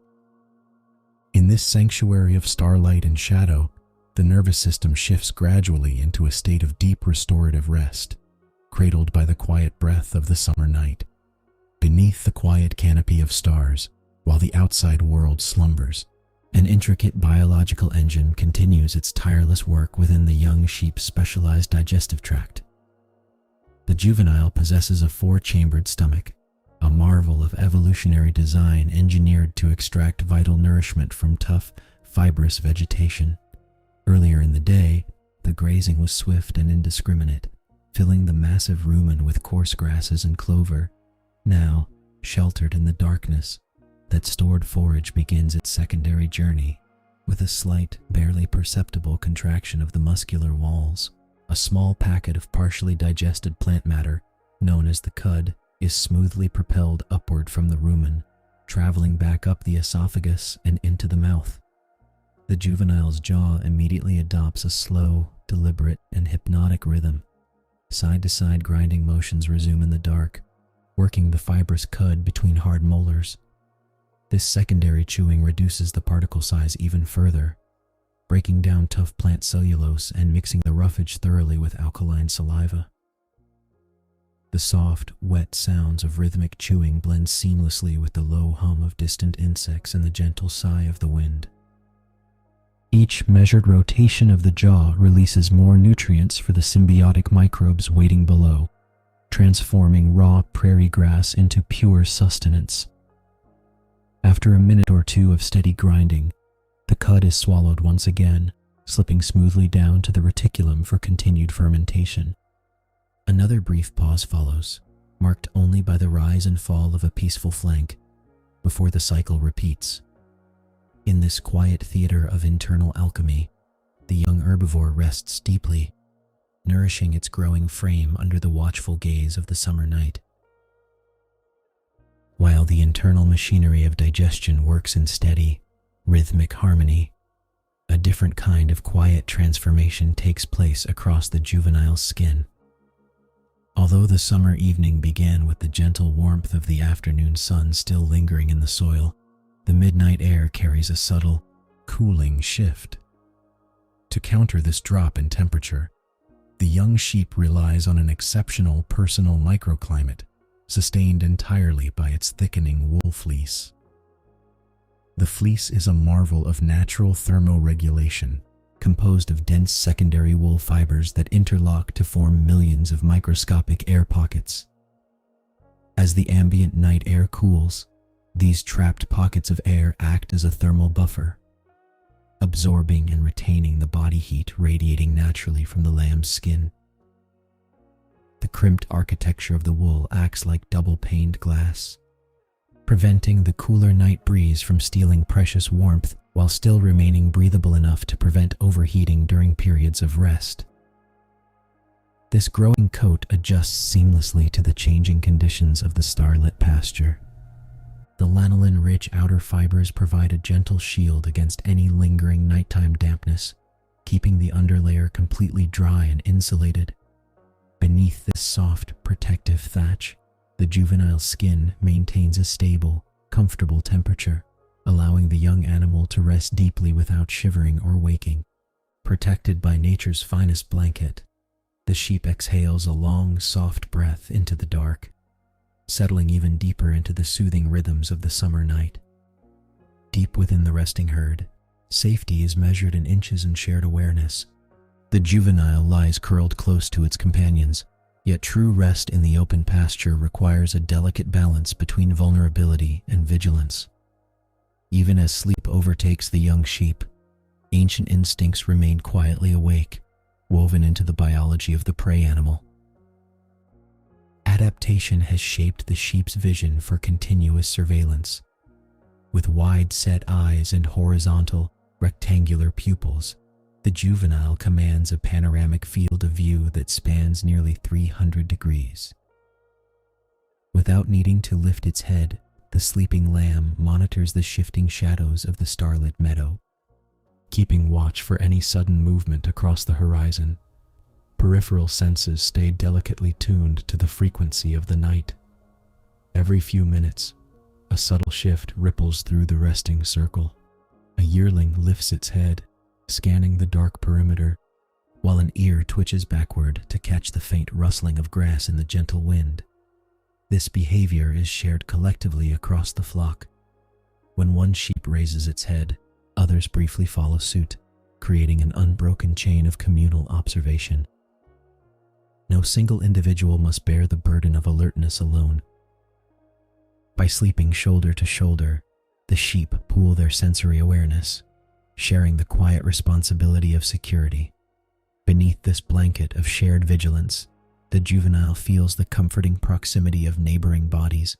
In this sanctuary of starlight and shadow, the nervous system shifts gradually into a state of deep restorative rest, cradled by the quiet breath of the summer night. Beneath the quiet canopy of stars, while the outside world slumbers, an intricate biological engine continues its tireless work within the young sheep's specialized digestive tract. The juvenile possesses a four-chambered stomach, a marvel of evolutionary design engineered to extract vital nourishment from tough, fibrous vegetation. Earlier in the day, the grazing was swift and indiscriminate, filling the massive rumen with coarse grasses and clover. Now, sheltered in the darkness, that stored forage begins its secondary journey. With a slight, barely perceptible contraction of the muscular walls, a small packet of partially digested plant matter, known as the cud, is smoothly propelled upward from the rumen, traveling back up the esophagus and into the mouth. The juvenile's jaw immediately adopts a slow, deliberate, and hypnotic rhythm. Side-to-side grinding motions resume in the dark, working the fibrous cud between hard molars. This secondary chewing reduces the particle size even further, breaking down tough plant cellulose and mixing the roughage thoroughly with alkaline saliva. The soft, wet sounds of rhythmic chewing blend seamlessly with the low hum of distant insects and the gentle sigh of the wind. Each measured rotation of the jaw releases more nutrients for the symbiotic microbes waiting below, transforming raw prairie grass into pure sustenance. After a minute or two of steady grinding, the cud is swallowed once again, slipping smoothly down to the reticulum for continued fermentation. Another brief pause follows, marked only by the rise and fall of a peaceful flank, before the cycle repeats. In this quiet theater of internal alchemy, the young herbivore rests deeply, nourishing its growing frame under the watchful gaze of the summer night. while the internal machinery of digestion works in steady, rhythmic harmony. A different kind of quiet transformation takes place across the juvenile's skin. Although the summer evening began with the gentle warmth of the afternoon sun still lingering in the soil, the midnight air carries a subtle, cooling shift. To counter this drop in temperature, the young sheep relies on an exceptional personal microclimate, sustained entirely by its thickening wool fleece. The fleece is a marvel of natural thermoregulation, composed of dense secondary wool fibers that interlock to form millions of microscopic air pockets. As the ambient night air cools, these trapped pockets of air act as a thermal buffer, absorbing and retaining the body heat radiating naturally from the lamb's skin. The crimped architecture of the wool acts like double-paned glass, preventing the cooler night breeze from stealing precious warmth while still remaining breathable enough to prevent overheating during periods of rest. This growing coat adjusts seamlessly to the changing conditions of the starlit pasture. The lanolin-rich outer fibers provide a gentle shield against any lingering nighttime dampness, keeping the underlayer completely dry and insulated. Beneath this soft, protective thatch, the juvenile skin maintains a stable, comfortable temperature, allowing the young animal to rest deeply without shivering or waking. Protected by nature's finest blanket, the sheep exhales a long, soft breath into the dark, settling even deeper into the soothing rhythms of the summer night. Deep within the resting herd, safety is measured in inches and shared awareness. The juvenile lies curled close to its companions, yet true rest in the open pasture requires a delicate balance between vulnerability and vigilance. Even as sleep overtakes the young sheep, ancient instincts remain quietly awake, woven into the biology of the prey animal. Adaptation has shaped the sheep's vision for continuous surveillance. With wide-set eyes and horizontal, rectangular pupils, the juvenile commands a panoramic field of view that spans nearly 300 degrees. Without needing to lift its head, the sleeping lamb monitors the shifting shadows of the starlit meadow, keeping watch for any sudden movement across the horizon. Peripheral senses stay delicately tuned to the frequency of the night. Every few minutes, a subtle shift ripples through the resting circle. A yearling lifts its head, scanning the dark perimeter, while an ear twitches backward to catch the faint rustling of grass in the gentle wind. This behavior is shared collectively across the flock. When one sheep raises its head, others briefly follow suit, creating an unbroken chain of communal observation. No single individual must bear the burden of alertness alone. By sleeping shoulder to shoulder, the sheep pool their sensory awareness, sharing the quiet responsibility of security. Beneath this blanket of shared vigilance, the juvenile feels the comforting proximity of neighboring bodies.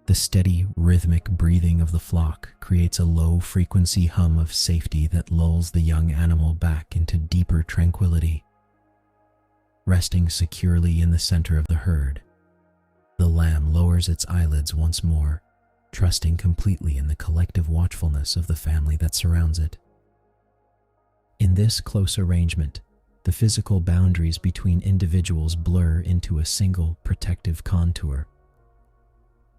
The steady, rhythmic breathing of the flock creates a low-frequency hum of safety that lulls the young animal back into deeper tranquility. Resting securely in the center of the herd, the lamb lowers its eyelids once more, trusting completely in the collective watchfulness of the family that surrounds it. In this close arrangement, the physical boundaries between individuals blur into a single protective contour.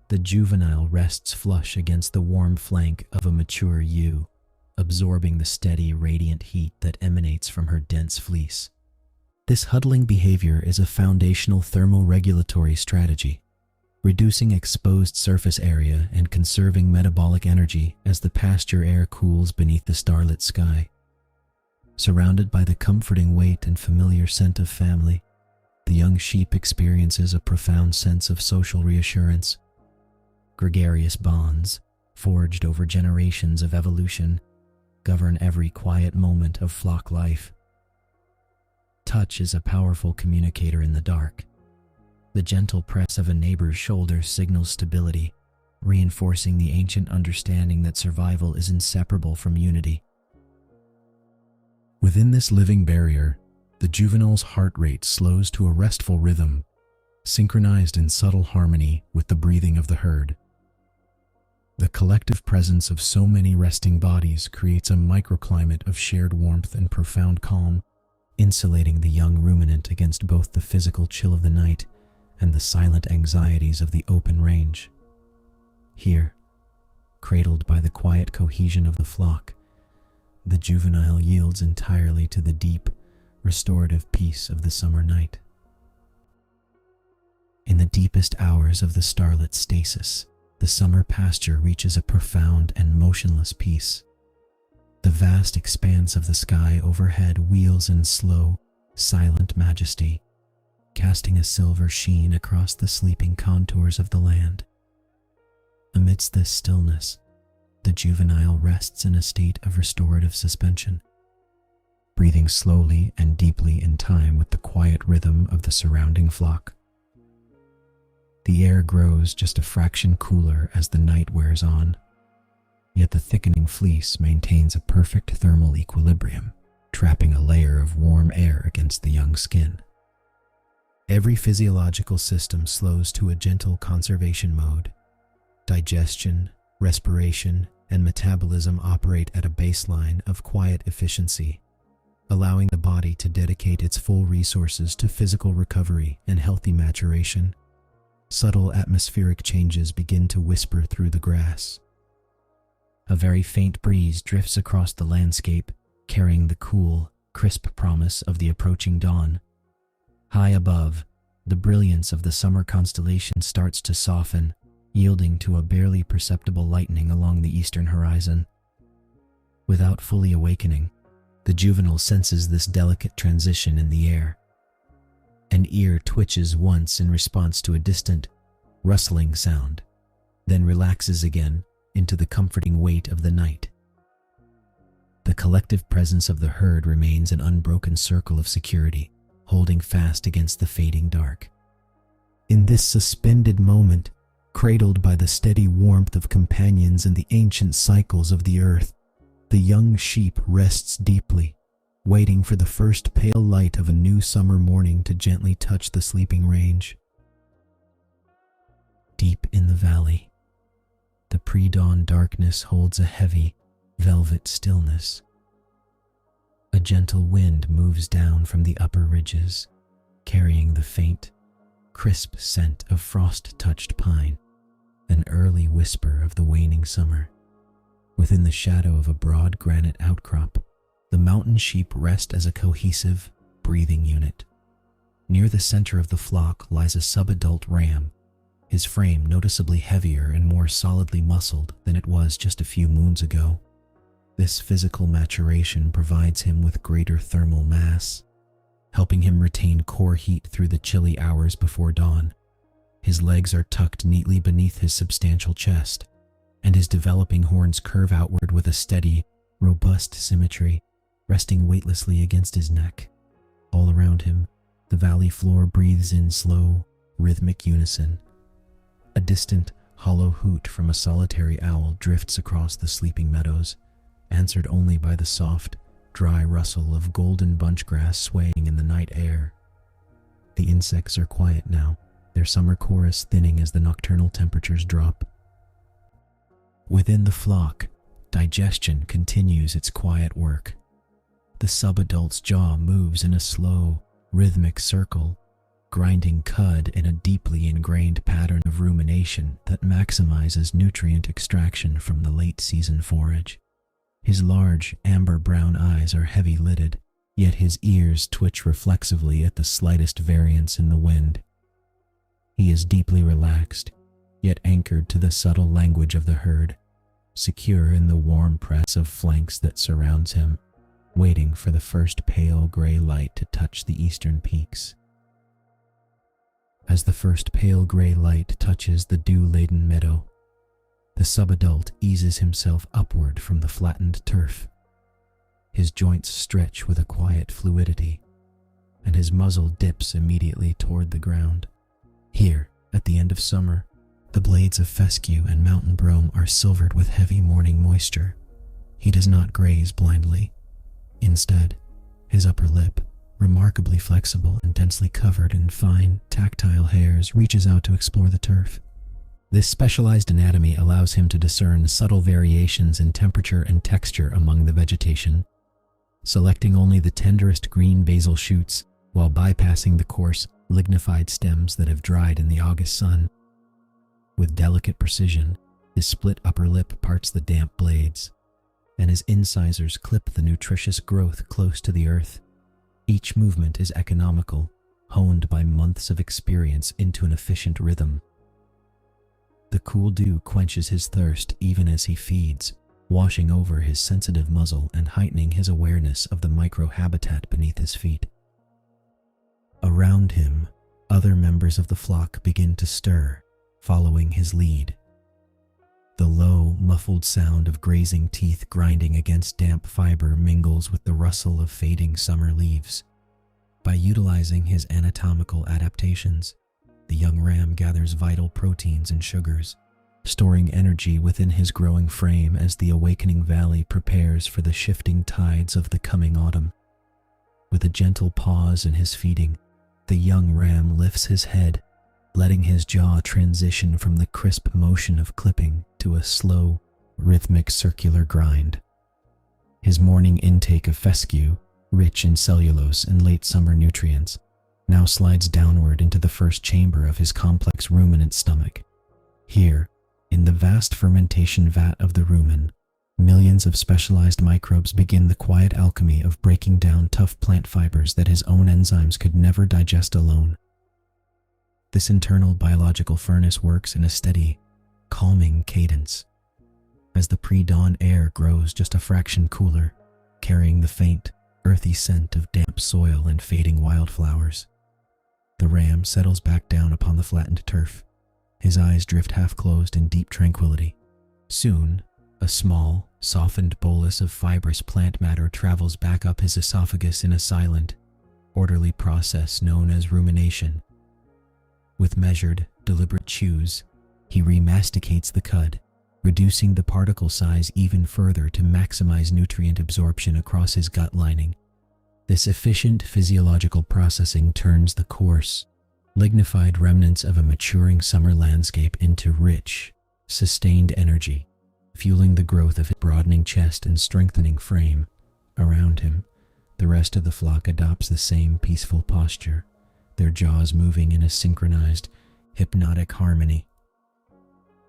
The juvenile rests flush against the warm flank of a mature ewe, absorbing the steady, radiant heat that emanates from her dense fleece. This huddling behavior is a foundational thermoregulatory strategy, reducing exposed surface area and conserving metabolic energy as the pasture air cools beneath the starlit sky. Surrounded by the comforting weight and familiar scent of family, the young sheep experiences a profound sense of social reassurance. Gregarious bonds, forged over generations of evolution, govern every quiet moment of flock life. Touch is a powerful communicator in the dark. The gentle press of a neighbor's shoulder signals stability, reinforcing the ancient understanding that survival is inseparable from unity. Within this living barrier, the juvenile's heart rate slows to a restful rhythm, synchronized in subtle harmony with the breathing of the herd. The collective presence of so many resting bodies creates a microclimate of shared warmth and profound calm, insulating the young ruminant against both the physical chill of the night and the silent anxieties of the open range. Here, cradled by the quiet cohesion of the flock, the juvenile yields entirely to the deep, restorative peace of the summer night. In the deepest hours of the starlit stasis, the summer pasture reaches a profound and motionless peace. The vast expanse of the sky overhead wheels in slow, silent majesty, casting a silver sheen across the sleeping contours of the land. Amidst this stillness, the juvenile rests in a state of restorative suspension, breathing slowly and deeply in time with the quiet rhythm of the surrounding flock. The air grows just a fraction cooler as the night wears on, yet the thickening fleece maintains a perfect thermal equilibrium, trapping a layer of warm air against the young skin. Every physiological system slows to a gentle conservation mode. Digestion, respiration, and metabolism operate at a baseline of quiet efficiency, allowing the body to dedicate its full resources to physical recovery and healthy maturation. Subtle atmospheric changes begin to whisper through the grass. A very faint breeze drifts across the landscape, carrying the cool, crisp promise of the approaching dawn. High above, the brilliance of the summer constellation starts to soften, yielding to a barely perceptible lightening along the eastern horizon. Without fully awakening, the juvenile senses this delicate transition in the air. An ear twitches once in response to a distant, rustling sound, then relaxes again into the comforting weight of the night. The collective presence of the herd remains an unbroken circle of security, holding fast against the fading dark. In this suspended moment, cradled by the steady warmth of companions and the ancient cycles of the earth, the young sheep rests deeply, waiting for the first pale light of a new summer morning to gently touch the sleeping range. Deep in the valley, the pre-dawn darkness holds a heavy, velvet stillness. A gentle wind moves down from the upper ridges, carrying the faint, crisp scent of frost-touched pine, an early whisper of the waning summer. Within the shadow of a broad granite outcrop, the mountain sheep rest as a cohesive, breathing unit. Near the center of the flock lies a subadult ram, his frame noticeably heavier and more solidly muscled than it was just a few moons ago. This physical maturation provides him with greater thermal mass, helping him retain core heat through the chilly hours before dawn. His legs are tucked neatly beneath his substantial chest, and his developing horns curve outward with a steady, robust symmetry, resting weightlessly against his neck. All around him, the valley floor breathes in slow, rhythmic unison. A distant, hollow hoot from a solitary owl drifts across the sleeping meadows, answered only by the soft, dry rustle of golden bunchgrass swaying in the night air. The insects are quiet now, their summer chorus thinning as the nocturnal temperatures drop. Within the flock, digestion continues its quiet work. The subadult's jaw moves in a slow, rhythmic circle, grinding cud in a deeply ingrained pattern of rumination that maximizes nutrient extraction from the late-season forage. His large, amber-brown eyes are heavy-lidded, yet his ears twitch reflexively at the slightest variance in the wind. He is deeply relaxed, yet anchored to the subtle language of the herd, secure in the warm press of flanks that surrounds him, waiting for the first pale gray light to touch the eastern peaks. As the first pale gray light touches the dew-laden meadow, the subadult eases himself upward from the flattened turf. His joints stretch with a quiet fluidity, and his muzzle dips immediately toward the ground. Here, at the end of summer, the blades of fescue and mountain brome are silvered with heavy morning moisture. He does not graze blindly. Instead, his upper lip, remarkably flexible and densely covered in fine, tactile hairs, reaches out to explore the turf. This specialized anatomy allows him to discern subtle variations in temperature and texture among the vegetation, selecting only the tenderest green basal shoots while bypassing the coarse, lignified stems that have dried in the August sun. With delicate precision, his split upper lip parts the damp blades, and his incisors clip the nutritious growth close to the earth. Each movement is economical, honed by months of experience into an efficient rhythm. The cool dew quenches his thirst even as he feeds, washing over his sensitive muzzle and heightening his awareness of the microhabitat beneath his feet. Around him, other members of the flock begin to stir, following his lead. The low, muffled sound of grazing teeth grinding against damp fiber mingles with the rustle of fading summer leaves. By utilizing his anatomical adaptations, the young ram gathers vital proteins and sugars, storing energy within his growing frame as the awakening valley prepares for the shifting tides of the coming autumn. With a gentle pause in his feeding, the young ram lifts his head, letting his jaw transition from the crisp motion of clipping to a slow, rhythmic circular grind. His morning intake of fescue, rich in cellulose and late summer nutrients, now slides downward into the first chamber of his complex ruminant stomach. Here, in the vast fermentation vat of the rumen, millions of specialized microbes begin the quiet alchemy of breaking down tough plant fibers that his own enzymes could never digest alone. This internal biological furnace works in a steady, calming cadence, as the pre-dawn air grows just a fraction cooler, carrying the faint, earthy scent of damp soil and fading wildflowers. The ram settles back down upon the flattened turf. His eyes drift half-closed in deep tranquility. Soon, a small, softened bolus of fibrous plant matter travels back up his esophagus in a silent, orderly process known as rumination. With measured, deliberate chews, he remasticates the cud, reducing the particle size even further to maximize nutrient absorption across his gut lining. This efficient physiological processing turns the coarse, lignified remnants of a maturing summer landscape into rich, sustained energy, fueling the growth of his broadening chest and strengthening frame. Around him, the rest of the flock adopts the same peaceful posture, their jaws moving in a synchronized, hypnotic harmony.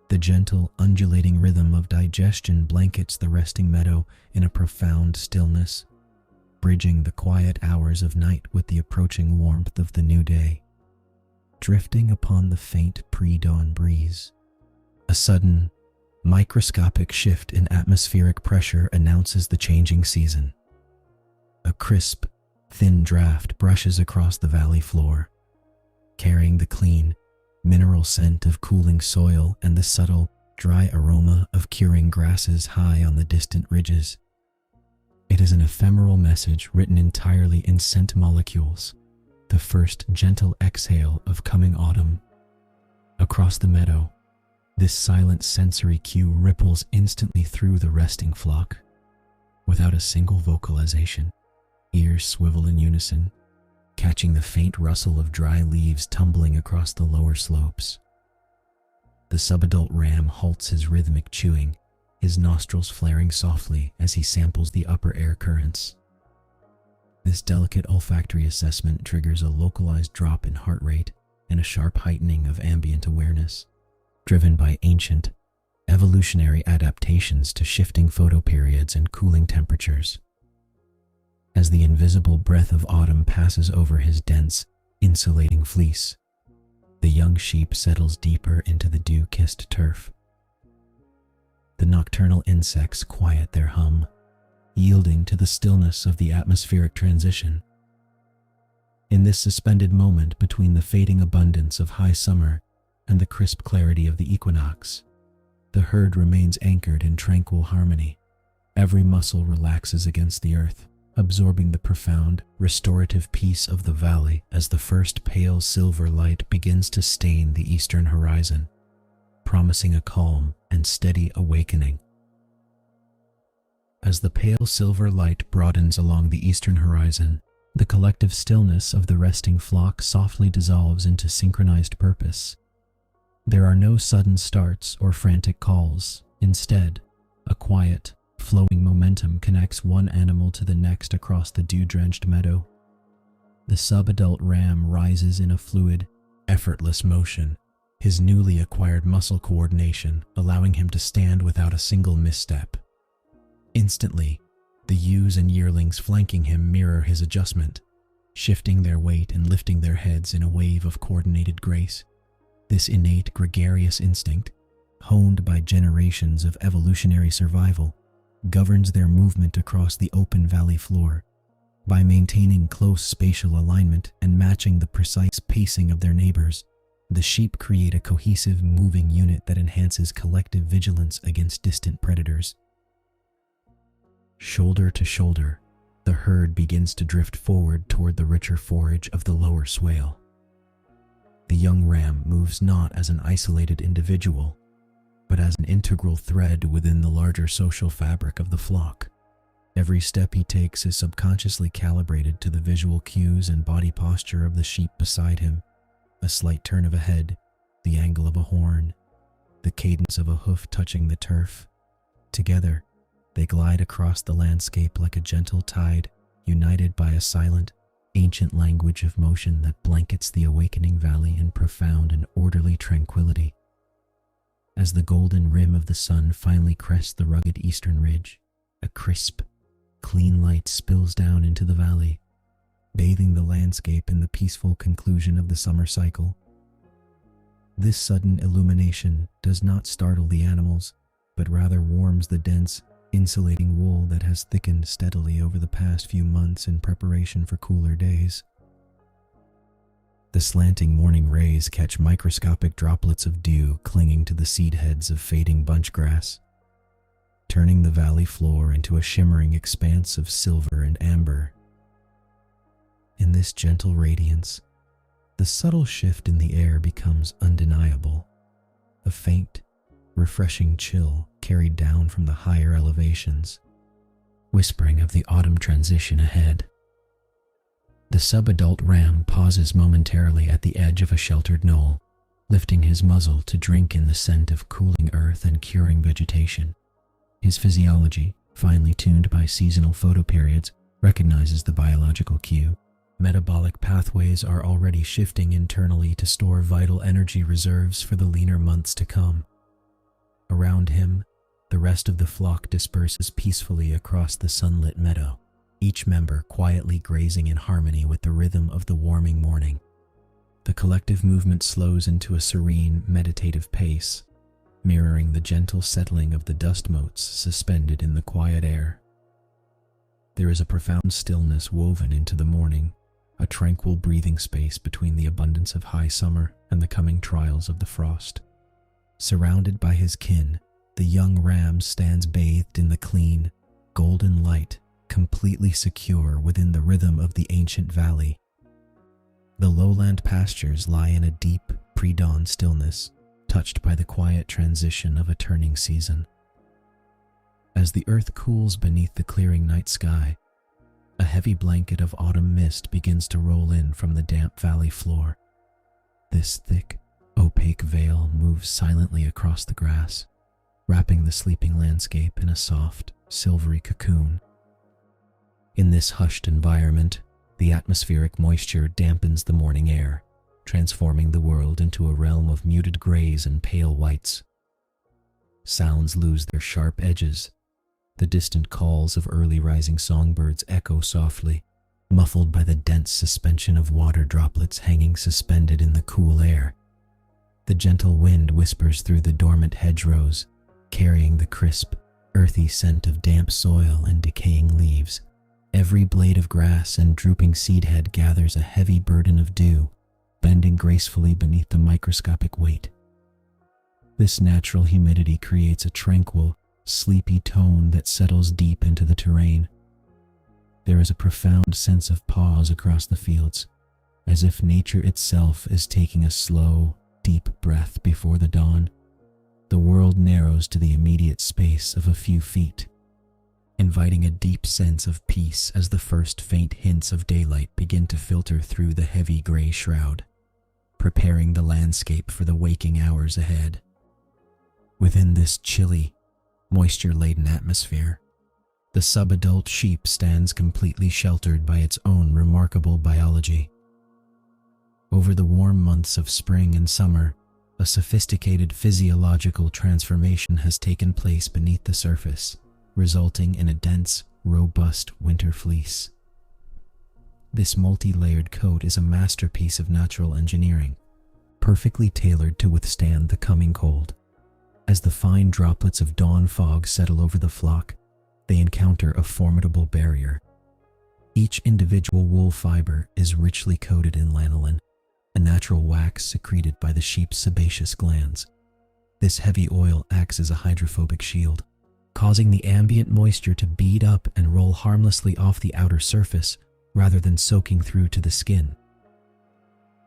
The gentle, undulating rhythm of digestion blankets the resting meadow in a profound stillness, bridging the quiet hours of night with the approaching warmth of the new day. Drifting upon the faint pre-dawn breeze, a sudden, microscopic shift in atmospheric pressure announces the changing season. A crisp, thin draft brushes across the valley floor, carrying the clean, mineral scent of cooling soil and the subtle, dry aroma of curing grasses high on the distant ridges. It is an ephemeral message written entirely in scent molecules, the first gentle exhale of coming autumn. Across the meadow, this silent sensory cue ripples instantly through the resting flock. Without a single vocalization, ears swivel in unison, catching the faint rustle of dry leaves tumbling across the lower slopes. The subadult ram halts his rhythmic chewing, his nostrils flaring softly as he samples the upper air currents. This delicate olfactory assessment triggers a localized drop in heart rate and a sharp heightening of ambient awareness, driven by ancient, evolutionary adaptations to shifting photoperiods and cooling temperatures. As the invisible breath of autumn passes over his dense, insulating fleece, the young sheep settles deeper into the dew-kissed turf. The nocturnal insects quiet their hum, yielding to the stillness of the atmospheric transition. In this suspended moment between the fading abundance of high summer and the crisp clarity of the equinox, the herd remains anchored in tranquil harmony. Every muscle relaxes against the earth, absorbing the profound, restorative peace of the valley as the first pale silver light begins to stain the eastern horizon, promising a calm and steady awakening. As the pale silver light broadens along the eastern horizon, the collective stillness of the resting flock softly dissolves into synchronized purpose. There are no sudden starts or frantic calls. Instead, a quiet, flowing momentum connects one animal to the next across the dew-drenched meadow. The sub-adult ram rises in a fluid, effortless motion, his newly acquired muscle coordination allowing him to stand without a single misstep. Instantly, the ewes and yearlings flanking him mirror his adjustment, shifting their weight and lifting their heads in a wave of coordinated grace. This innate gregarious instinct, honed by generations of evolutionary survival, governs their movement across the open valley floor. By maintaining close spatial alignment and matching the precise pacing of their neighbors, the sheep create a cohesive moving unit that enhances collective vigilance against distant predators. Shoulder to shoulder, the herd begins to drift forward toward the richer forage of the lower swale. The young ram moves not as an isolated individual, but as an integral thread within the larger social fabric of the flock. Every step he takes is subconsciously calibrated to the visual cues and body posture of the sheep beside him. A slight turn of a head, the angle of a horn, the cadence of a hoof touching the turf. Together, they glide across the landscape like a gentle tide, united by a silent, ancient language of motion that blankets the awakening valley in profound and orderly tranquility. As the golden rim of the sun finally crests the rugged eastern ridge, a crisp, clean light spills down into the valley, bathing the landscape in the peaceful conclusion of the summer cycle. This sudden illumination does not startle the animals, but rather warms the dense, insulating wool that has thickened steadily over the past few months in preparation for cooler days. The slanting morning rays catch microscopic droplets of dew clinging to the seed heads of fading bunch grass, turning the valley floor into a shimmering expanse of silver and amber. In this gentle radiance, the subtle shift in the air becomes undeniable, a faint, refreshing chill carried down from the higher elevations, whispering of the autumn transition ahead. The sub-adult ram pauses momentarily at the edge of a sheltered knoll, lifting his muzzle to drink in the scent of cooling earth and curing vegetation. His physiology, finely tuned by seasonal photoperiods, recognizes the biological cue. Metabolic pathways are already shifting internally to store vital energy reserves for the leaner months to come. Around him, the rest of the flock disperses peacefully across the sunlit meadow, each member quietly grazing in harmony with the rhythm of the warming morning. The collective movement slows into a serene, meditative pace, mirroring the gentle settling of the dust motes suspended in the quiet air. There is a profound stillness woven into the morning, a tranquil breathing space between the abundance of high summer and the coming trials of the frost. Surrounded by his kin, the young ram stands bathed in the clean, golden light, completely secure within the rhythm of the ancient valley. The lowland pastures lie in a deep, pre-dawn stillness, touched by the quiet transition of a turning season. As the earth cools beneath the clearing night sky, a heavy blanket of autumn mist begins to roll in from the damp valley floor. This thick, opaque veil moves silently across the grass, wrapping the sleeping landscape in a soft, silvery cocoon. In this hushed environment, the atmospheric moisture dampens the morning air, transforming the world into a realm of muted grays and pale whites. Sounds lose their sharp edges. The distant calls of early rising songbirds echo softly, muffled by the dense suspension of water droplets hanging suspended in the cool air. The gentle wind whispers through the dormant hedgerows, carrying the crisp, earthy scent of damp soil and decaying leaves. Every blade of grass and drooping seed head gathers a heavy burden of dew, bending gracefully beneath the microscopic weight. This natural humidity creates a tranquil, sleepy tone that settles deep into the terrain. There is a profound sense of pause across the fields, as if nature itself is taking a slow, deep breath before the dawn. The world narrows to the immediate space of a few feet, inviting a deep sense of peace as the first faint hints of daylight begin to filter through the heavy gray shroud. preparing the landscape for the waking hours ahead. Within this chilly, moisture-laden atmosphere, the subadult sheep stands completely sheltered by its own remarkable biology. Over the warm months of spring and summer, a sophisticated physiological transformation has taken place beneath the surface, resulting in a dense, robust winter fleece. This multi-layered coat is a masterpiece of natural engineering, perfectly tailored to withstand the coming cold. As the fine droplets of dawn fog settle over the flock, they encounter a formidable barrier. Each individual wool fiber is richly coated in lanolin, a natural wax secreted by the sheep's sebaceous glands. This heavy oil acts as a hydrophobic shield, causing the ambient moisture to bead up and roll harmlessly off the outer surface rather than soaking through to the skin.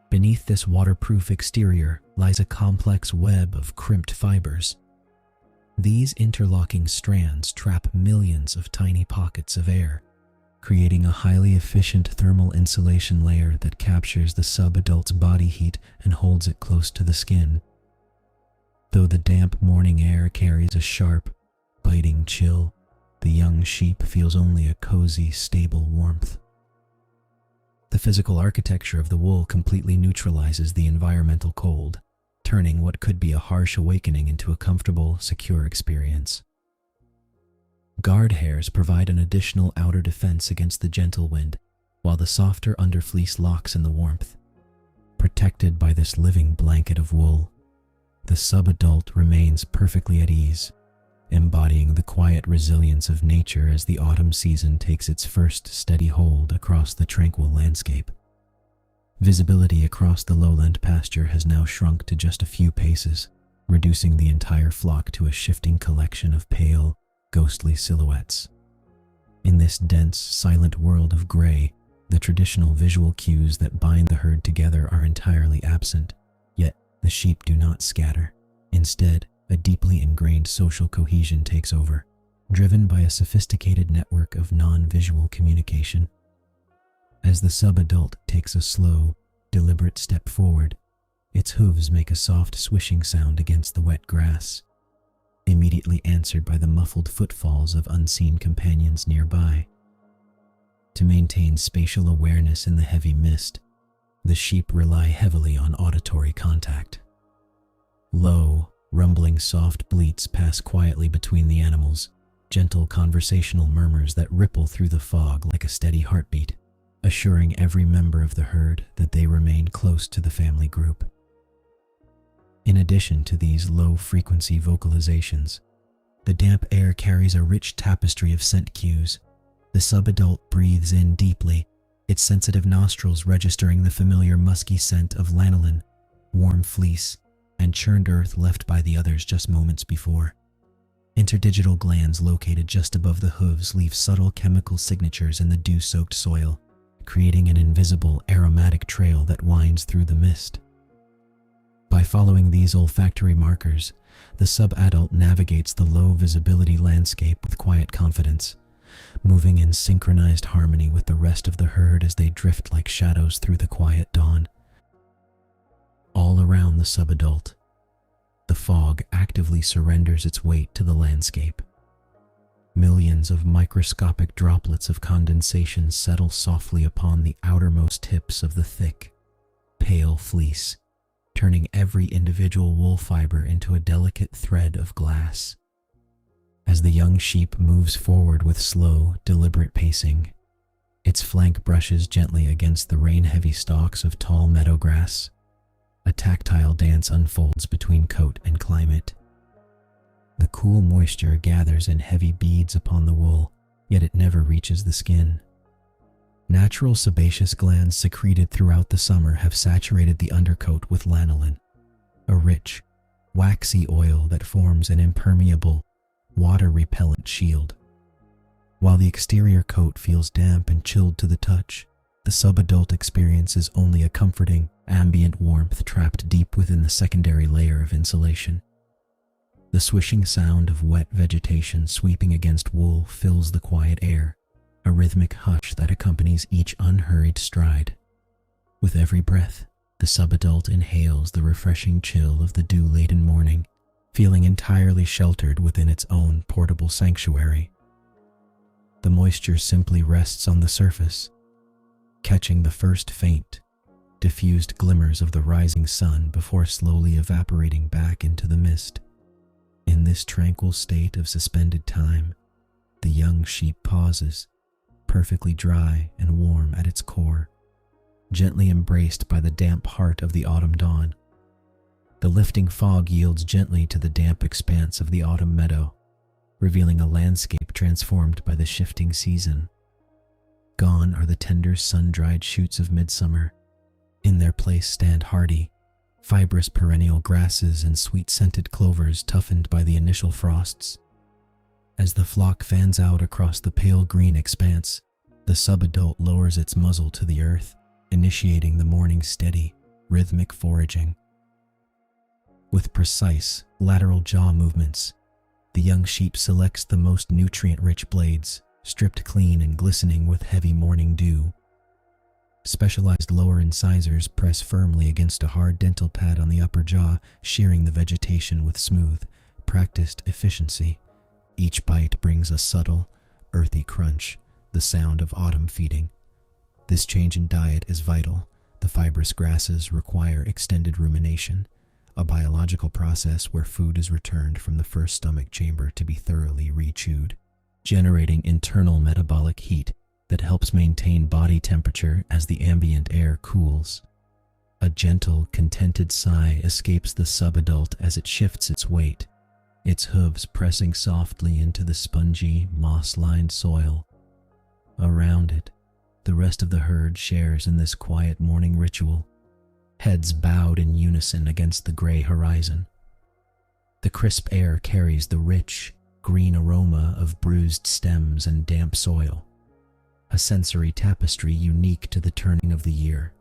Beneath this waterproof exterior lies a complex web of crimped fibers. These interlocking strands trap millions of tiny pockets of air, creating a highly efficient thermal insulation layer that captures the subadult's body heat and holds it close to the skin. Though the damp morning air carries a sharp, biting chill, the young sheep feels only a cozy, stable warmth. The physical architecture of the wool completely neutralizes the environmental cold, turning what could be a harsh awakening into a comfortable, secure experience. Guard hairs provide an additional outer defense against the gentle wind, while the softer underfleece locks in the warmth. Protected by this living blanket of wool, the subadult remains perfectly at ease, embodying the quiet resilience of nature as the autumn season takes its first steady hold across the tranquil landscape. Visibility across the lowland pasture has now shrunk to just a few paces, reducing the entire flock to a shifting collection of pale, ghostly silhouettes. In this dense, silent world of gray, the traditional visual cues that bind the herd together are entirely absent, yet the sheep do not scatter. Instead, a deeply ingrained social cohesion takes over, driven by a sophisticated network of non-visual communication. As the subadult takes a slow, deliberate step forward, its hooves make a soft swishing sound against the wet grass, immediately answered by the muffled footfalls of unseen companions nearby. To maintain spatial awareness in the heavy mist, the sheep rely heavily on auditory contact. Low, rumbling soft bleats pass quietly between the animals, gentle conversational murmurs that ripple through the fog like a steady heartbeat, assuring every member of the herd that they remain close to the family group. In addition to these low-frequency vocalizations, the damp air carries a rich tapestry of scent cues. The subadult breathes in deeply, its sensitive nostrils registering the familiar musky scent of lanolin, warm fleece, and churned earth left by the others just moments before. Interdigital glands located just above the hooves leave subtle chemical signatures in the dew-soaked soil, creating an invisible aromatic trail that winds through the mist. By following these olfactory markers, the subadult navigates the low-visibility landscape with quiet confidence, moving in synchronized harmony with the rest of the herd as they drift like shadows through the quiet dawn. All around the subadult, the fog actively surrenders its weight to the landscape. Millions of microscopic droplets of condensation settle softly upon the outermost tips of the thick, pale fleece, turning every individual wool fiber into a delicate thread of glass. As the young sheep moves forward with slow, deliberate pacing, its flank brushes gently against the rain-heavy stalks of tall meadow grass. A tactile dance unfolds between coat and climate. The cool moisture gathers in heavy beads upon the wool, yet it never reaches the skin. Natural sebaceous glands secreted throughout the summer have saturated the undercoat with lanolin, a rich, waxy oil that forms an impermeable, water-repellent shield. While the exterior coat feels damp and chilled to the touch, the subadult experiences only a comforting, ambient warmth trapped deep within the secondary layer of insulation. The swishing sound of wet vegetation sweeping against wool fills the quiet air, a rhythmic hush that accompanies each unhurried stride. With every breath, The subadult inhales the refreshing chill of the dew-laden morning, feeling entirely sheltered within its own portable sanctuary. The moisture simply rests on the surface, catching the first faint, diffused glimmers of the rising sun before slowly evaporating back into the mist. In this tranquil state of suspended time, the young sheep pauses, perfectly dry and warm at its core, gently embraced by the damp heart of the autumn dawn. The lifting fog yields gently to the damp expanse of the autumn meadow, revealing a landscape transformed by the shifting season. Gone are the tender sun-dried shoots of midsummer. In their place stand hardy, fibrous perennial grasses and sweet-scented clovers toughened by the initial frosts. As the flock fans out across the pale green expanse, the subadult lowers its muzzle to the earth, initiating the morning's steady, rhythmic foraging. With precise, lateral jaw movements, the young sheep selects the most nutrient-rich blades, stripped clean and glistening with heavy morning dew. Specialized lower incisors press firmly against a hard dental pad on the upper jaw, shearing the vegetation with smooth, practiced efficiency. Each bite brings a subtle, earthy crunch, the sound of autumn feeding. This change in diet is vital. The fibrous grasses require extended rumination, a biological process where food is returned from the first stomach chamber to be thoroughly re-chewed, generating internal metabolic heat that helps maintain body temperature as the ambient air cools. A gentle, contented sigh escapes the subadult as it shifts its weight, its hooves pressing softly into the spongy, moss-lined soil. Around it, the rest of the herd shares in this quiet morning ritual, heads bowed in unison against the gray horizon. The crisp air carries the rich, green aroma of bruised stems and damp soil, a sensory tapestry unique to the turning of the year.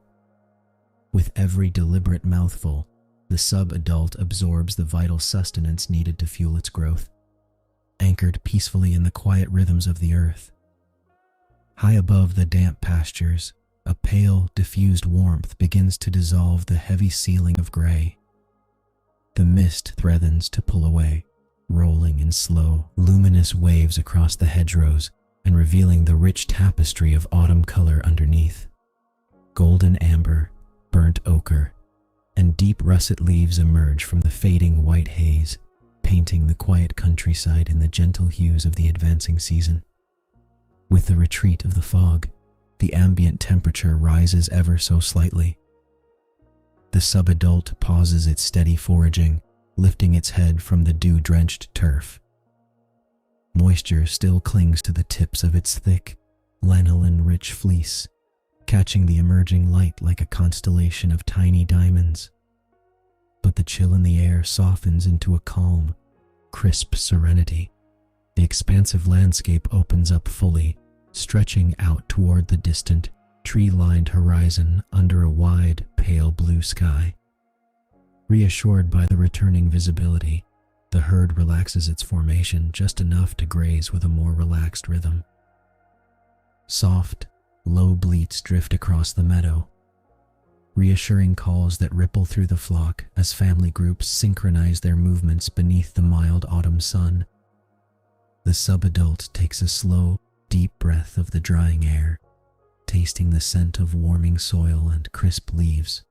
With every deliberate mouthful, the subadult absorbs the vital sustenance needed to fuel its growth, anchored peacefully in the quiet rhythms of the earth. High above the damp pastures, a pale, diffused warmth begins to dissolve the heavy ceiling of gray. The mist threatens to pull away, rolling in slow, luminous waves across the hedgerows and revealing the rich tapestry of autumn color underneath. Golden amber, burnt ochre, and deep russet leaves emerge from the fading white haze, painting the quiet countryside in the gentle hues of the advancing season. With the retreat of the fog, the ambient temperature rises ever so slightly. The subadult pauses its steady foraging, lifting its head from the dew-drenched turf. Moisture still clings to the tips of its thick, lanolin-rich fleece, catching the emerging light like a constellation of tiny diamonds. But the chill in the air softens into a calm, crisp serenity. The expansive landscape opens up fully, stretching out toward the distant, tree-lined horizon under a wide, pale blue sky. Reassured by the returning visibility, the herd relaxes its formation just enough to graze with a more relaxed rhythm. Soft, low bleats drift across the meadow, reassuring calls that ripple through the flock as family groups synchronize their movements beneath the mild autumn sun. The subadult takes a slow, deep breath of the drying air, tasting the scent of warming soil and crisp leaves.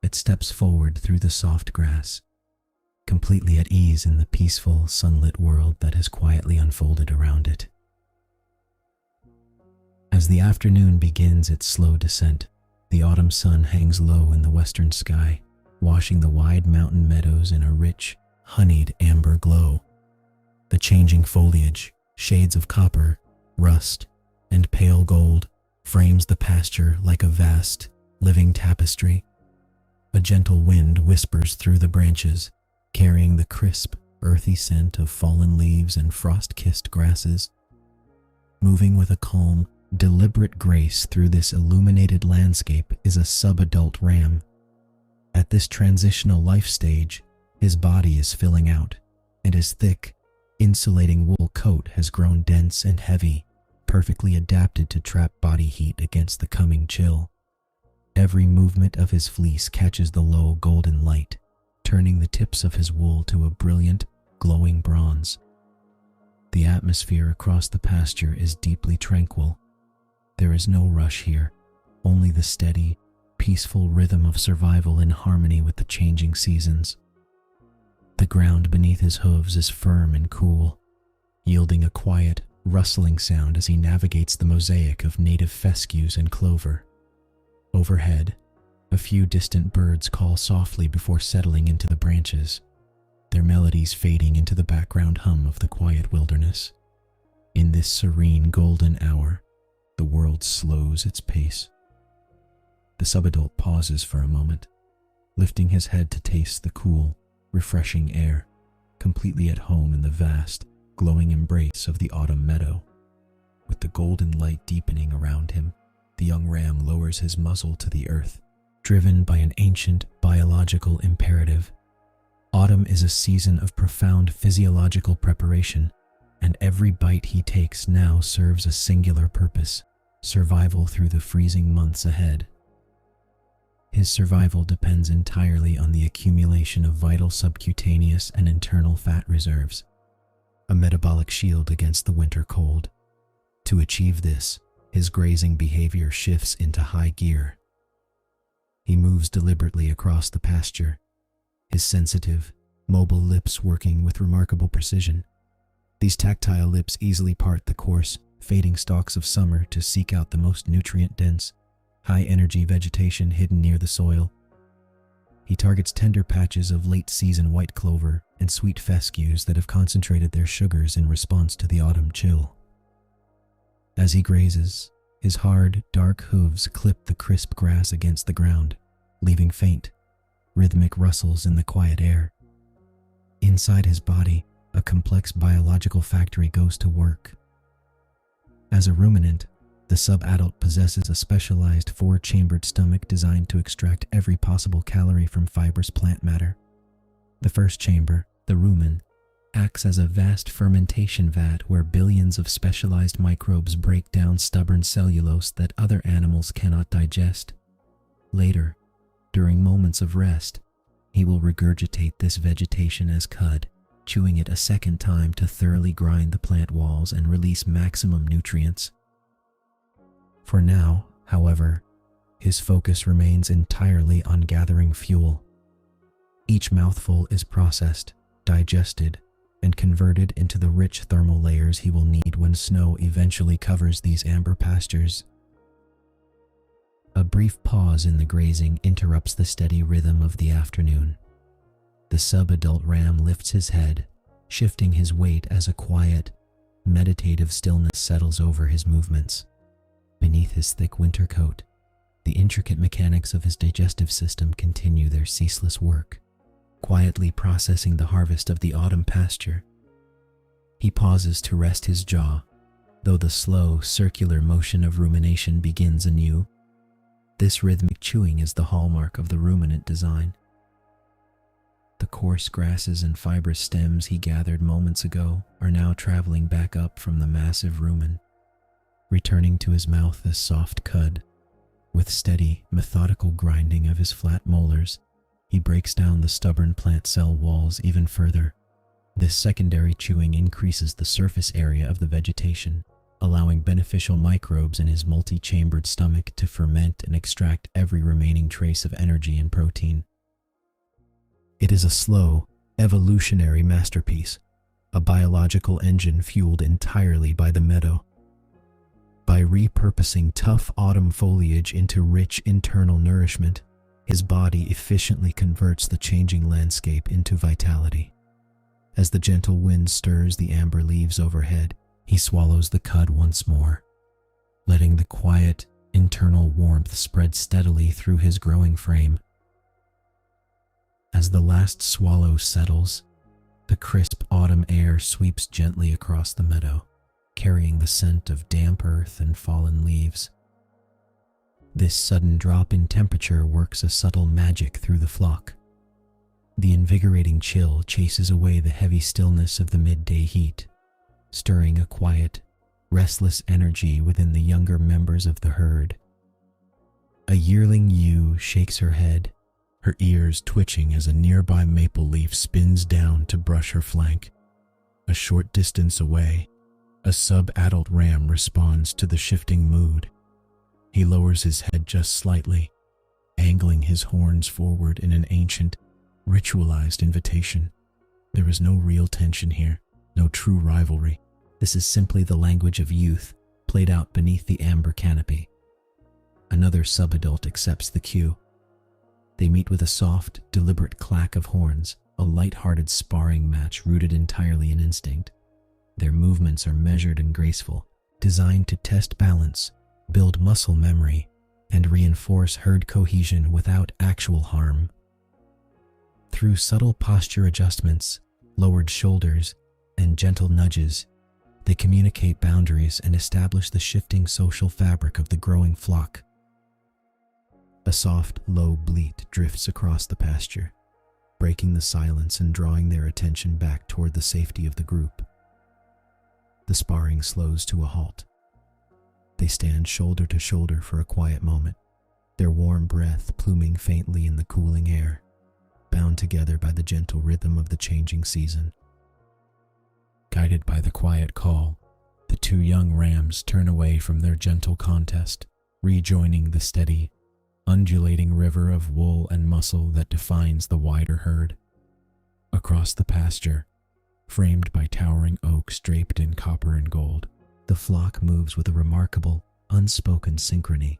It steps forward through the soft grass, completely at ease in the peaceful, sunlit world that has quietly unfolded around it. As the afternoon begins its slow descent, the autumn sun hangs low in the western sky, washing the wide mountain meadows in a rich, honeyed amber glow. The changing foliage, shades of copper, rust, and pale gold, frames the pasture like a vast, living tapestry. A gentle wind whispers through the branches, carrying the crisp, earthy scent of fallen leaves and frost-kissed grasses. Moving with a calm, deliberate grace through this illuminated landscape is a subadult ram. At this transitional life stage, his body is filling out, and his thick, insulating wool coat has grown dense and heavy, perfectly adapted to trap body heat against the coming chill. Every movement of his fleece catches the low golden light, turning the tips of his wool to a brilliant, glowing bronze. The atmosphere across the pasture is deeply tranquil. There is no rush here, only the steady, peaceful rhythm of survival in harmony with the changing seasons. The ground beneath his hooves is firm and cool, yielding a quiet, rustling sound as he navigates the mosaic of native fescues and clover. Overhead, a few distant birds call softly before settling into the branches, their melodies fading into the background hum of the quiet wilderness. In this serene golden hour, the world slows its pace. The subadult pauses for a moment, lifting his head to taste the cool, refreshing air, completely at home in the vast, glowing embrace of the autumn meadow. With the golden light deepening around him, the young ram lowers his muzzle to the earth, driven by an ancient biological imperative. Autumn is a season of profound physiological preparation, and every bite he takes now serves a singular purpose: survival through the freezing months ahead. His survival depends entirely on the accumulation of vital subcutaneous and internal fat reserves, a metabolic shield against the winter cold. To achieve this, his grazing behavior shifts into high gear. He moves deliberately across the pasture, his sensitive, mobile lips working with remarkable precision. These tactile lips easily part the coarse, fading stalks of summer to seek out the most nutrient-dense, high-energy vegetation hidden near the soil. He targets tender patches of late-season white clover and sweet fescues that have concentrated their sugars in response to the autumn chill. As he grazes, his hard, dark hooves clip the crisp grass against the ground, leaving faint, rhythmic rustles in the quiet air. Inside his body, a complex biological factory goes to work. As a ruminant, the subadult possesses a specialized four-chambered stomach designed to extract every possible calorie from fibrous plant matter. The first chamber, the rumen, acts as a vast fermentation vat where billions of specialized microbes break down stubborn cellulose that other animals cannot digest. Later, during moments of rest, he will regurgitate this vegetation as cud, chewing it a second time to thoroughly grind the plant walls and release maximum nutrients. For now, however, his focus remains entirely on gathering fuel. Each mouthful is processed, digested, and converted into the rich thermal layers he will need when snow eventually covers these amber pastures. A brief pause in the grazing interrupts the steady rhythm of the afternoon. The subadult ram lifts his head, shifting his weight as a quiet, meditative stillness settles over his movements. Beneath his thick winter coat, the intricate mechanics of his digestive system continue their ceaseless work, quietly processing the harvest of the autumn pasture. He pauses to rest his jaw, though the slow, circular motion of rumination begins anew. This rhythmic chewing is the hallmark of the ruminant design. The coarse grasses and fibrous stems he gathered moments ago are now traveling back up from the massive rumen, returning to his mouth as soft cud. With steady, methodical grinding of his flat molars, he breaks down the stubborn plant cell walls even further. This secondary chewing increases the surface area of the vegetation, allowing beneficial microbes in his multi-chambered stomach to ferment and extract every remaining trace of energy and protein. It is a slow, evolutionary masterpiece, a biological engine fueled entirely by the meadow. By repurposing tough autumn foliage into rich internal nourishment, his body efficiently converts the changing landscape into vitality. As the gentle wind stirs the amber leaves overhead, he swallows the cud once more, letting the quiet, internal warmth spread steadily through his growing frame. As the last swallow settles, the crisp autumn air sweeps gently across the meadow, carrying the scent of damp earth and fallen leaves. This sudden drop in temperature works a subtle magic through the flock. The invigorating chill chases away the heavy stillness of the midday heat, stirring a quiet, restless energy within the younger members of the herd. A yearling ewe shakes her head, her ears twitching as a nearby maple leaf spins down to brush her flank. A short distance away, a sub-adult ram responds to the shifting mood. He lowers his head just slightly, angling his horns forward in an ancient, ritualized invitation. There is no real tension here, no true rivalry. This is simply the language of youth, played out beneath the amber canopy. Another sub-adult accepts the cue. They meet with a soft, deliberate clack of horns, a light-hearted sparring match rooted entirely in instinct. Their movements are measured and graceful, designed to test balance, build muscle memory, and reinforce herd cohesion without actual harm. Through subtle posture adjustments, lowered shoulders, and gentle nudges, they communicate boundaries and establish the shifting social fabric of the growing flock. A soft, low bleat drifts across the pasture, breaking the silence and drawing their attention back toward the safety of the group. The sparring slows to a halt. They stand shoulder to shoulder for a quiet moment, their warm breath pluming faintly in the cooling air, bound together by the gentle rhythm of the changing season. Guided by the quiet call, the two young rams turn away from their gentle contest, rejoining the steady, undulating river of wool and muscle that defines the wider herd. Across the pasture, framed by towering oaks draped in copper and gold, the flock moves with a remarkable, unspoken synchrony.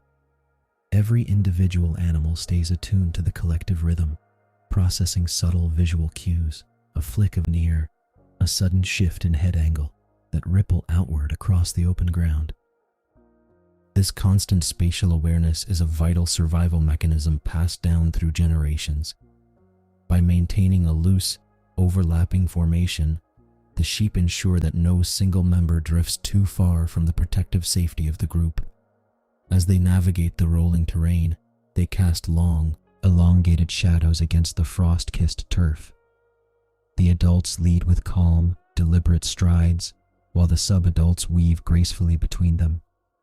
Every individual animal stays attuned to the collective rhythm, processing subtle visual cues, a flick of an ear, a sudden shift in head angle that ripple outward across the open ground. This constant spatial awareness is a vital survival mechanism passed down through generations. By maintaining a loose, overlapping formation, the sheep ensure that no single member drifts too far from the protective safety of the group. As they navigate the rolling terrain, they cast long, elongated shadows against the frost-kissed turf. The adults lead with calm, deliberate strides, while the sub-adults weave gracefully between them,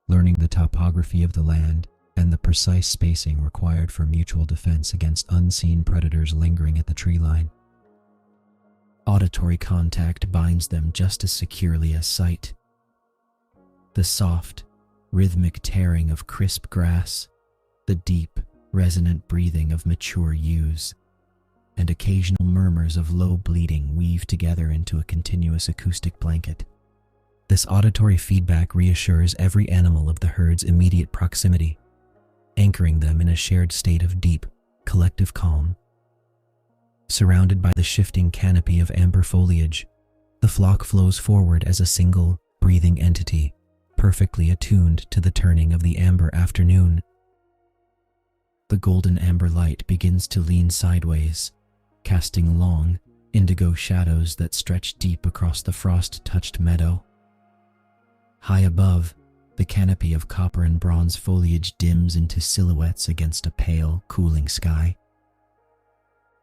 learning the topography of the land and the precise spacing required for mutual defense against unseen predators lingering at the tree line. Auditory contact binds them just as securely as sight. The soft, rhythmic tearing of crisp grass, the deep, resonant breathing of mature ewes, and occasional murmurs of low bleating weave together into a continuous acoustic blanket. This auditory feedback reassures every animal of the herd's immediate proximity, anchoring them in a shared state of deep, collective calm. Surrounded by the shifting canopy of amber foliage, the flock flows forward as a single, breathing entity, perfectly attuned to the turning of the amber afternoon. The golden amber light begins to lean sideways, casting long, indigo shadows that stretch deep across the frost-touched meadow. High above, the canopy of copper and bronze foliage dims into silhouettes against a pale, cooling sky.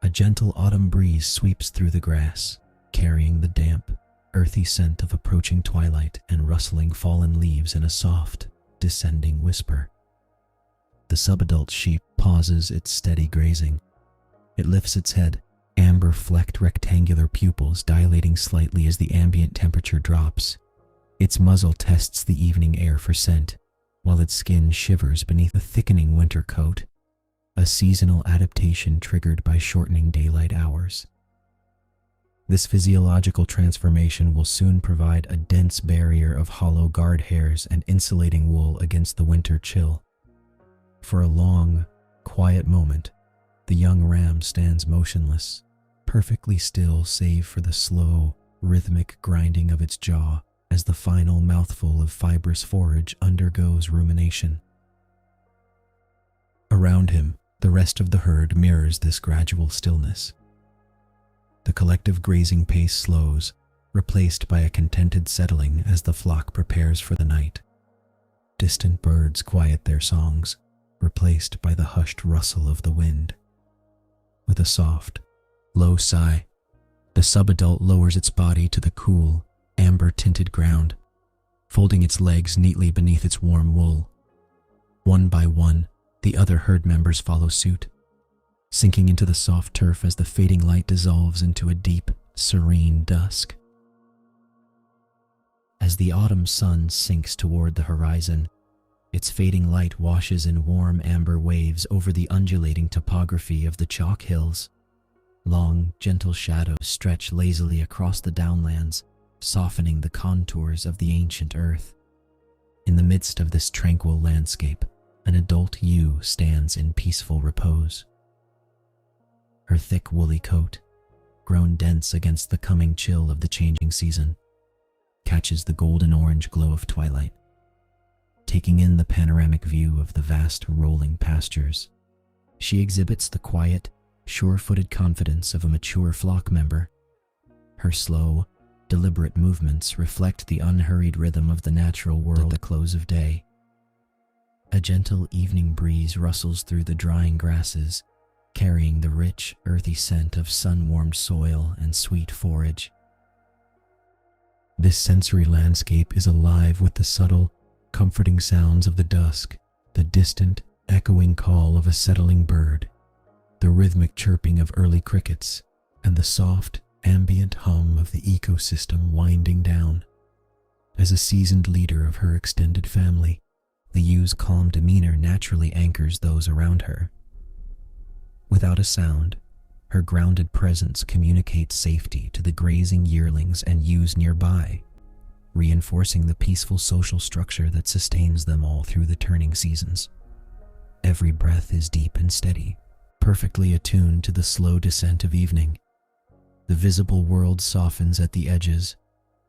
A gentle autumn breeze sweeps through the grass, carrying the damp, earthy scent of approaching twilight and rustling fallen leaves in a soft, descending whisper. The sub-adult sheep pauses its steady grazing. It lifts its head, amber-flecked rectangular pupils dilating slightly as the ambient temperature drops. Its muzzle tests the evening air for scent, while its skin shivers beneath a thickening winter coat, a seasonal adaptation triggered by shortening daylight hours. This physiological transformation will soon provide a dense barrier of hollow guard hairs and insulating wool against the winter chill. For a long, quiet moment, the young ram stands motionless, perfectly still save for the slow, rhythmic grinding of its jaw as the final mouthful of fibrous forage undergoes rumination. Around him, the rest of the herd mirrors this gradual stillness. The collective grazing pace slows, replaced by a contented settling as the flock prepares for the night. Distant birds quiet their songs, replaced by the hushed rustle of the wind. With a soft, low sigh, the sub-adult lowers its body to the cool, amber-tinted ground, folding its legs neatly beneath its warm wool. One by one, The other herd members follow suit, sinking into the soft turf as the fading light dissolves into a deep, serene dusk. As the autumn sun sinks toward the horizon, its fading light washes in warm amber waves over the undulating topography of the chalk hills. Long, gentle shadows stretch lazily across the downlands, softening the contours of the ancient earth. In the midst of this tranquil landscape, an adult ewe stands in peaceful repose. Her thick woolly coat, grown dense against the coming chill of the changing season, catches the golden-orange glow of twilight. Taking in the panoramic view of the vast rolling pastures, she exhibits the quiet, sure-footed confidence of a mature flock member. Her slow, deliberate movements reflect the unhurried rhythm of the natural world at the close of day. A gentle evening breeze rustles through the drying grasses, carrying the rich, earthy scent of sun-warmed soil and sweet forage. This sensory landscape is alive with the subtle, comforting sounds of the dusk, the distant, echoing call of a settling bird, the rhythmic chirping of early crickets, and the soft, ambient hum of the ecosystem winding down. As a seasoned leader of her extended family, the ew's calm demeanor naturally anchors those around her. Without a sound, her grounded presence communicates safety to the grazing yearlings and ewes nearby, reinforcing the peaceful social structure that sustains them all through the turning seasons. Every breath is deep and steady, perfectly attuned to the slow descent of evening. The visible world softens at the edges,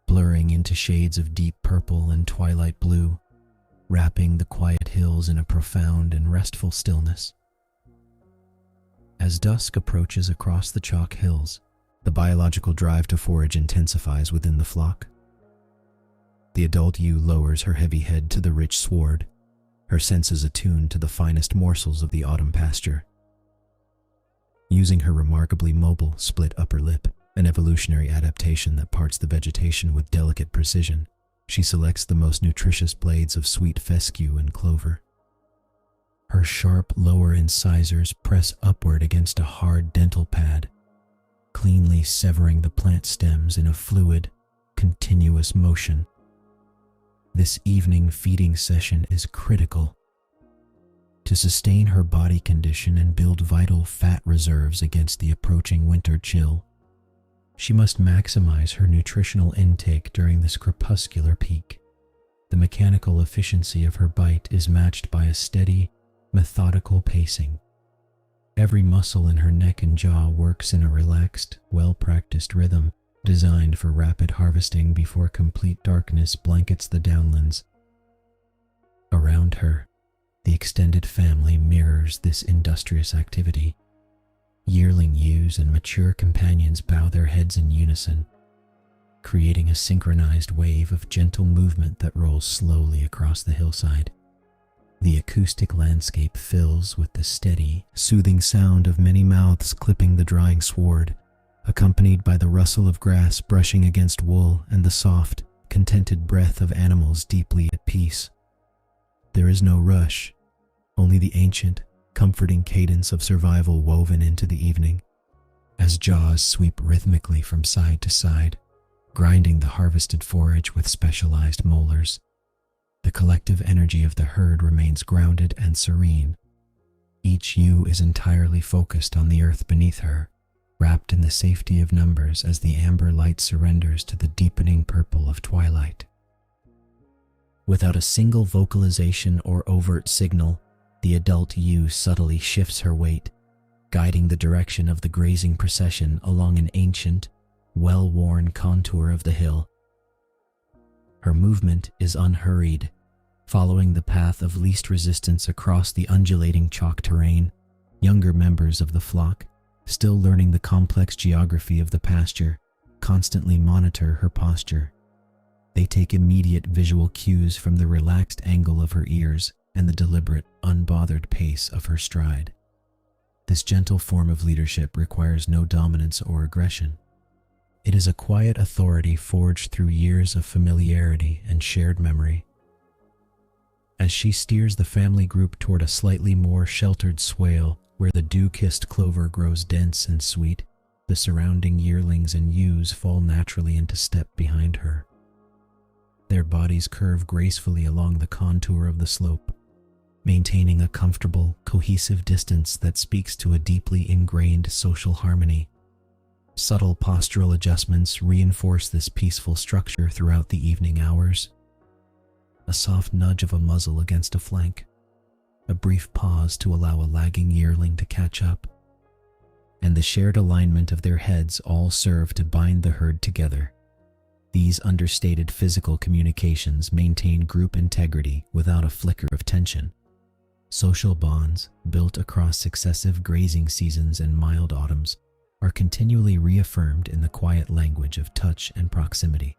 blurring into shades of deep purple and twilight blue, wrapping the quiet hills in a profound and restful stillness. As dusk approaches across the chalk hills, the biological drive to forage intensifies within the flock. The adult ewe lowers her heavy head to the rich sward, her senses attuned to the finest morsels of the autumn pasture. Using her remarkably mobile, split upper lip, an evolutionary adaptation that parts the vegetation with delicate precision, she selects the most nutritious blades of sweet fescue and clover. Her sharp lower incisors press upward against a hard dental pad, cleanly severing the plant stems in a fluid, continuous motion. This evening feeding session is critical. To sustain her body condition and build vital fat reserves against the approaching winter chill, she must maximize her nutritional intake during this crepuscular peak. The mechanical efficiency of her bite is matched by a steady, methodical pacing. Every muscle in her neck and jaw works in a relaxed, well-practiced rhythm designed for rapid harvesting before complete darkness blankets the downlands. Around her, the extended family mirrors this industrious activity. Yearling ewes and mature companions bow their heads in unison, creating a synchronized wave of gentle movement that rolls slowly across the hillside. The acoustic landscape fills with the steady, soothing sound of many mouths clipping the drying sward, accompanied by the rustle of grass brushing against wool and the soft, contented breath of animals deeply at peace. There is no rush, only the ancient, comforting cadence of survival woven into the evening, as jaws sweep rhythmically from side to side, grinding the harvested forage with specialized molars. The collective energy of the herd remains grounded and serene. Each ewe is entirely focused on the earth beneath her, wrapped in the safety of numbers as the amber light surrenders to the deepening purple of twilight. Without a single vocalization or overt signal, the adult ewe subtly shifts her weight, guiding the direction of the grazing procession along an ancient, well-worn contour of the hill. Her movement is unhurried, following the path of least resistance across the undulating chalk terrain. Younger members of the flock, still learning the complex geography of the pasture, constantly monitor her posture. They take immediate visual cues from the relaxed angle of her ears and the deliberate, unbothered pace of her stride. This gentle form of leadership requires no dominance or aggression. It is a quiet authority forged through years of familiarity and shared memory. As she steers the family group toward a slightly more sheltered swale where the dew-kissed clover grows dense and sweet, the surrounding yearlings and ewes fall naturally into step behind her. Their bodies curve gracefully along the contour of the slope, maintaining a comfortable, cohesive distance that speaks to a deeply ingrained social harmony. Subtle postural adjustments reinforce this peaceful structure throughout the evening hours. A soft nudge of a muzzle against a flank, a brief pause to allow a lagging yearling to catch up, and the shared alignment of their heads all serve to bind the herd together. These understated physical communications maintain group integrity without a flicker of tension. Social bonds, built across successive grazing seasons and mild autumns, are continually reaffirmed in the quiet language of touch and proximity.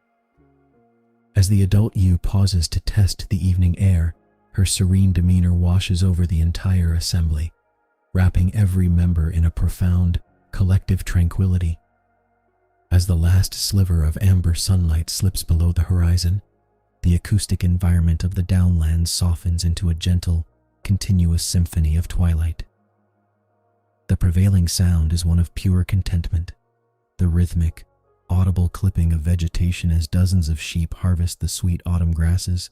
As the adult ewe pauses to test the evening air, her serene demeanor washes over the entire assembly, wrapping every member in a profound, collective tranquility. As the last sliver of amber sunlight slips below the horizon, the acoustic environment of the downlands softens into a gentle, continuous symphony of twilight. The prevailing sound is one of pure contentment, the rhythmic, audible clipping of vegetation as dozens of sheep harvest the sweet autumn grasses.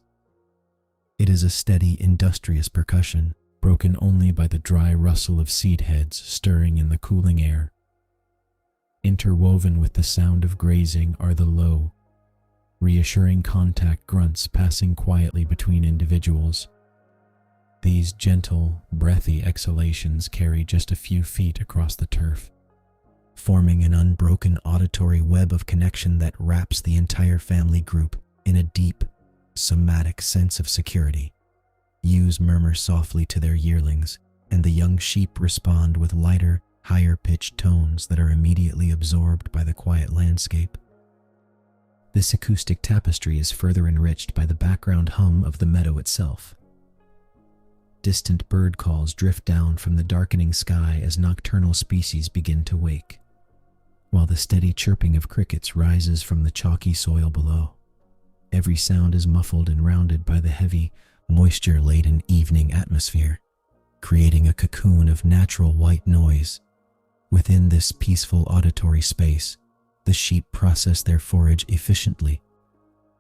It is a steady, industrious percussion, broken only by the dry rustle of seed heads stirring in the cooling air. Interwoven with the sound of grazing are the low, reassuring contact grunts passing quietly between individuals. These gentle, breathy exhalations carry just a few feet across the turf, forming an unbroken auditory web of connection that wraps the entire family group in a deep, somatic sense of security. Ewes murmur softly to their yearlings, and the young sheep respond with lighter, higher-pitched tones that are immediately absorbed by the quiet landscape. This acoustic tapestry is further enriched by the background hum of the meadow itself. Distant bird calls drift down from the darkening sky as nocturnal species begin to wake, while the steady chirping of crickets rises from the chalky soil below. Every sound is muffled and rounded by the heavy, moisture-laden evening atmosphere, creating a cocoon of natural white noise. Within this peaceful auditory space, the sheep process their forage efficiently.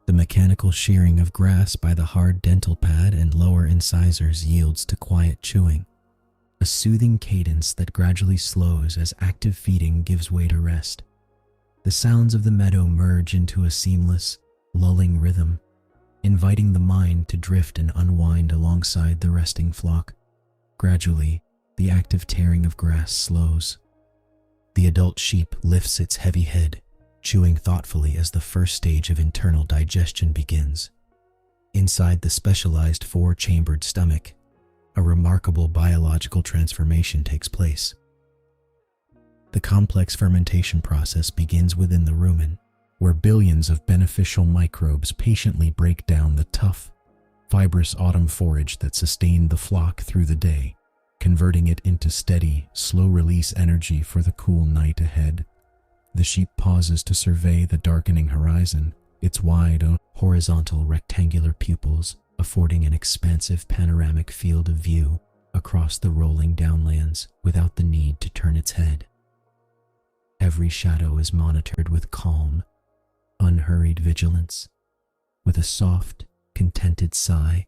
The mechanical shearing of grass by the hard dental pad and lower incisors yields to quiet chewing, a soothing cadence that gradually slows as active feeding gives way to rest. The sounds of the meadow merge into a seamless, lulling rhythm, inviting the mind to drift and unwind alongside the resting flock. Gradually, the active tearing of grass slows. The adult sheep lifts its heavy head, chewing thoughtfully as the first stage of internal digestion begins. Inside the specialized four-chambered stomach, a remarkable biological transformation takes place. The complex fermentation process begins within the rumen, where billions of beneficial microbes patiently break down the tough, fibrous autumn forage that sustained the flock through the day, converting it into steady, slow-release energy for the cool night ahead. The sheep pauses to survey the darkening horizon, its wide, horizontal rectangular pupils affording an expansive panoramic field of view across the rolling downlands without the need to turn its head. Every shadow is monitored with calm, unhurried vigilance. With a soft, contented sigh,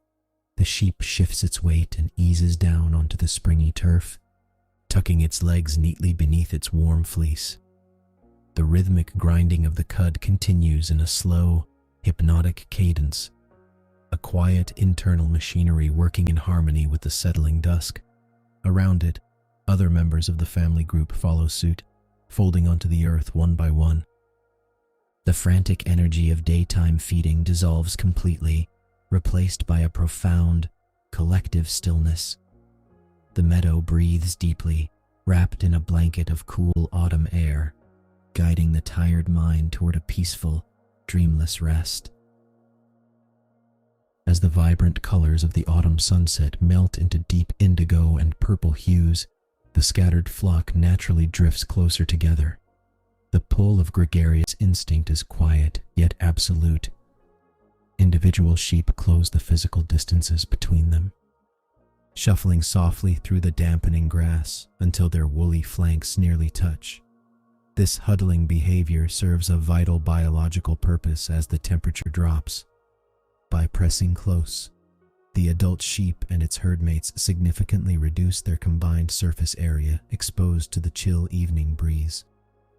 the sheep shifts its weight and eases down onto the springy turf, tucking its legs neatly beneath its warm fleece. The rhythmic grinding of the cud continues in a slow, hypnotic cadence, a quiet internal machinery working in harmony with the settling dusk. Around it, other members of the family group follow suit, folding onto the earth one by one. The frantic energy of daytime feeding dissolves completely, replaced by a profound, collective stillness. The meadow breathes deeply, wrapped in a blanket of cool autumn air, guiding the tired mind toward a peaceful, dreamless rest. As the vibrant colors of the autumn sunset melt into deep indigo and purple hues, the scattered flock naturally drifts closer together. The pull of gregarious instinct is quiet yet absolute. Individual sheep close the physical distances between them, shuffling softly through the dampening grass until their woolly flanks nearly touch. This huddling behavior serves a vital biological purpose as the temperature drops. By pressing close, the adult sheep and its herdmates significantly reduce their combined surface area exposed to the chill evening breeze,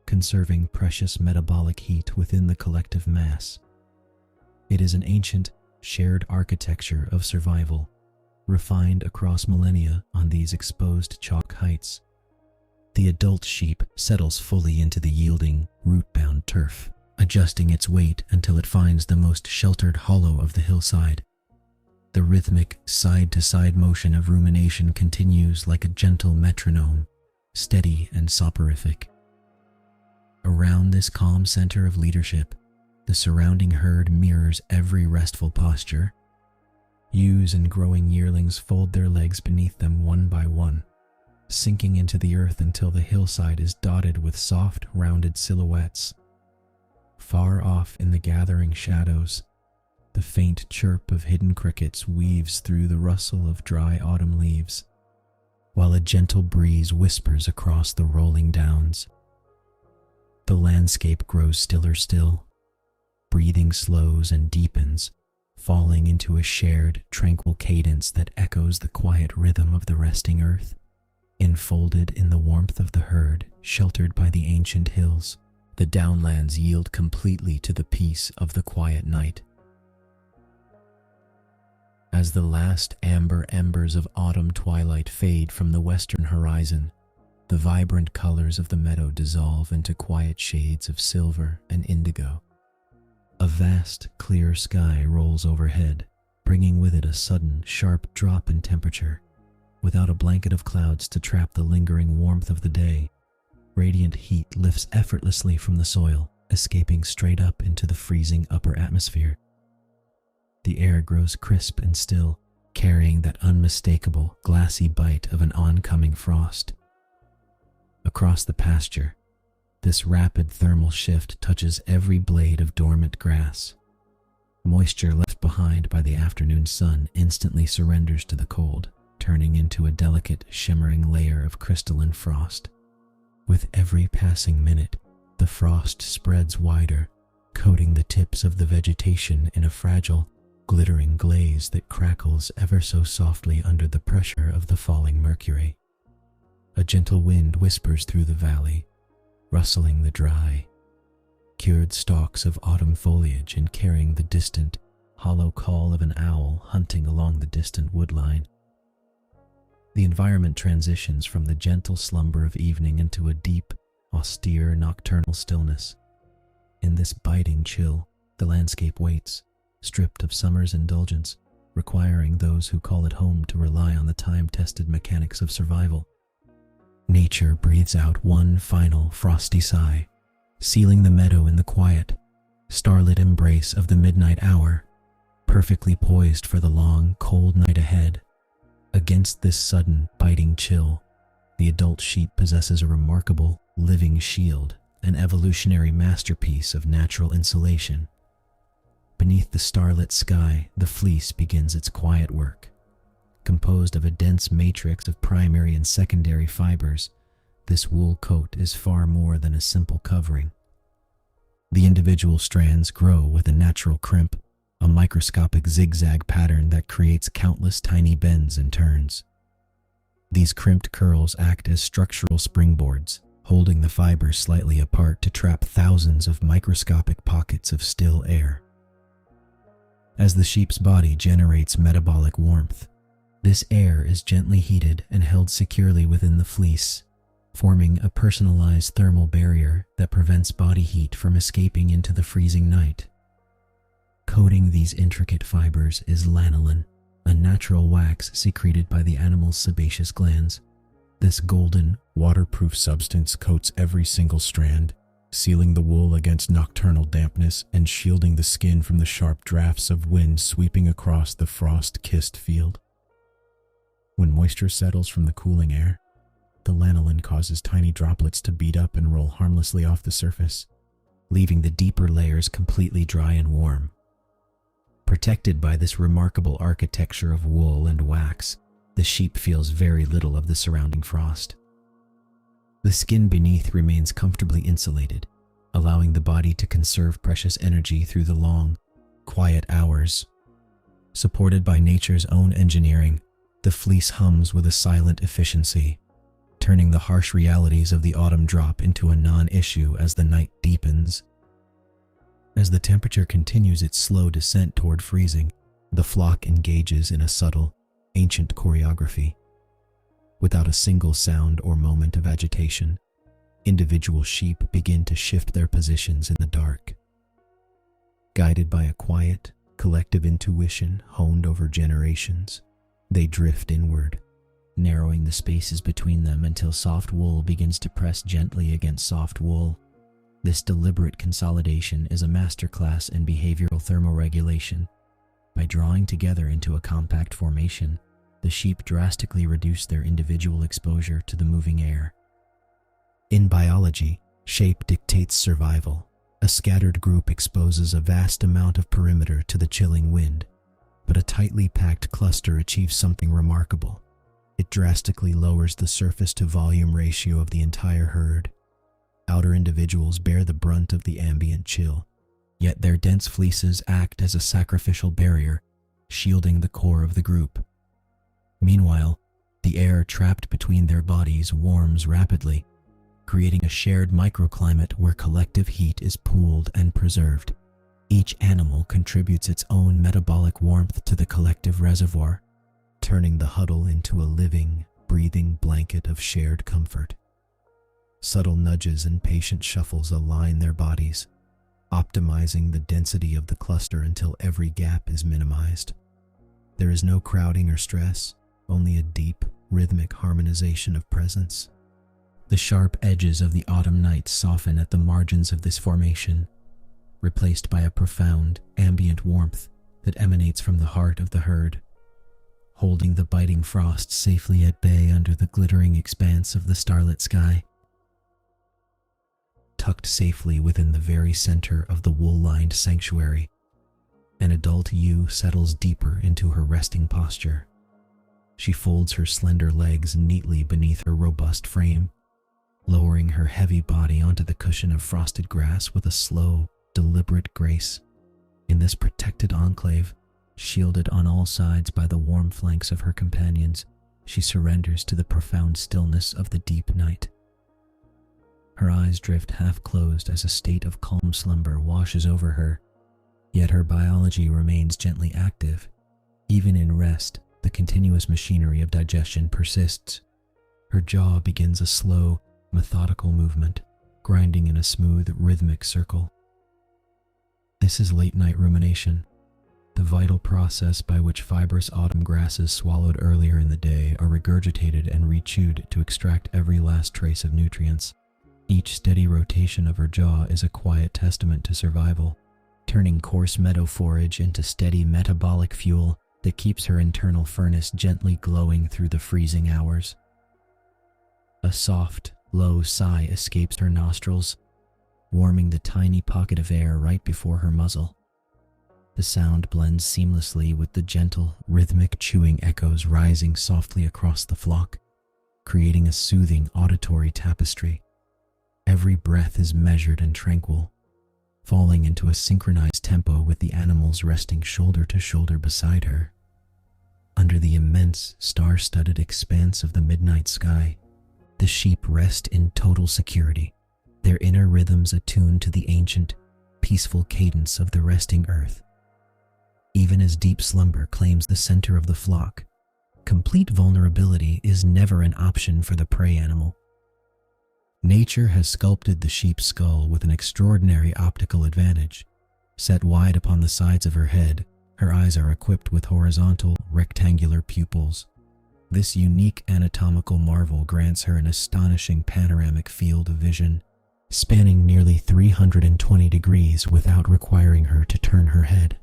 conserving precious metabolic heat within the collective mass. It is an ancient, shared architecture of survival, refined across millennia on these exposed chalk heights. The adult sheep settles fully into the yielding, root-bound turf, adjusting its weight until it finds the most sheltered hollow of the hillside. The rhythmic, side-to-side motion of rumination continues like a gentle metronome, steady and soporific. Around this calm center of leadership, the surrounding herd mirrors every restful posture. Ewes and growing yearlings fold their legs beneath them one by one, sinking into the earth until the hillside is dotted with soft, rounded silhouettes. Far off in the gathering shadows, the faint chirp of hidden crickets weaves through the rustle of dry autumn leaves, while a gentle breeze whispers across the rolling downs. The landscape grows stiller still. Breathing slows and deepens, falling into a shared, tranquil cadence that echoes the quiet rhythm of the resting earth. Enfolded in the warmth of the herd, sheltered by the ancient hills, the downlands yield completely to the peace of the quiet night. As the last amber embers of autumn twilight fade from the western horizon, the vibrant colors of the meadow dissolve into quiet shades of silver and indigo. A vast, clear sky rolls overhead, bringing with it a sudden, sharp drop in temperature. Without a blanket of clouds to trap the lingering warmth of the day, radiant heat lifts effortlessly from the soil, escaping straight up into the freezing upper atmosphere. The air grows crisp and still, carrying that unmistakable, glassy bite of an oncoming frost. Across the pasture, this rapid thermal shift touches every blade of dormant grass. Moisture left behind by the afternoon sun instantly surrenders to the cold, turning into a delicate, shimmering layer of crystalline frost. With every passing minute, the frost spreads wider, coating the tips of the vegetation in a fragile, glittering glaze that crackles ever so softly under the pressure of the falling mercury. A gentle wind whispers through the valley, rustling the dry, cured stalks of autumn foliage and carrying the distant, hollow call of an owl hunting along the distant woodline. The environment transitions from the gentle slumber of evening into a deep, austere nocturnal stillness. In this biting chill, the landscape waits, stripped of summer's indulgence, requiring those who call it home to rely on the time-tested mechanics of survival. Nature breathes out one final frosty sigh, sealing the meadow in the quiet, starlit embrace of the midnight hour, perfectly poised for the long, cold night ahead. Against this sudden, biting chill, the adult sheep possesses a remarkable, living shield, an evolutionary masterpiece of natural insulation. Beneath the starlit sky, the fleece begins its quiet work. Composed of a dense matrix of primary and secondary fibers, this wool coat is far more than a simple covering. The individual strands grow with a natural crimp, a microscopic zigzag pattern that creates countless tiny bends and turns. These crimped curls act as structural springboards, holding the fibers slightly apart to trap thousands of microscopic pockets of still air. As the sheep's body generates metabolic warmth, this air is gently heated and held securely within the fleece, forming a personalized thermal barrier that prevents body heat from escaping into the freezing night. Coating these intricate fibers is lanolin, a natural wax secreted by the animal's sebaceous glands. This golden, waterproof substance coats every single strand, sealing the wool against nocturnal dampness and shielding the skin from the sharp drafts of wind sweeping across the frost-kissed field. When moisture settles from the cooling air, the lanolin causes tiny droplets to bead up and roll harmlessly off the surface, leaving the deeper layers completely dry and warm. Protected by this remarkable architecture of wool and wax, the sheep feels very little of the surrounding frost. The skin beneath remains comfortably insulated, allowing the body to conserve precious energy through the long, quiet hours. Supported by nature's own engineering, the fleece hums with a silent efficiency, turning the harsh realities of the autumn drop into a non-issue as the night deepens. As the temperature continues its slow descent toward freezing, the flock engages in a subtle, ancient choreography. Without a single sound or moment of agitation, individual sheep begin to shift their positions in the dark. Guided by a quiet, collective intuition honed over generations, they drift inward, narrowing the spaces between them until soft wool begins to press gently against soft wool. This deliberate consolidation is a masterclass in behavioral thermoregulation. By drawing together into a compact formation, the sheep drastically reduce their individual exposure to the moving air. In biology, shape dictates survival. A scattered group exposes a vast amount of perimeter to the chilling wind, but a tightly packed cluster achieves something remarkable. It drastically lowers the surface-to-volume ratio of the entire herd. Outer individuals bear the brunt of the ambient chill, yet their dense fleeces act as a sacrificial barrier, shielding the core of the group. Meanwhile, the air trapped between their bodies warms rapidly, creating a shared microclimate where collective heat is pooled and preserved. Each animal contributes its own metabolic warmth to the collective reservoir, turning the huddle into a living, breathing blanket of shared comfort. Subtle nudges and patient shuffles align their bodies, optimizing the density of the cluster until every gap is minimized. There is no crowding or stress, only a deep, rhythmic harmonization of presence. The sharp edges of the autumn night soften at the margins of this formation, replaced by a profound, ambient warmth that emanates from the heart of the herd, holding the biting frost safely at bay under the glittering expanse of the starlit sky. Tucked safely within the very center of the wool-lined sanctuary, an adult ewe settles deeper into her resting posture. She folds her slender legs neatly beneath her robust frame, lowering her heavy body onto the cushion of frosted grass with a slow, deliberate grace. In this protected enclave, shielded on all sides by the warm flanks of her companions, she surrenders to the profound stillness of the deep night. Her eyes drift half-closed as a state of calm slumber washes over her, yet her biology remains gently active. Even in rest, the continuous machinery of digestion persists. Her jaw begins a slow, methodical movement, grinding in a smooth, rhythmic circle. This is late-night rumination, the vital process by which fibrous autumn grasses swallowed earlier in the day are regurgitated and rechewed to extract every last trace of nutrients. Each steady rotation of her jaw is a quiet testament to survival, turning coarse meadow forage into steady metabolic fuel that keeps her internal furnace gently glowing through the freezing hours. A soft, low sigh escapes her nostrils, warming the tiny pocket of air right before her muzzle. The sound blends seamlessly with the gentle, rhythmic chewing echoes rising softly across the flock, creating a soothing auditory tapestry. Every breath is measured and tranquil, falling into a synchronized tempo with the animals resting shoulder to shoulder beside her. Under the immense, star-studded expanse of the midnight sky, the sheep rest in total security, their inner rhythms attuned to the ancient, peaceful cadence of the resting earth. Even as deep slumber claims the center of the flock, complete vulnerability is never an option for the prey animal. Nature has sculpted the sheep's skull with an extraordinary optical advantage. Set wide upon the sides of her head, her eyes are equipped with horizontal, rectangular pupils. This unique anatomical marvel grants her an astonishing panoramic field of vision, spanning nearly 320 degrees without requiring her to turn her head.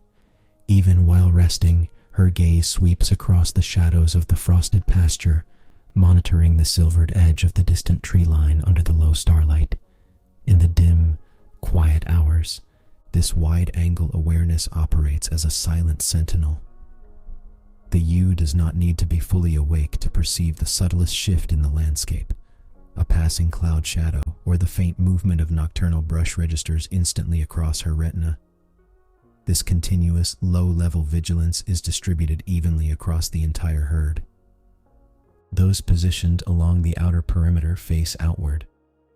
Even while resting, her gaze sweeps across the shadows of the frosted pasture, monitoring the silvered edge of the distant tree line under the low starlight. In the dim, quiet hours, This wide-angle awareness operates as a silent sentinel. The ewe does not need to be fully awake to perceive the subtlest shift in the landscape. A passing cloud shadow or the faint movement of nocturnal brush registers instantly across her retina. This continuous, low-level vigilance is distributed evenly across the entire herd. Those positioned along the outer perimeter face outward,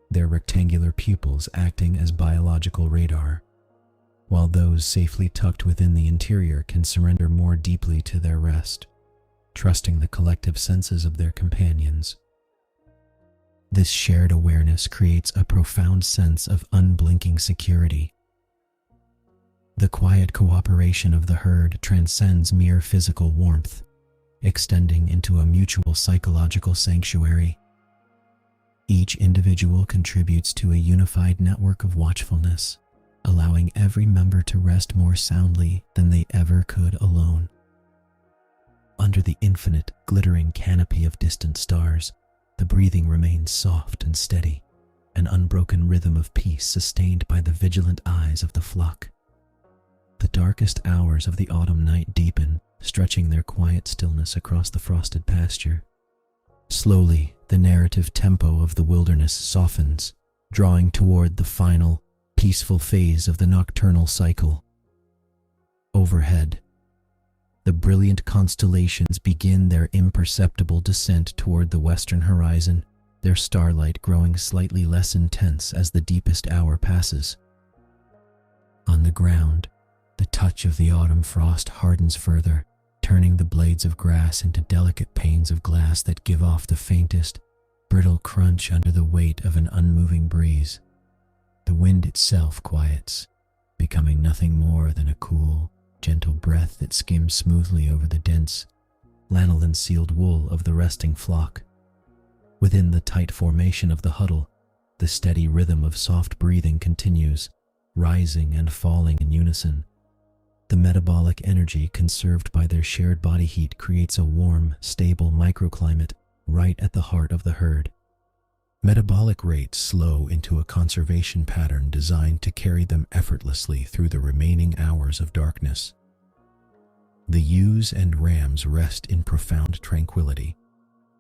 their rectangular pupils acting as biological radar, while those safely tucked within the interior can surrender more deeply to their rest, trusting the collective senses of their companions. This shared awareness creates a profound sense of unblinking security. The quiet cooperation of the herd transcends mere physical warmth, extending into a mutual psychological sanctuary. Each individual contributes to a unified network of watchfulness, allowing every member to rest more soundly than they ever could alone. Under the infinite, glittering canopy of distant stars, the breathing remains soft and steady, an unbroken rhythm of peace sustained by the vigilant eyes of the flock. The darkest hours of the autumn night deepen, stretching their quiet stillness across the frosted pasture. Slowly, the narrative tempo of the wilderness softens, drawing toward the final, peaceful phase of the nocturnal cycle. Overhead, the brilliant constellations begin their imperceptible descent toward the western horizon, their starlight growing slightly less intense as the deepest hour passes. On the ground, the touch of the autumn frost hardens further, turning the blades of grass into delicate panes of glass that give off the faintest, brittle crunch under the weight of an unmoving breeze. The wind itself quiets, becoming nothing more than a cool, gentle breath that skims smoothly over the dense, lanolin-sealed wool of the resting flock. Within the tight formation of the huddle, the steady rhythm of soft breathing continues, rising and falling in unison. The metabolic energy conserved by their shared body heat creates a warm, stable microclimate right at the heart of the herd. Metabolic rates slow into a conservation pattern designed to carry them effortlessly through the remaining hours of darkness. The ewes and rams rest in profound tranquility,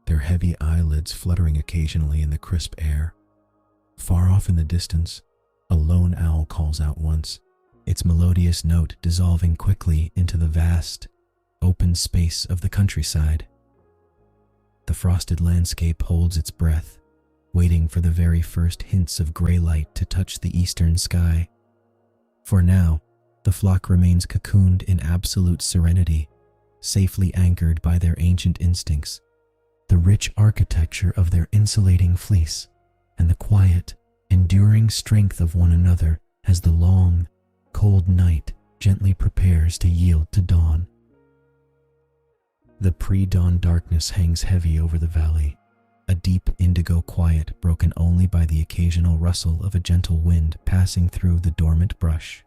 their heavy eyelids fluttering occasionally in the crisp air. Far off in the distance, a lone owl calls out once, its melodious note dissolving quickly into the vast, open space of the countryside. The frosted landscape holds its breath, waiting for the very first hints of gray light to touch the eastern sky. For now, the flock remains cocooned in absolute serenity, safely anchored by their ancient instincts, the rich architecture of their insulating fleece, and the quiet, enduring strength of one another as the long, cold night gently prepares to yield to dawn. The pre-dawn darkness hangs heavy over the valley, a deep indigo quiet broken only by the occasional rustle of a gentle wind passing through the dormant brush.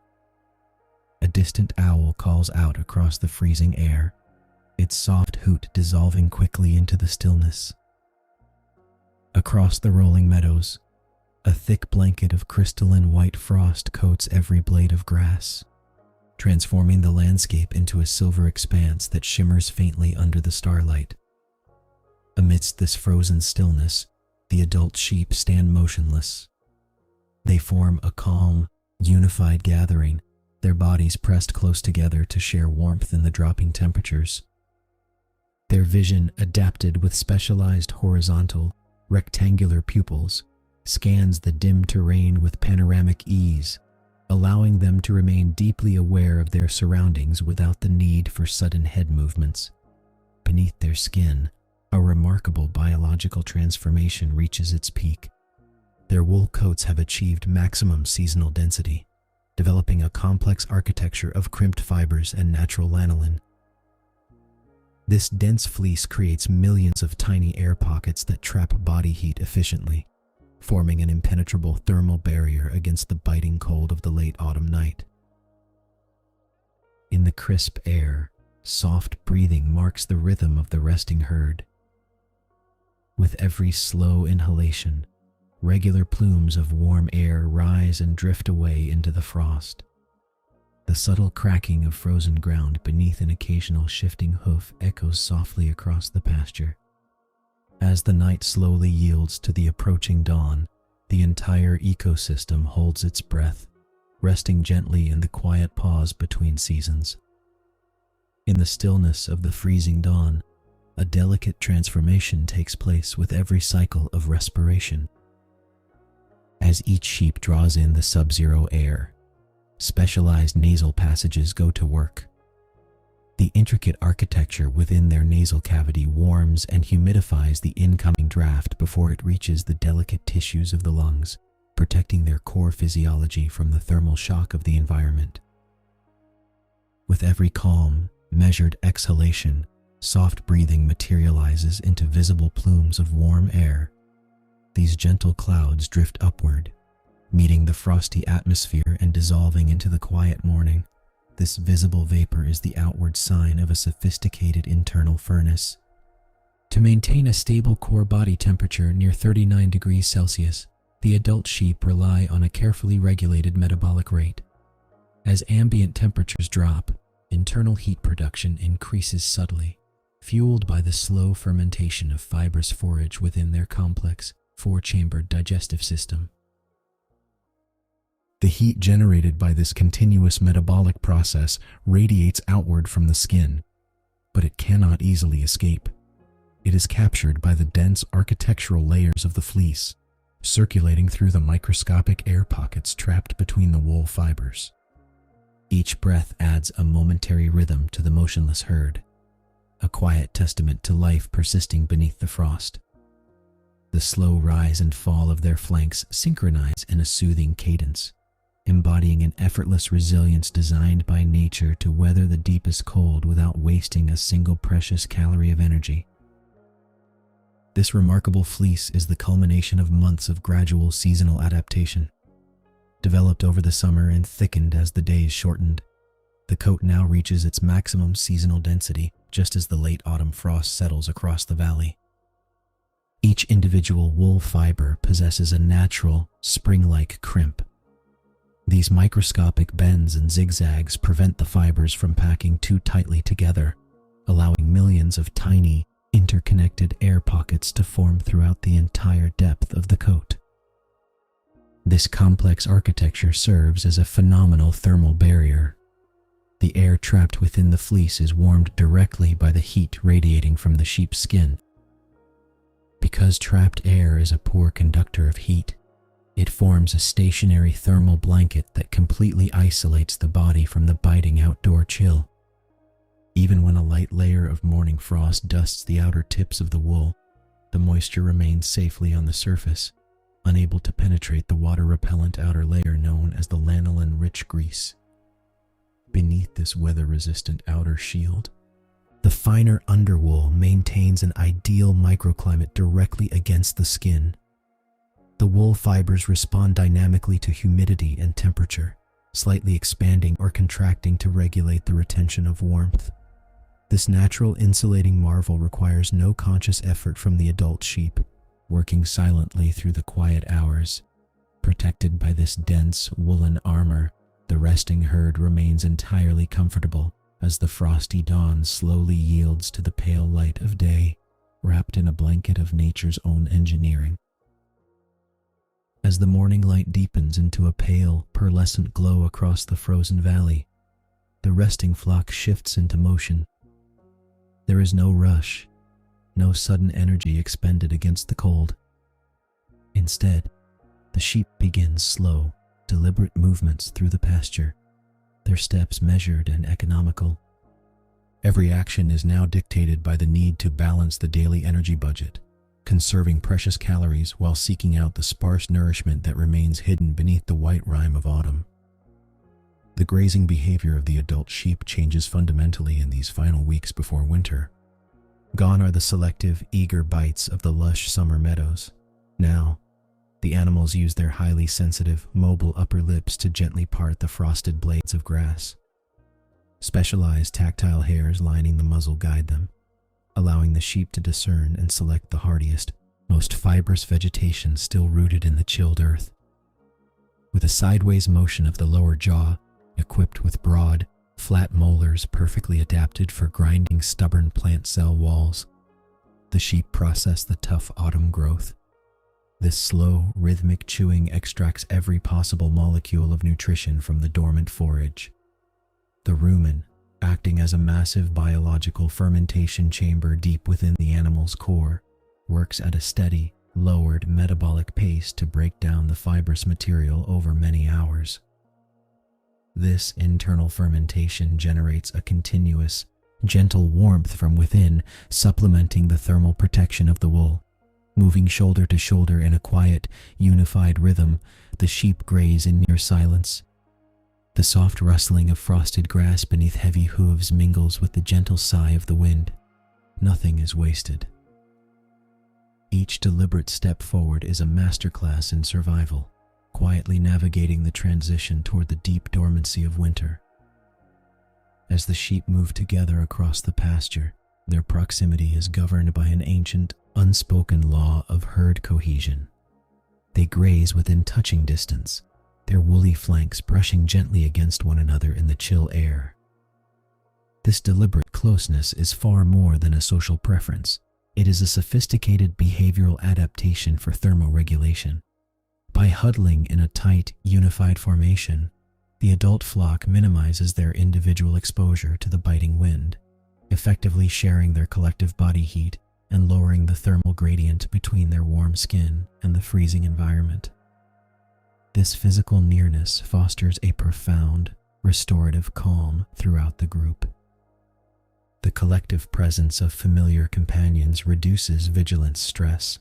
A distant owl calls out across the freezing air, its soft hoot dissolving quickly into the stillness. Across the rolling meadows, a thick blanket of crystalline white frost coats every blade of grass, transforming the landscape into a silver expanse that shimmers faintly under the starlight. Amidst this frozen stillness, the adult sheep stand motionless. They form a calm, unified gathering, their bodies pressed close together to share warmth in the dropping temperatures. Their vision, adapted with specialized horizontal, rectangular pupils, scans the dim terrain with panoramic ease, allowing them to remain deeply aware of their surroundings without the need for sudden head movements. Beneath their skin, a remarkable biological transformation reaches its peak. Their wool coats have achieved maximum seasonal density, developing a complex architecture of crimped fibers and natural lanolin. This dense fleece creates millions of tiny air pockets that trap body heat efficiently, forming an impenetrable thermal barrier against the biting cold of the late autumn night. In the crisp air, soft breathing marks the rhythm of the resting herd. With every slow inhalation, regular plumes of warm air rise and drift away into the frost, The subtle cracking of frozen ground beneath an occasional shifting hoof echoes softly across the pasture. As the night slowly yields to the approaching dawn, the entire ecosystem holds its breath, resting gently in the quiet pause between seasons. In the stillness of the freezing dawn, a delicate transformation takes place with every cycle of respiration. As each sheep draws in the sub-zero air, specialized nasal passages go to work. The intricate architecture within their nasal cavity warms and humidifies the incoming draft before it reaches the delicate tissues of the lungs, protecting their core physiology from the thermal shock of the environment. With every calm, measured exhalation, soft breathing materializes into visible plumes of warm air. These gentle clouds drift upward, meeting the frosty atmosphere and dissolving into the quiet morning. This visible vapor is the outward sign of a sophisticated internal furnace. To maintain a stable core body temperature near 39 degrees Celsius, the adult sheep rely on a carefully regulated metabolic rate. As ambient temperatures drop, internal heat production increases subtly, fueled by the slow fermentation of fibrous forage within their complex, four-chambered digestive system. The heat generated by this continuous metabolic process radiates outward from the skin, but it cannot easily escape. It is captured by the dense architectural layers of the fleece, circulating through the microscopic air pockets trapped between the wool fibers. Each breath adds a momentary rhythm to the motionless herd, a quiet testament to life persisting beneath the frost. The slow rise and fall of their flanks synchronize in a soothing cadence, embodying an effortless resilience designed by nature to weather the deepest cold without wasting a single precious calorie of energy. This remarkable fleece is the culmination of months of gradual seasonal adaptation. Developed over the summer and thickened as the days shortened, the coat now reaches its maximum seasonal density just as the late autumn frost settles across the valley. Each individual wool fiber possesses a natural, spring-like crimp. These microscopic bends and zigzags prevent the fibers from packing too tightly together, allowing millions of tiny, interconnected air pockets to form throughout the entire depth of the coat. This complex architecture serves as a phenomenal thermal barrier. The air trapped within the fleece is warmed directly by the heat radiating from the sheep's skin. Because trapped air is a poor conductor of heat, it forms a stationary thermal blanket that completely isolates the body from the biting outdoor chill. Even when a light layer of morning frost dusts the outer tips of the wool, the moisture remains safely on the surface, unable to penetrate the water-repellent outer layer known as the lanolin-rich grease. Beneath this weather-resistant outer shield, the finer underwool maintains an ideal microclimate directly against the skin. The wool fibers respond dynamically to humidity and temperature, slightly expanding or contracting to regulate the retention of warmth. This natural insulating marvel requires no conscious effort from the adult sheep, working silently through the quiet hours. Protected by this dense woolen armor, the resting herd remains entirely comfortable as the frosty dawn slowly yields to the pale light of day, wrapped in a blanket of nature's own engineering. As the morning light deepens into a pale, pearlescent glow across the frozen valley, the resting flock shifts into motion. There is no rush, no sudden energy expended against the cold. Instead, the sheep begin slow, deliberate movements through the pasture, their steps measured and economical. Every action is now dictated by the need to balance the daily energy budget, conserving precious calories while seeking out the sparse nourishment that remains hidden beneath the white rime of autumn. The grazing behavior of the adult sheep changes fundamentally in these final weeks before winter. Gone are the selective, eager bites of the lush summer meadows. Now, the animals use their highly sensitive, mobile upper lips to gently part the frosted blades of grass. Specialized tactile hairs lining the muzzle guide them, allowing the sheep to discern and select the hardiest, most fibrous vegetation still rooted in the chilled earth. With a sideways motion of the lower jaw, equipped with broad, flat molars perfectly adapted for grinding stubborn plant cell walls. The sheep process the tough autumn growth. This slow, rhythmic chewing extracts every possible molecule of nutrition from the dormant forage. The rumen, acting as a massive biological fermentation chamber deep within the animal's core, works at a steady, lowered metabolic pace to break down the fibrous material over many hours. This internal fermentation generates a continuous, gentle warmth from within, supplementing the thermal protection of the wool. Moving shoulder to shoulder in a quiet, unified rhythm, the sheep graze in near silence. The soft rustling of frosted grass beneath heavy hooves mingles with the gentle sigh of the wind. Nothing is wasted. Each deliberate step forward is a masterclass in survival, quietly navigating the transition toward the deep dormancy of winter. As the sheep move together across the pasture, their proximity is governed by an ancient, unspoken law of herd cohesion. They graze within touching distance, their woolly flanks brushing gently against one another in the chill air. This deliberate closeness is far more than a social preference. It is a sophisticated behavioral adaptation for thermoregulation. By huddling in a tight, unified formation, the adult flock minimizes their individual exposure to the biting wind, effectively sharing their collective body heat and lowering the thermal gradient between their warm skin and the freezing environment. This physical nearness fosters a profound, restorative calm throughout the group. The collective presence of familiar companions reduces vigilance stress,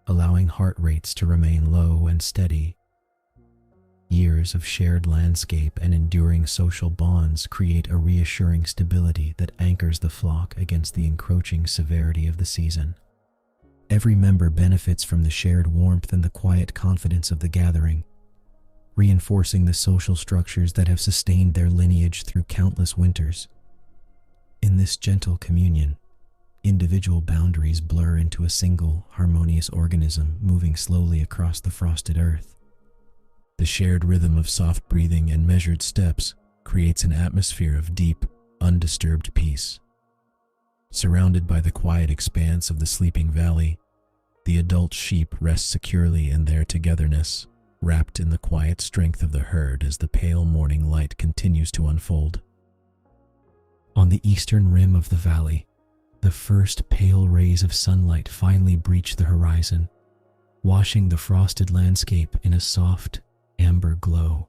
allowing heart rates to remain low and steady. Years of shared landscape and enduring social bonds create a reassuring stability that anchors the flock against the encroaching severity of the season. Every member benefits from the shared warmth and the quiet confidence of the gathering, reinforcing the social structures that have sustained their lineage through countless winters. In this gentle communion, individual boundaries blur into a single, harmonious organism moving slowly across the frosted earth. The shared rhythm of soft breathing and measured steps creates an atmosphere of deep, undisturbed peace. Surrounded by the quiet expanse of the sleeping valley, the adult sheep rest securely in their togetherness, wrapped in the quiet strength of the herd as the pale morning light continues to unfold. On the eastern rim of the valley, the first pale rays of sunlight finally breach the horizon, washing the frosted landscape in a soft, amber glow.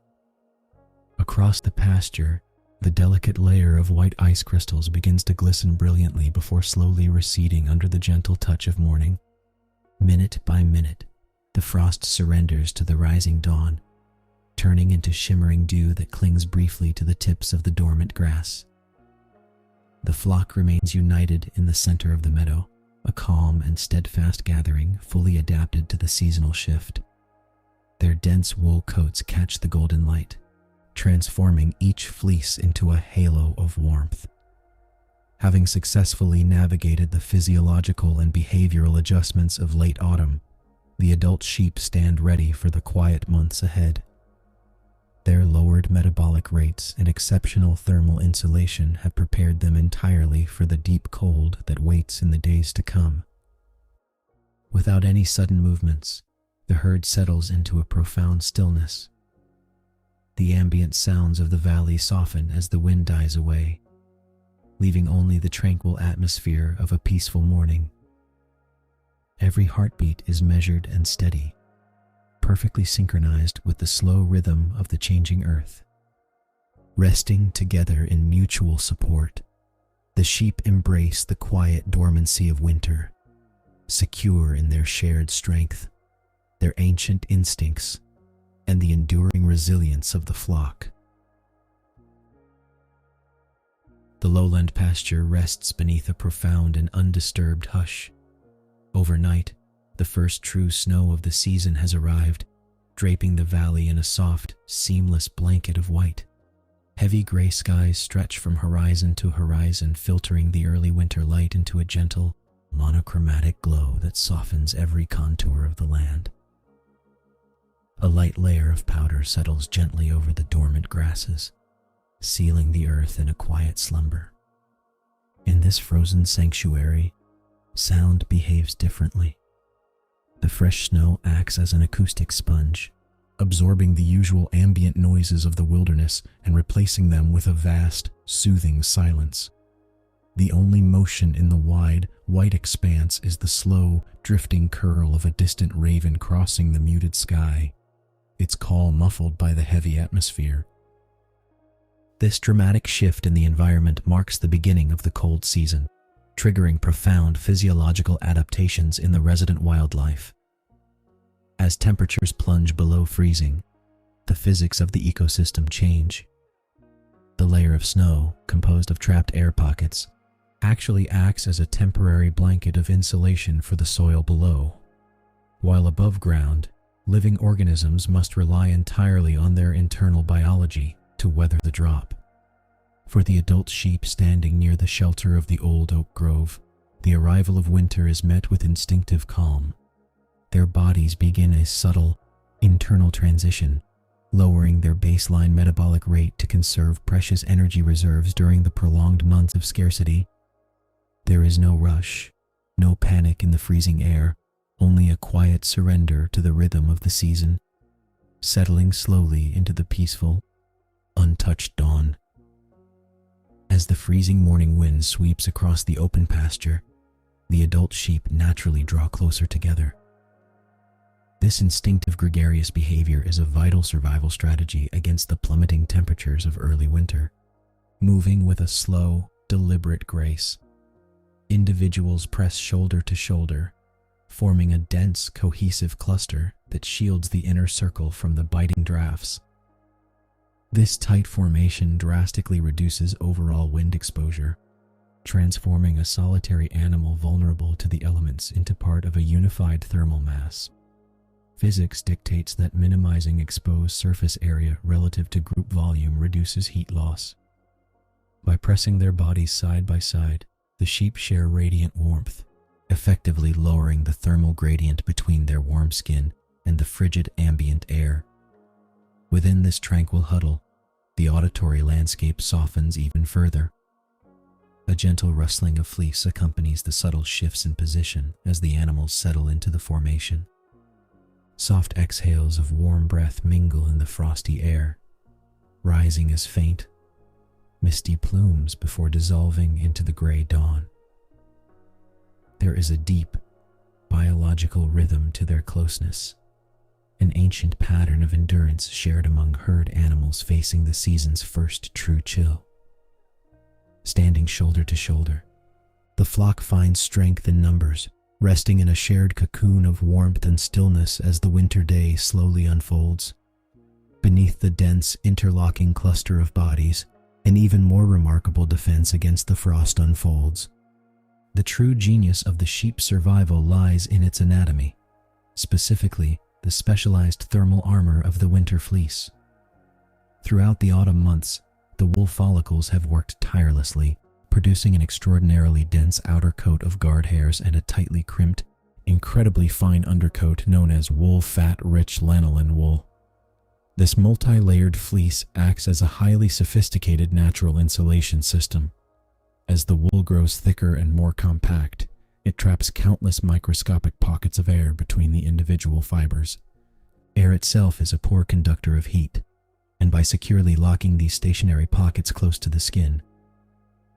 Across the pasture, the delicate layer of white ice crystals begins to glisten brilliantly before slowly receding under the gentle touch of morning. Minute by minute, the frost surrenders to the rising dawn, turning into shimmering dew that clings briefly to the tips of the dormant grass. The flock remains united in the center of the meadow, a calm and steadfast gathering fully adapted to the seasonal shift. Their dense wool coats catch the golden light, transforming each fleece into a halo of warmth. Having successfully navigated the physiological and behavioral adjustments of late autumn, the adult sheep stand ready for the quiet months ahead. Their lowered metabolic rates and exceptional thermal insulation have prepared them entirely for the deep cold that waits in the days to come. Without any sudden movements, the herd settles into a profound stillness. The ambient sounds of the valley soften as the wind dies away, leaving only the tranquil atmosphere of a peaceful morning. Every heartbeat is measured and steady, perfectly synchronized with the slow rhythm of the changing earth. Resting together in mutual support, the sheep embrace the quiet dormancy of winter, secure in their shared strength, their ancient instincts, and the enduring resilience of the flock. The lowland pasture rests beneath a profound and undisturbed hush. Overnight, the first true snow of the season has arrived, draping the valley in a soft, seamless blanket of white. Heavy gray skies stretch from horizon to horizon, filtering the early winter light into a gentle, monochromatic glow that softens every contour of the land. A light layer of powder settles gently over the dormant grasses, sealing the earth in a quiet slumber. In this frozen sanctuary, sound behaves differently. The fresh snow acts as an acoustic sponge, absorbing the usual ambient noises of the wilderness and replacing them with a vast, soothing silence. The only motion in the wide, white expanse is the slow, drifting curl of a distant raven crossing the muted sky, its call muffled by the heavy atmosphere. This dramatic shift in the environment marks the beginning of the cold season, triggering profound physiological adaptations in the resident wildlife. As temperatures plunge below freezing, the physics of the ecosystem change. The layer of snow, composed of trapped air pockets, actually acts as a temporary blanket of insulation for the soil below, while above ground, living organisms must rely entirely on their internal biology to weather the drop. For the adult sheep standing near the shelter of the old oak grove, the arrival of winter is met with instinctive calm. Their bodies begin a subtle, internal transition, lowering their baseline metabolic rate to conserve precious energy reserves during the prolonged months of scarcity. There is no rush, no panic in the freezing air, only a quiet surrender to the rhythm of the season, settling slowly into the peaceful, untouched dawn. As the freezing morning wind sweeps across the open pasture, the adult sheep naturally draw closer together. This instinctive gregarious behavior is a vital survival strategy against the plummeting temperatures of early winter. Moving with a slow, deliberate grace, individuals press shoulder to shoulder, forming a dense, cohesive cluster that shields the inner circle from the biting drafts. This tight formation drastically reduces overall wind exposure, transforming a solitary animal vulnerable to the elements into part of a unified thermal mass. Physics dictates that minimizing exposed surface area relative to group volume reduces heat loss. By pressing their bodies side by side, the sheep share radiant warmth, effectively lowering the thermal gradient between their warm skin and the frigid ambient air. Within this tranquil huddle, the auditory landscape softens even further. A gentle rustling of fleece accompanies the subtle shifts in position as the animals settle into the formation. Soft exhales of warm breath mingle in the frosty air, rising as faint, misty plumes before dissolving into the gray dawn. There is a deep, biological rhythm to their closeness, an ancient pattern of endurance shared among herd animals facing the season's first true chill. Standing shoulder to shoulder, the flock finds strength in numbers, resting in a shared cocoon of warmth and stillness as the winter day slowly unfolds. Beneath the dense, interlocking cluster of bodies, an even more remarkable defense against the frost unfolds. The true genius of the sheep's survival lies in its anatomy, specifically the specialized thermal armor of the winter fleece. Throughout the autumn months, the wool follicles have worked tirelessly, producing an extraordinarily dense outer coat of guard hairs and a tightly crimped, incredibly fine undercoat known as wool-fat-rich lanolin wool. This multi-layered fleece acts as a highly sophisticated natural insulation system. As the wool grows thicker and more compact, it traps countless microscopic pockets of air between the individual fibers. Air itself is a poor conductor of heat, and by securely locking these stationary pockets close to the skin,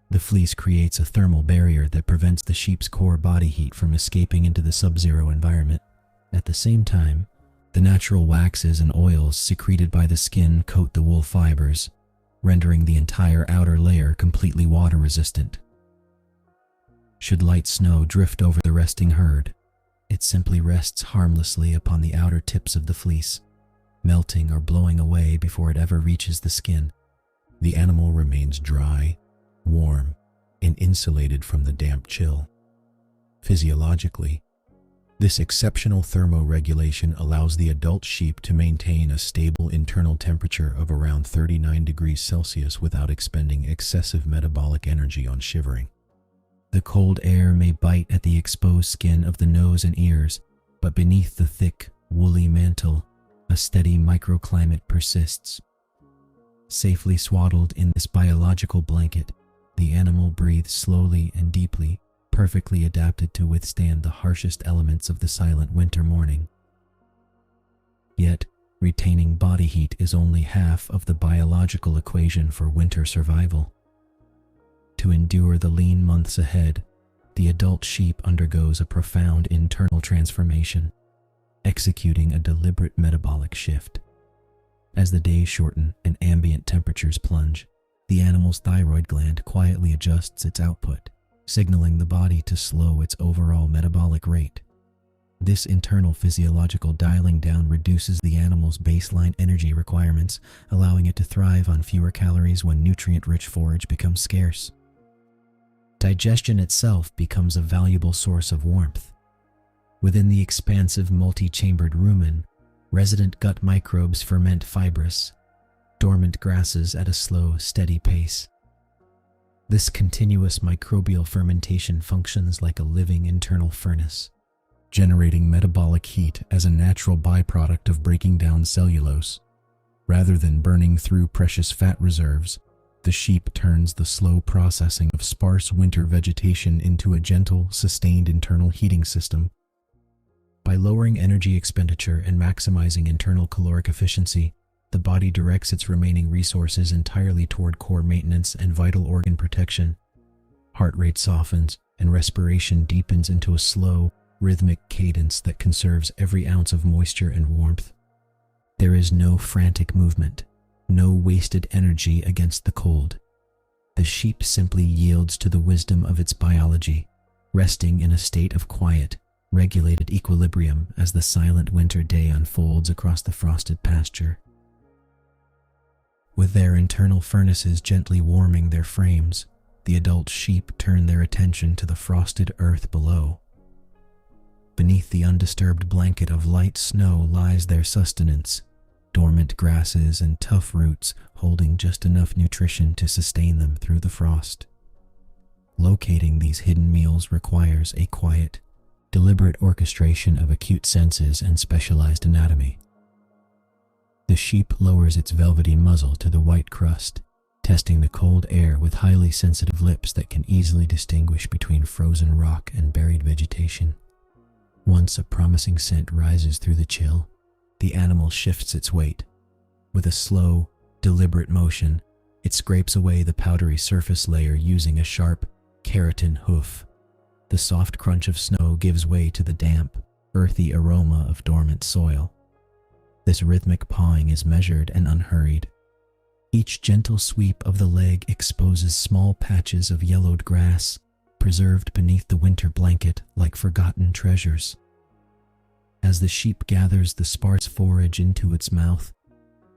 the fleece creates a thermal barrier that prevents the sheep's core body heat from escaping into the sub-zero environment. At the same time, the natural waxes and oils secreted by the skin coat the wool fibers, rendering the entire outer layer completely water-resistant. Should light snow drift over the resting herd, it simply rests harmlessly upon the outer tips of the fleece, melting or blowing away before it ever reaches the skin. The animal remains dry, warm, and insulated from the damp chill. Physiologically, this exceptional thermoregulation allows the adult sheep to maintain a stable internal temperature of around 39 degrees Celsius without expending excessive metabolic energy on shivering. The cold air may bite at the exposed skin of the nose and ears, but beneath the thick, woolly mantle, a steady microclimate persists. Safely swaddled in this biological blanket, the animal breathes slowly and deeply, perfectly adapted to withstand the harshest elements of the silent winter morning. Yet, retaining body heat is only half of the biological equation for winter survival. To endure the lean months ahead, the adult sheep undergoes a profound internal transformation, executing a deliberate metabolic shift. As the days shorten and ambient temperatures plunge, the animal's thyroid gland quietly adjusts its output, signaling the body to slow its overall metabolic rate. This internal physiological dialing down reduces the animal's baseline energy requirements, allowing it to thrive on fewer calories when nutrient-rich forage becomes scarce. Digestion itself becomes a valuable source of warmth. Within the expansive multi-chambered rumen, resident gut microbes ferment fibrous, dormant grasses at a slow, steady pace. This continuous microbial fermentation functions like a living internal furnace, generating metabolic heat as a natural byproduct of breaking down cellulose. Rather than burning through precious fat reserves, the sheep turns the slow processing of sparse winter vegetation into a gentle, sustained internal heating system. By lowering energy expenditure and maximizing internal caloric efficiency, the body directs its remaining resources entirely toward core maintenance and vital organ protection. Heart rate softens, and respiration deepens into a slow, rhythmic cadence that conserves every ounce of moisture and warmth. There is no frantic movement, no wasted energy against the cold. The sheep simply yields to the wisdom of its biology, resting in a state of quiet, regulated equilibrium as the silent winter day unfolds across the frosted pasture. With their internal furnaces gently warming their frames, the adult sheep turn their attention to the frosted earth below. Beneath the undisturbed blanket of light snow lies their sustenance, dormant grasses and tough roots holding just enough nutrition to sustain them through the frost. Locating these hidden meals requires a quiet, deliberate orchestration of acute senses and specialized anatomy. The sheep lowers its velvety muzzle to the white crust, testing the cold air with highly sensitive lips that can easily distinguish between frozen rock and buried vegetation. Once a promising scent rises through the chill, the animal shifts its weight. With a slow, deliberate motion, it scrapes away the powdery surface layer using a sharp, keratin hoof. The soft crunch of snow gives way to the damp, earthy aroma of dormant soil. This rhythmic pawing is measured and unhurried. Each gentle sweep of the leg exposes small patches of yellowed grass, preserved beneath the winter blanket like forgotten treasures. As the sheep gathers the sparse forage into its mouth,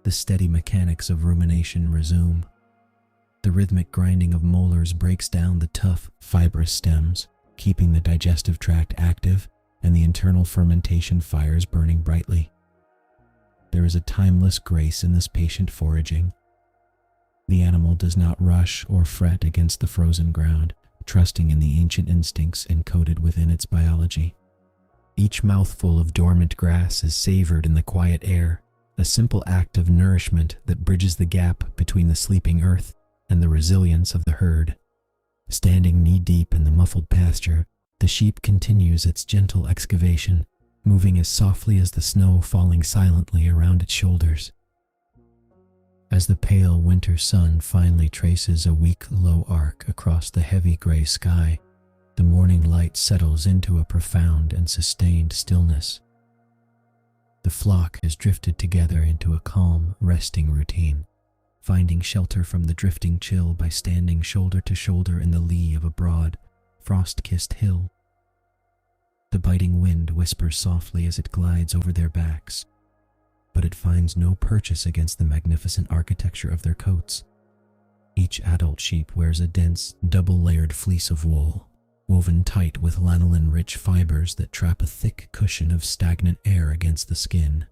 the steady mechanics of rumination resume. The rhythmic grinding of molars breaks down the tough, fibrous stems, keeping the digestive tract active and the internal fermentation fires burning brightly. There is a timeless grace in this patient foraging. The animal does not rush or fret against the frozen ground, trusting in the ancient instincts encoded within its biology. Each mouthful of dormant grass is savored in the quiet air, a simple act of nourishment that bridges the gap between the sleeping earth and the resilience of the herd. Standing knee-deep in the muffled pasture, the sheep continues its gentle excavation, moving as softly as the snow falling silently around its shoulders. As the pale winter sun finally traces a weak, low arc across the heavy gray sky, the morning light settles into a profound and sustained stillness. The flock has drifted together into a calm, resting routine, finding shelter from the drifting chill by standing shoulder to shoulder in the lee of a broad, frost-kissed hill. The biting wind whispers softly as it glides over their backs, but it finds no purchase against the magnificent architecture of their coats. Each adult sheep wears a dense, double-layered fleece of wool, woven tight with lanolin-rich fibers that trap a thick cushion of stagnant air against the skin.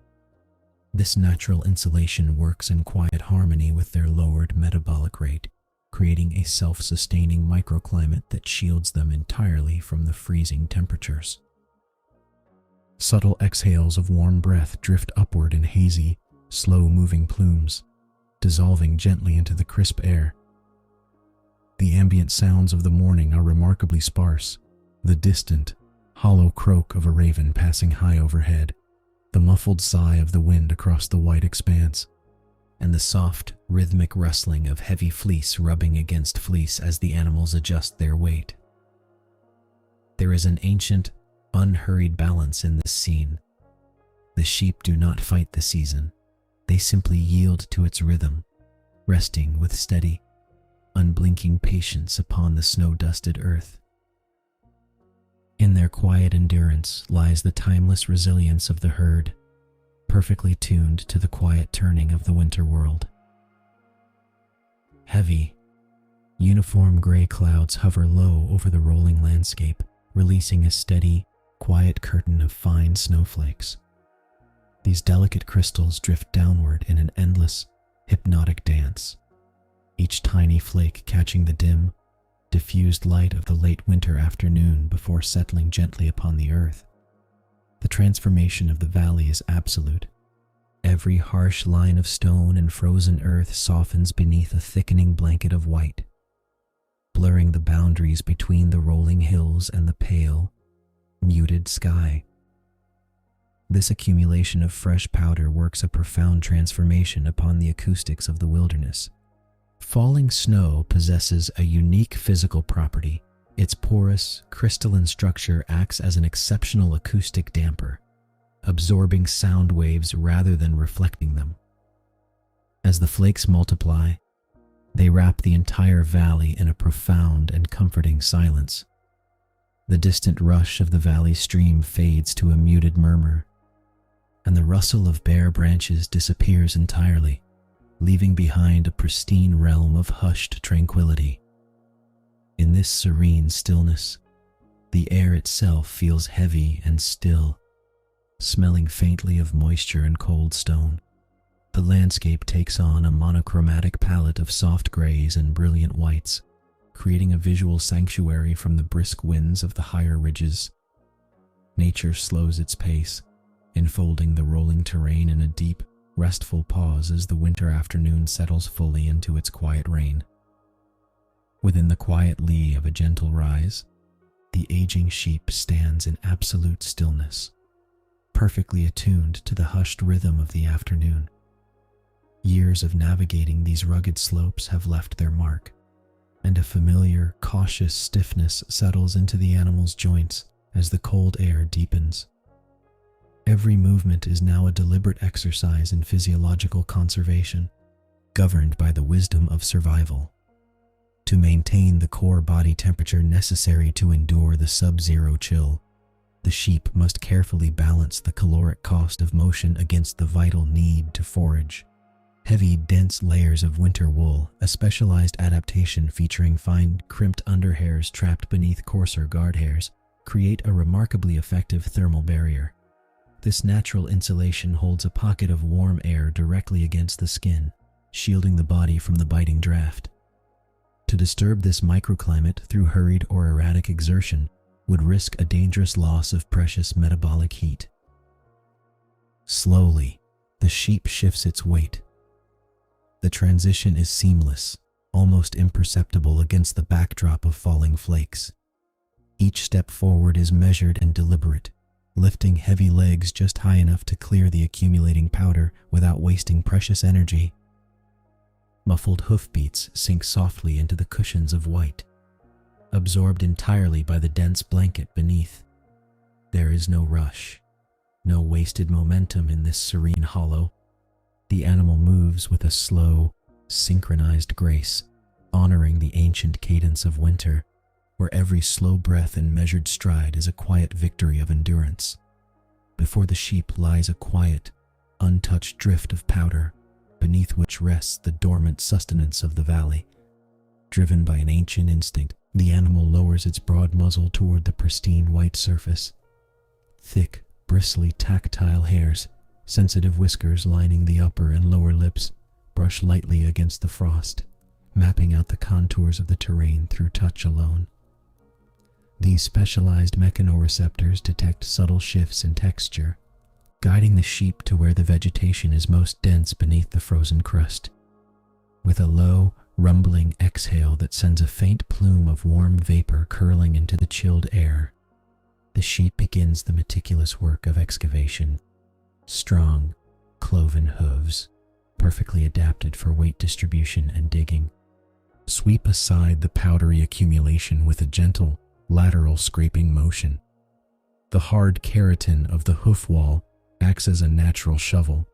This natural insulation works in quiet harmony with their lowered metabolic rate, creating a self-sustaining microclimate that shields them entirely from the freezing temperatures. Subtle exhales of warm breath drift upward in hazy, slow-moving plumes, dissolving gently into the crisp air. The ambient sounds of the morning are remarkably sparse. The distant, hollow croak of a raven passing high overhead, the muffled sigh of the wind across the white expanse, and the soft, rhythmic rustling of heavy fleece rubbing against fleece as the animals adjust their weight. There is an ancient, unhurried balance in this scene. The sheep do not fight the season. They simply yield to its rhythm, resting with steady, unblinking patience upon the snow-dusted earth. In their quiet endurance lies the timeless resilience of the herd, perfectly tuned to the quiet turning of the winter world. Heavy, uniform gray clouds hover low over the rolling landscape, releasing a steady, quiet curtain of fine snowflakes. These delicate crystals drift downward in an endless, hypnotic dance, each tiny flake catching the dim, diffused light of the late winter afternoon before settling gently upon the earth. The transformation of the valley is absolute. Every harsh line of stone and frozen earth softens beneath a thickening blanket of white, blurring the boundaries between the rolling hills and the pale, muted sky. This accumulation of fresh powder works a profound transformation upon the acoustics of the wilderness. Falling snow possesses a unique physical property. Its porous, crystalline structure acts as an exceptional acoustic damper, absorbing sound waves rather than reflecting them. As the flakes multiply, they wrap the entire valley in a profound and comforting silence. The distant rush of the valley stream fades to a muted murmur, and the rustle of bare branches disappears entirely, leaving behind a pristine realm of hushed tranquility. In this serene stillness, the air itself feels heavy and still, smelling faintly of moisture and cold stone. The landscape takes on a monochromatic palette of soft grays and brilliant whites, creating a visual sanctuary from the brisk winds of the higher ridges. Nature slows its pace, enfolding the rolling terrain in a deep, restful pause as the winter afternoon settles fully into its quiet reign. Within the quiet lee of a gentle rise, the aging sheep stands in absolute stillness, perfectly attuned to the hushed rhythm of the afternoon. Years of navigating these rugged slopes have left their mark, and a familiar, cautious stiffness settles into the animal's joints as the cold air deepens. Every movement is now a deliberate exercise in physiological conservation, governed by the wisdom of survival. To maintain the core body temperature necessary to endure the sub-zero chill, the sheep must carefully balance the caloric cost of motion against the vital need to forage. Heavy, dense layers of winter wool, a specialized adaptation featuring fine, crimped underhairs trapped beneath coarser guard hairs, create a remarkably effective thermal barrier. This natural insulation holds a pocket of warm air directly against the skin, shielding the body from the biting draft. To disturb this microclimate through hurried or erratic exertion would risk a dangerous loss of precious metabolic heat. Slowly, the sheep shifts its weight. The transition is seamless, almost imperceptible against the backdrop of falling flakes. Each step forward is measured and deliberate, lifting heavy legs just high enough to clear the accumulating powder without wasting precious energy. Muffled hoofbeats sink softly into the cushions of white, absorbed entirely by the dense blanket beneath. There is no rush, no wasted momentum in this serene hollow. The animal moves with a slow, synchronized grace, honoring the ancient cadence of winter, where every slow breath and measured stride is a quiet victory of endurance. Before the sheep lies a quiet, untouched drift of powder, beneath which rests the dormant sustenance of the valley. Driven by an ancient instinct, the animal lowers its broad muzzle toward the pristine white surface. Thick, bristly, tactile hairs, sensitive whiskers lining the upper and lower lips, brush lightly against the frost, mapping out the contours of the terrain through touch alone. These specialized mechanoreceptors detect subtle shifts in texture, guiding the sheep to where the vegetation is most dense beneath the frozen crust. with a low, rumbling exhale that sends a faint plume of warm vapor curling into the chilled air. The sheep begins the meticulous work of excavation. Strong, cloven hooves, perfectly adapted for weight distribution and digging, sweep aside the powdery accumulation with a gentle, lateral scraping motion. The hard keratin of the hoof wall acts as a natural shovel,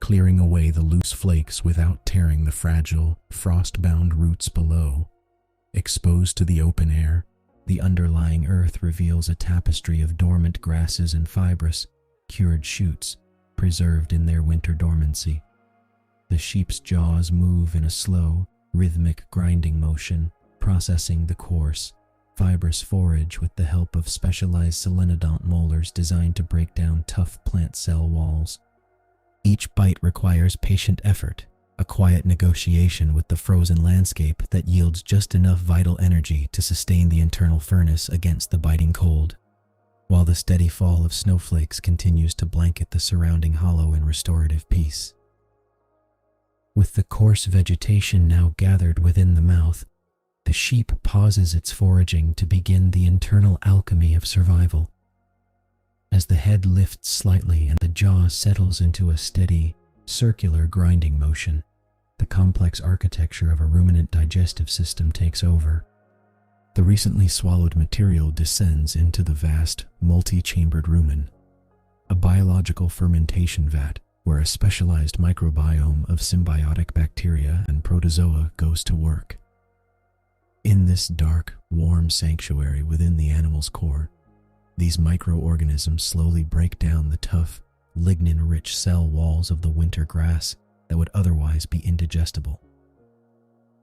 clearing away the loose flakes without tearing the fragile, frost-bound roots below. Exposed to the open air, the underlying earth reveals a tapestry of dormant grasses and fibrous, cured shoots, preserved in their winter dormancy. The sheep's jaws move in a slow, rhythmic grinding motion, processing the coarse, fibrous forage with the help of specialized selenodont molars designed to break down tough plant cell walls. Each bite requires patient effort, a quiet negotiation with the frozen landscape that yields just enough vital energy to sustain the internal furnace against the biting cold, while the steady fall of snowflakes continues to blanket the surrounding hollow in restorative peace. With the coarse vegetation now gathered within the mouth, the sheep pauses its foraging to begin the internal alchemy of survival. As the head lifts slightly and the jaw settles into a steady, circular grinding motion, the complex architecture of a ruminant digestive system takes over. The recently swallowed material descends into the vast, multi-chambered rumen, a biological fermentation vat where a specialized microbiome of symbiotic bacteria and protozoa goes to work. In this dark, warm sanctuary within the animal's core, these microorganisms slowly break down the tough, lignin-rich cell walls of the winter grass that would otherwise be indigestible.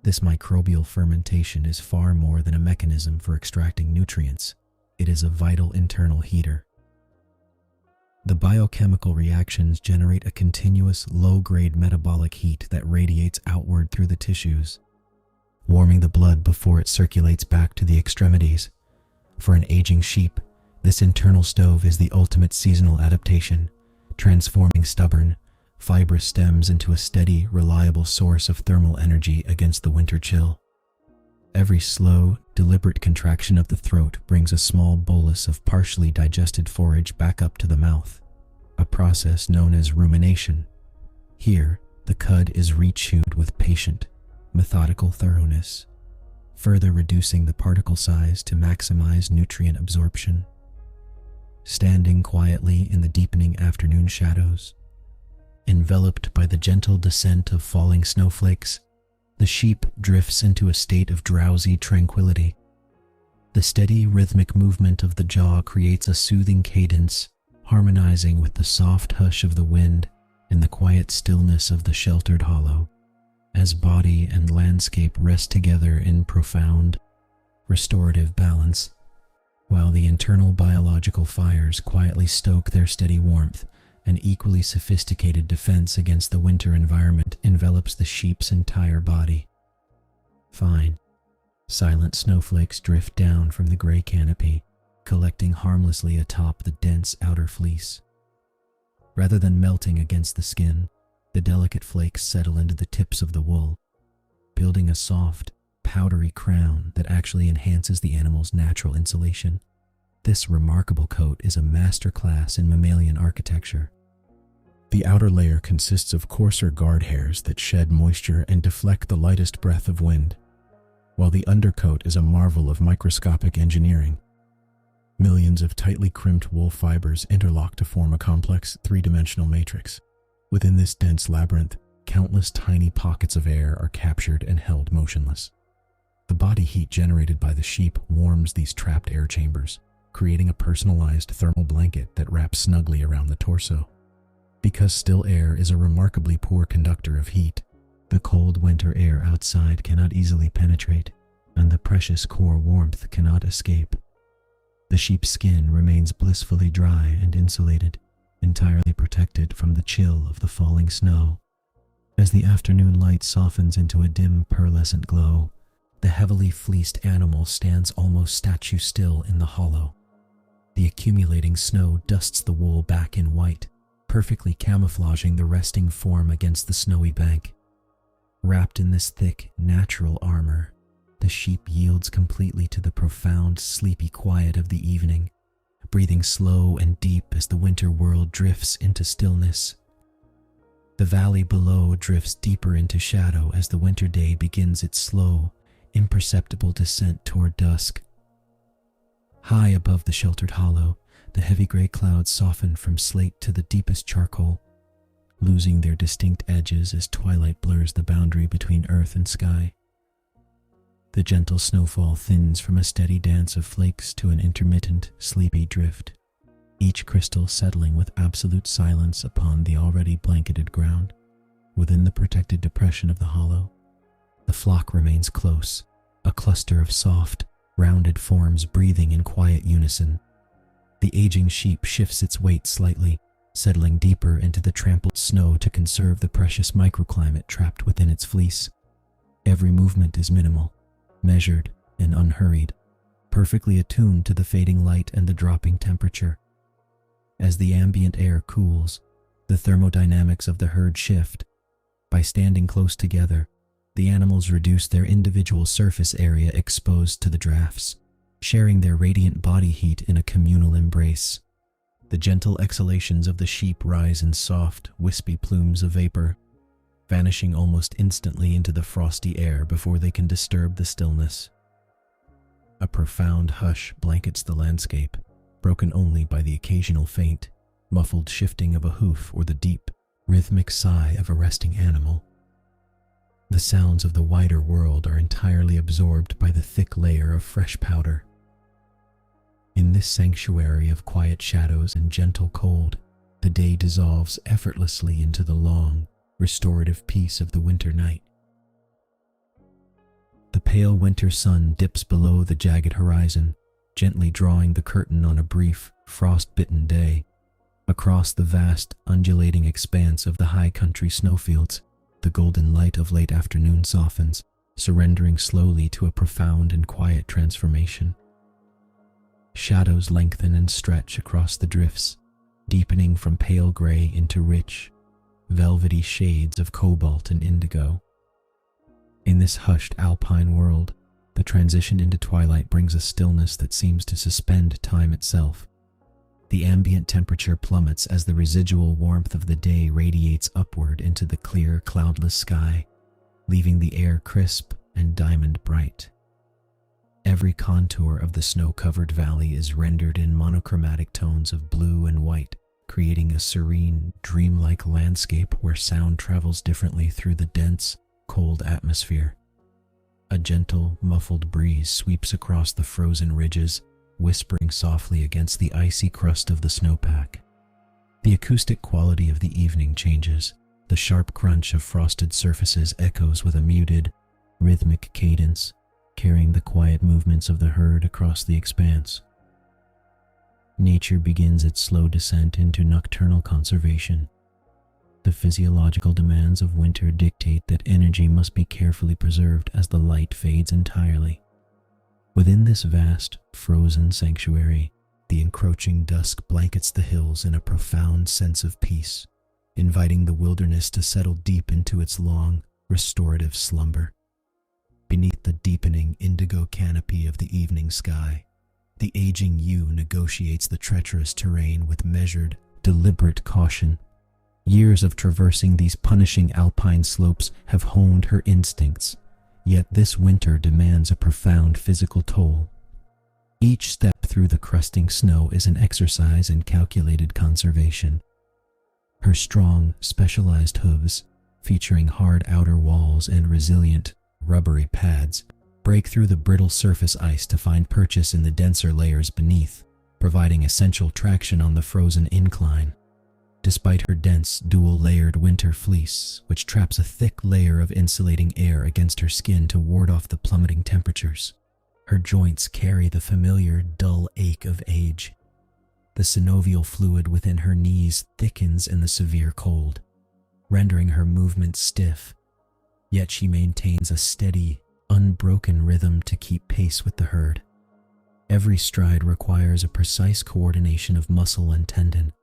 This microbial fermentation is far more than a mechanism for extracting nutrients. It is a vital internal heater. The biochemical reactions generate a continuous, low-grade metabolic heat that radiates outward through the tissues, warming the blood before it circulates back to the extremities. For an aging sheep, this internal stove is the ultimate seasonal adaptation, transforming stubborn, fibrous stems into a steady, reliable source of thermal energy against the winter chill. Every slow, deliberate contraction of the throat brings a small bolus of partially digested forage back up to the mouth, a process known as rumination. Here, the cud is rechewed with patient, methodical thoroughness, further reducing the particle size to maximize nutrient absorption. Standing quietly in the deepening afternoon shadows, enveloped by the gentle descent of falling snowflakes, the sheep drifts into a state of drowsy tranquility. The steady, rhythmic movement of the jaw creates a soothing cadence, harmonizing with the soft hush of the wind and the quiet stillness of the sheltered hollow, as body and landscape rest together in profound, restorative balance, while the internal biological fires quietly stoke their steady warmth. An equally sophisticated defense against the winter environment envelops the sheep's entire body. Fine, silent snowflakes drift down from the gray canopy, collecting harmlessly atop the dense outer fleece. Rather than melting against the skin, the delicate flakes settle into the tips of the wool, building a soft, powdery crown that actually enhances the animal's natural insulation. This remarkable coat is a masterclass in mammalian architecture. The outer layer consists of coarser guard hairs that shed moisture and deflect the lightest breath of wind, while the undercoat is a marvel of microscopic engineering. Millions of tightly crimped wool fibers interlock to form a complex, three-dimensional matrix. Within this dense labyrinth, countless tiny pockets of air are captured and held motionless. The body heat generated by the sheep warms these trapped air chambers, creating a personalized thermal blanket that wraps snugly around the torso. Because still air is a remarkably poor conductor of heat, the cold winter air outside cannot easily penetrate, and the precious core warmth cannot escape. The sheep's skin remains blissfully dry and insulated, entirely protected from the chill of the falling snow. As the afternoon light softens into a dim pearlescent glow, the heavily fleeced animal stands almost statue still in the hollow. The accumulating snow dusts the wool back in white, perfectly camouflaging the resting form against the snowy bank. Wrapped in this thick, natural armor, the sheep yields completely to the profound, sleepy quiet of the evening, breathing slow and deep as the winter world drifts into stillness. The valley below drifts deeper into shadow as the winter day begins its slow, imperceptible descent toward dusk. High above the sheltered hollow, the heavy gray clouds soften from slate to the deepest charcoal, losing their distinct edges as twilight blurs the boundary between earth and sky. The gentle snowfall thins from a steady dance of flakes to an intermittent, sleepy drift, each crystal settling with absolute silence upon the already blanketed ground. Within the protected depression of the hollow, the flock remains close, a cluster of soft, rounded forms breathing in quiet unison. The aging sheep shifts its weight slightly, settling deeper into the trampled snow to conserve the precious microclimate trapped within its fleece. Every movement is minimal, measured, and unhurried, perfectly attuned to the fading light and the dropping temperature. As the ambient air cools, the thermodynamics of the herd shift. By standing close together, the animals reduce their individual surface area exposed to the drafts, sharing their radiant body heat in a communal embrace. The gentle exhalations of the sheep rise in soft, wispy plumes of vapor, vanishing almost instantly into the frosty air before they can disturb the stillness. A profound hush blankets the landscape, broken only by the occasional faint, muffled shifting of a hoof or the deep, rhythmic sigh of a resting animal. The sounds of the wider world are entirely absorbed by the thick layer of fresh powder. In this sanctuary of quiet shadows and gentle cold, the day dissolves effortlessly into the long, restorative peace of the winter night. The pale winter sun dips below the jagged horizon, gently drawing the curtain on a brief, frost-bitten day. Across the vast, undulating expanse of the high country snowfields, the golden light of late afternoon softens, surrendering slowly to a profound and quiet transformation. Shadows lengthen and stretch across the drifts, deepening from pale gray into rich, velvety shades of cobalt and indigo. In this hushed alpine world, the transition into twilight brings a stillness that seems to suspend time itself. The ambient temperature plummets as the residual warmth of the day radiates upward into the clear, cloudless sky, leaving the air crisp and diamond bright. Every contour of the snow-covered valley is rendered in monochromatic tones of blue and white, creating a serene, dreamlike landscape where sound travels differently through the dense, cold atmosphere. A gentle, muffled breeze sweeps across the frozen ridges, whispering softly against the icy crust of the snowpack. The acoustic quality of the evening changes. The sharp crunch of frosted surfaces echoes with a muted, rhythmic cadence, carrying the quiet movements of the herd across the expanse. Nature begins its slow descent into nocturnal conservation. The physiological demands of winter dictate that energy must be carefully preserved as the light fades entirely. Within this vast, frozen sanctuary, the encroaching dusk blankets the hills in a profound sense of peace, inviting the wilderness to settle deep into its long, restorative slumber. Beneath the deepening indigo canopy of the evening sky, the aging ewe negotiates the treacherous terrain with measured, deliberate caution. Years of traversing these punishing alpine slopes have honed her instincts, yet this winter demands a profound physical toll. Each step through the crusting snow is an exercise in calculated conservation. Her strong, specialized hooves, featuring hard outer walls and resilient, rubbery pads, break through the brittle surface ice to find purchase in the denser layers beneath, providing essential traction on the frozen incline. Despite her dense, dual-layered winter fleece, which traps a thick layer of insulating air against her skin to ward off the plummeting temperatures, her joints carry the familiar, dull ache of age. The synovial fluid within her knees thickens in the severe cold, rendering her movements stiff, yet she maintains a steady, unbroken rhythm to keep pace with the herd. Every stride requires a precise coordination of muscle and tendon,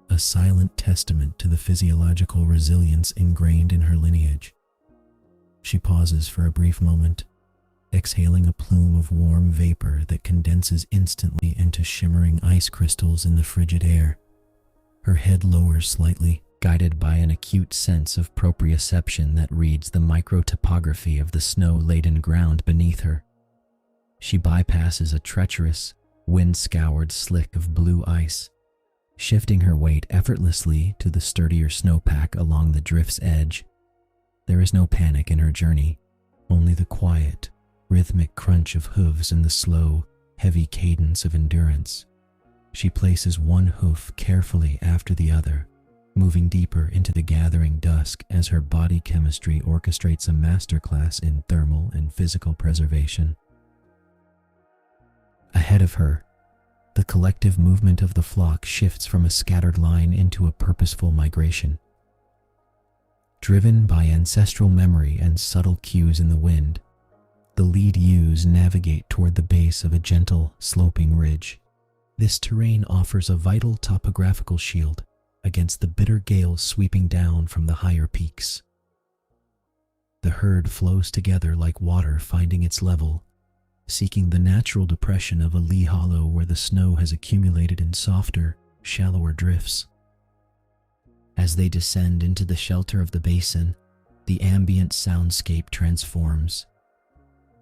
a silent testament to the physiological resilience ingrained in her lineage. She pauses for a brief moment, exhaling a plume of warm vapor that condenses instantly into shimmering ice crystals in the frigid air. Her head lowers slightly, guided by an acute sense of proprioception that reads the microtopography of the snow-laden ground beneath her. She bypasses a treacherous, wind-scoured slick of blue ice, shifting her weight effortlessly to the sturdier snowpack along the drift's edge. There is no panic in her journey, only the quiet, rhythmic crunch of hooves and the slow, heavy cadence of endurance. She places one hoof carefully after the other, moving deeper into the gathering dusk as her body chemistry orchestrates a masterclass in thermal and physical preservation. Ahead of her, the collective movement of the flock shifts from a scattered line into a purposeful migration. Driven by ancestral memory and subtle cues in the wind, the lead ewes navigate toward the base of a gentle, sloping ridge. This terrain offers a vital topographical shield against the bitter gales sweeping down from the higher peaks. The herd flows together like water finding its level, seeking the natural depression of a lee hollow where the snow has accumulated in softer, shallower drifts. As they descend into the shelter of the basin, the ambient soundscape transforms.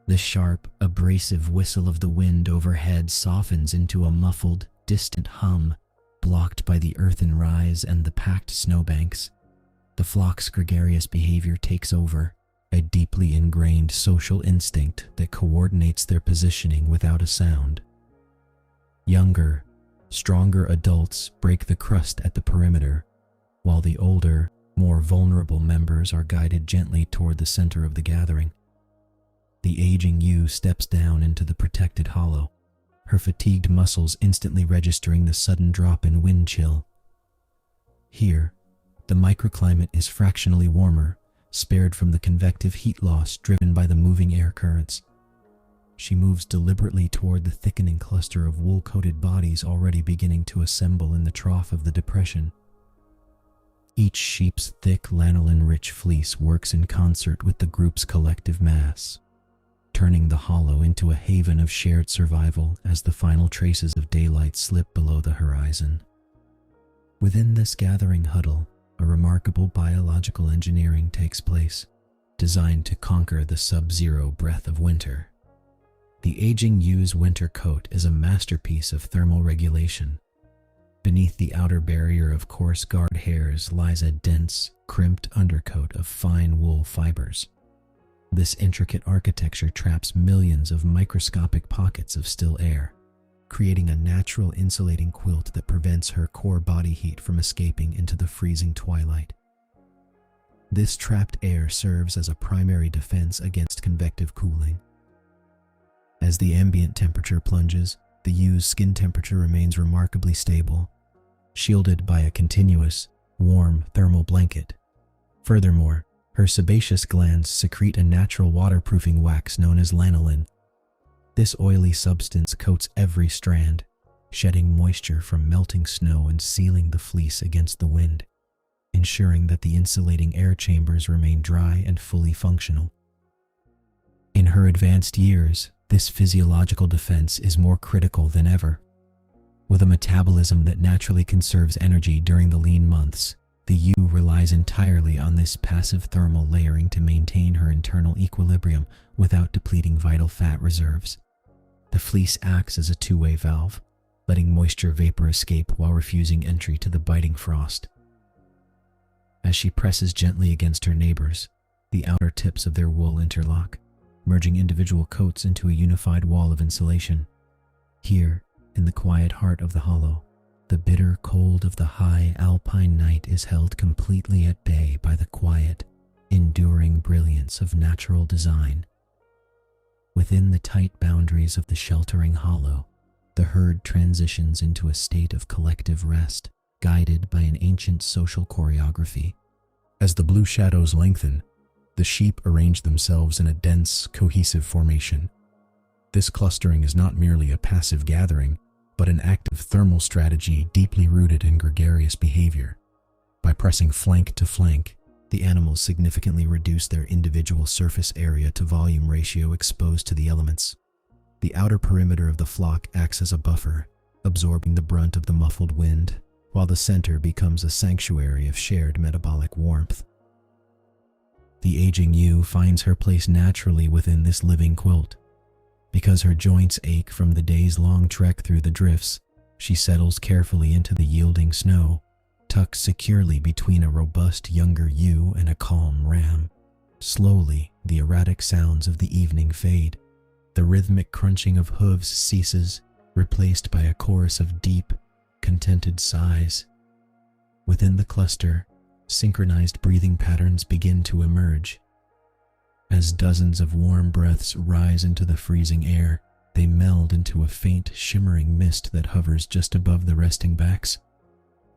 The sharp, abrasive whistle of the wind overhead softens into a muffled, distant hum, blocked by the earthen rise and the packed snowbanks. The flock's gregarious behavior takes over, a deeply ingrained social instinct that coordinates their positioning without a sound. Younger, stronger adults break the crust at the perimeter, while the older, more vulnerable members are guided gently toward the center of the gathering. The aging ewe steps down into the protected hollow, her fatigued muscles instantly registering the sudden drop in wind chill. Here, the microclimate is fractionally warmer, spared from the convective heat loss driven by the moving air currents. She moves deliberately toward the thickening cluster of wool-coated bodies already beginning to assemble in the trough of the depression. Each sheep's thick lanolin-rich fleece works in concert with the group's collective mass, turning the hollow into a haven of shared survival as the final traces of daylight slip below the horizon. Within this gathering huddle, a remarkable biological engineering takes place, designed to conquer the sub-zero breath of winter. The aging ewe's winter coat is a masterpiece of thermal regulation. Beneath the outer barrier of coarse guard hairs lies a dense, crimped undercoat of fine wool fibers. This intricate architecture traps millions of microscopic pockets of still air, creating a natural insulating quilt that prevents her core body heat from escaping into the freezing twilight. This trapped air serves as a primary defense against convective cooling. As the ambient temperature plunges, the ewe's skin temperature remains remarkably stable, shielded by a continuous, warm thermal blanket. Furthermore, her sebaceous glands secrete a natural waterproofing wax known as lanolin. This oily substance coats every strand, shedding moisture from melting snow and sealing the fleece against the wind, ensuring that the insulating air chambers remain dry and fully functional. In her advanced years, this physiological defense is more critical than ever. With a metabolism that naturally conserves energy during the lean months, the ewe relies entirely on this passive thermal layering to maintain her internal equilibrium without depleting vital fat reserves. The fleece acts as a two-way valve, letting moisture vapor escape while refusing entry to the biting frost. As she presses gently against her neighbors, the outer tips of their wool interlock, merging individual coats into a unified wall of insulation. Here, in the quiet heart of the hollow, the bitter cold of the high alpine night is held completely at bay by the quiet, enduring brilliance of natural design. Within the tight boundaries of the sheltering hollow, the herd transitions into a state of collective rest, guided by an ancient social choreography. As the blue shadows lengthen, the sheep arrange themselves in a dense, cohesive formation. This clustering is not merely a passive gathering, but an active thermal strategy deeply rooted in gregarious behavior. By pressing flank to flank, The animals significantly reduce their individual surface area to volume ratio exposed to the elements. The outer perimeter of the flock acts as a buffer, absorbing the brunt of the muffled wind, while the center becomes a sanctuary of shared metabolic warmth. The aging ewe finds her place naturally within this living quilt. Because her joints ache from the days-long trek through the drifts, she settles carefully into the yielding snow, tucked securely between a robust younger ewe and a calm ram. Slowly, the erratic sounds of the evening fade. The rhythmic crunching of hooves ceases, replaced by a chorus of deep, contented sighs. Within the cluster, synchronized breathing patterns begin to emerge. As dozens of warm breaths rise into the freezing air, they meld into a faint, shimmering mist that hovers just above the resting backs.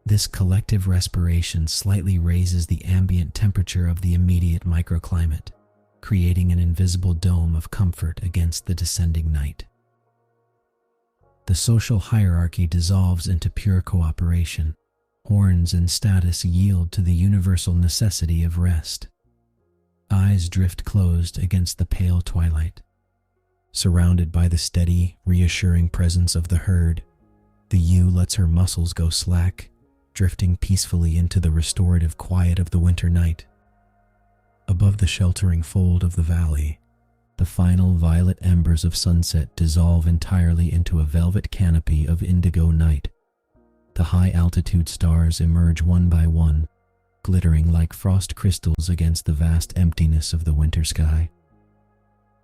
This collective respiration slightly raises the ambient temperature of the immediate microclimate, creating an invisible dome of comfort against the descending night. The social hierarchy dissolves into pure cooperation. Horns and status yield to the universal necessity of rest. Eyes drift closed against the pale twilight. Surrounded by the steady, reassuring presence of the herd, the ewe lets her muscles go slack, drifting peacefully into the restorative quiet of the winter night. Above the sheltering fold of the valley, the final violet embers of sunset dissolve entirely into a velvet canopy of indigo night. The high-altitude stars emerge one by one, glittering like frost crystals against the vast emptiness of the winter sky.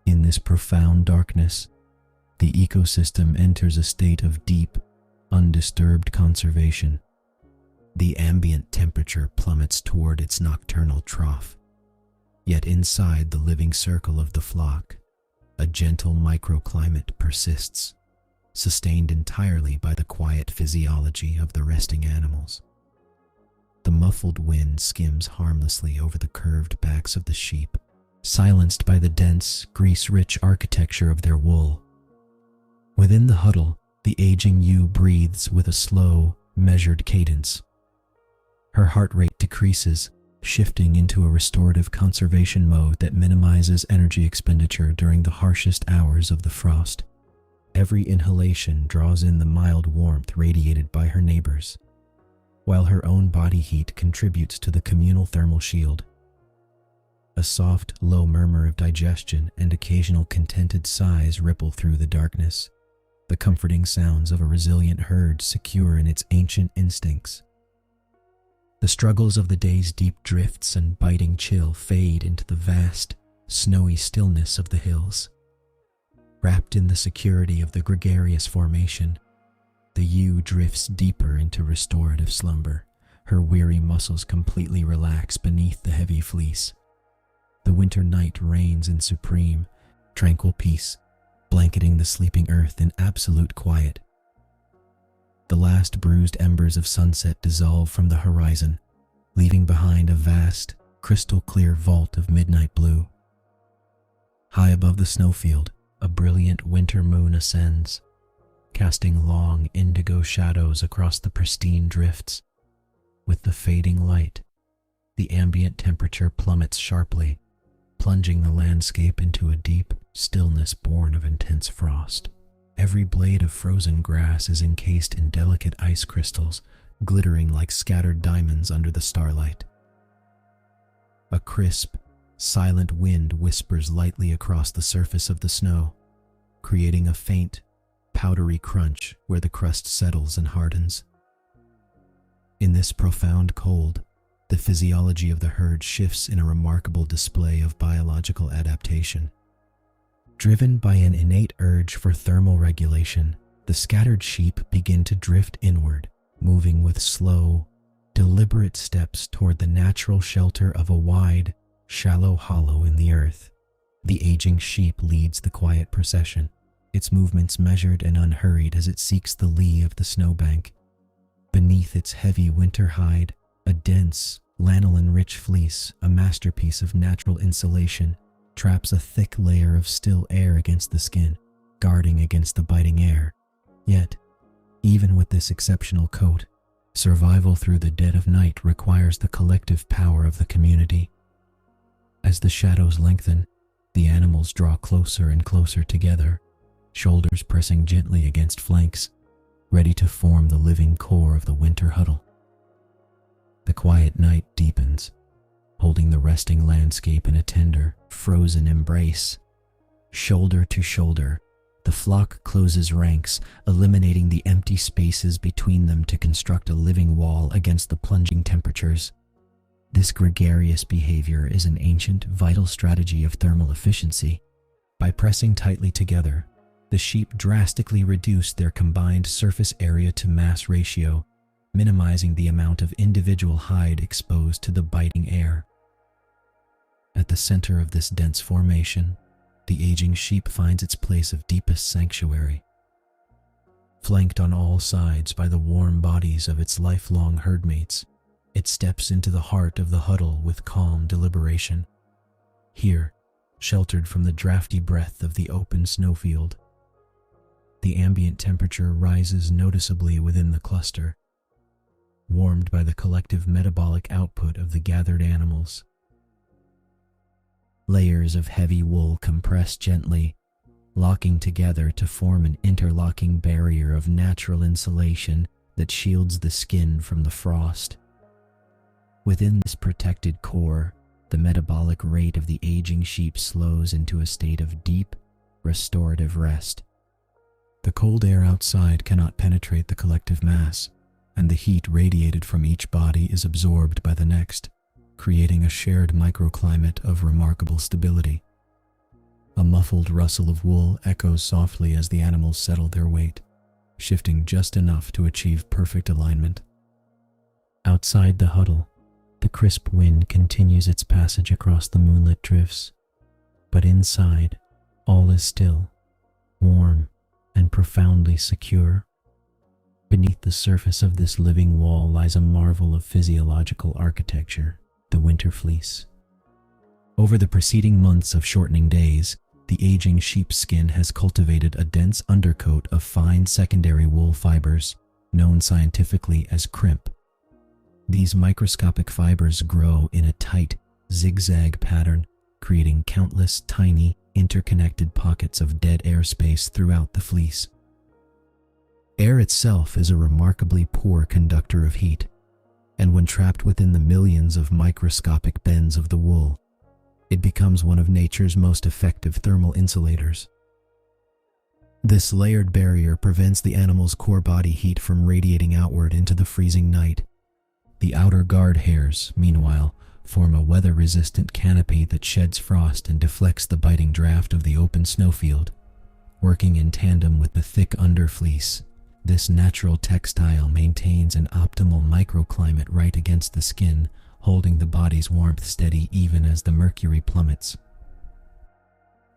In this profound darkness, the ecosystem enters a state of deep, undisturbed conservation. The ambient temperature plummets toward its nocturnal trough. Yet inside the living circle of the flock, a gentle microclimate persists, sustained entirely by the quiet physiology of the resting animals. The muffled wind skims harmlessly over the curved backs of the sheep, silenced by the dense, grease-rich architecture of their wool. Within the huddle, the aging ewe breathes with a slow, measured cadence. Her heart rate decreases, shifting into a restorative conservation mode that minimizes energy expenditure during the harshest hours of the frost. Every inhalation draws in the mild warmth radiated by her neighbors, while her own body heat contributes to the communal thermal shield. A soft, low murmur of digestion and occasional contented sighs ripple through the darkness, the comforting sounds of a resilient herd secure in its ancient instincts. The struggles of the day's deep drifts and biting chill fade into the vast, snowy stillness of the hills. Wrapped in the security of the gregarious formation, the ewe drifts deeper into restorative slumber. Her weary muscles completely relax beneath the heavy fleece. The winter night reigns in supreme, tranquil peace, blanketing the sleeping earth in absolute quiet. The last bruised embers of sunset dissolve from the horizon, leaving behind a vast, crystal-clear vault of midnight blue. High above the snowfield, a brilliant winter moon ascends, casting long indigo shadows across the pristine drifts. With the fading light, the ambient temperature plummets sharply, plunging the landscape into a deep stillness born of intense frost. Every blade of frozen grass is encased in delicate ice crystals, glittering like scattered diamonds under the starlight. A crisp, silent wind whispers lightly across the surface of the snow, creating a faint, powdery crunch where the crust settles and hardens. In this profound cold, the physiology of the herd shifts in a remarkable display of biological adaptation. Driven by an innate urge for thermal regulation, the scattered sheep begin to drift inward, moving with slow, deliberate steps toward the natural shelter of a wide, shallow hollow in the earth. The aging sheep leads the quiet procession, its movements measured and unhurried as it seeks the lee of the snowbank. Beneath its heavy winter hide, a dense, lanolin-rich fleece, a masterpiece of natural insulation, traps a thick layer of still air against the skin, guarding against the biting air. Yet, even with this exceptional coat, Survival through the dead of night requires the collective power of the community. As the shadows lengthen, the animals draw closer and closer together, shoulders pressing gently against flanks, ready to form the living core of the winter huddle. The quiet night deepens, holding the resting landscape in a tender, frozen embrace. Shoulder to shoulder, the flock closes ranks, eliminating the empty spaces between them to construct a living wall against the plunging temperatures. This gregarious behavior is an ancient, vital strategy of thermal efficiency. By pressing tightly together, the sheep drastically reduce their combined surface area to mass ratio, minimizing the amount of individual hide exposed to the biting air. At the center of this dense formation, the aging sheep finds its place of deepest sanctuary. Flanked on all sides by the warm bodies of its lifelong herdmates, it steps into the heart of the huddle with calm deliberation. Here, sheltered from the drafty breath of the open snowfield, the ambient temperature rises noticeably within the cluster, warmed by the collective metabolic output of the gathered animals. Layers of heavy wool compress gently, locking together to form an interlocking barrier of natural insulation that shields the skin from the frost. Within this protected core, the metabolic rate of the aging sheep slows into a state of deep, restorative rest. The cold air outside cannot penetrate the collective mass, and the heat radiated from each body is absorbed by the next, creating a shared microclimate of remarkable stability. A muffled rustle of wool echoes softly as the animals settle their weight, shifting just enough to achieve perfect alignment. Outside the huddle, the crisp wind continues its passage across the moonlit drifts, but inside, all is still, warm, and profoundly secure. Beneath the surface of this living wall lies a marvel of physiological architecture, the winter fleece. Over the preceding months of shortening days, the aging sheepskin has cultivated a dense undercoat of fine secondary wool fibers, known scientifically as crimp. These microscopic fibers grow in a tight, zigzag pattern, creating countless tiny, interconnected pockets of dead airspace throughout the fleece. Air itself is a remarkably poor conductor of heat, and when trapped within the millions of microscopic bends of the wool, it becomes one of nature's most effective thermal insulators. This layered barrier prevents the animal's core body heat from radiating outward into the freezing night. The outer guard hairs, meanwhile, form a weather-resistant canopy that sheds frost and deflects the biting draft of the open snowfield. Working in tandem with the thick underfleece, this natural textile maintains an optimal microclimate right against the skin, holding the body's warmth steady even as the mercury plummets.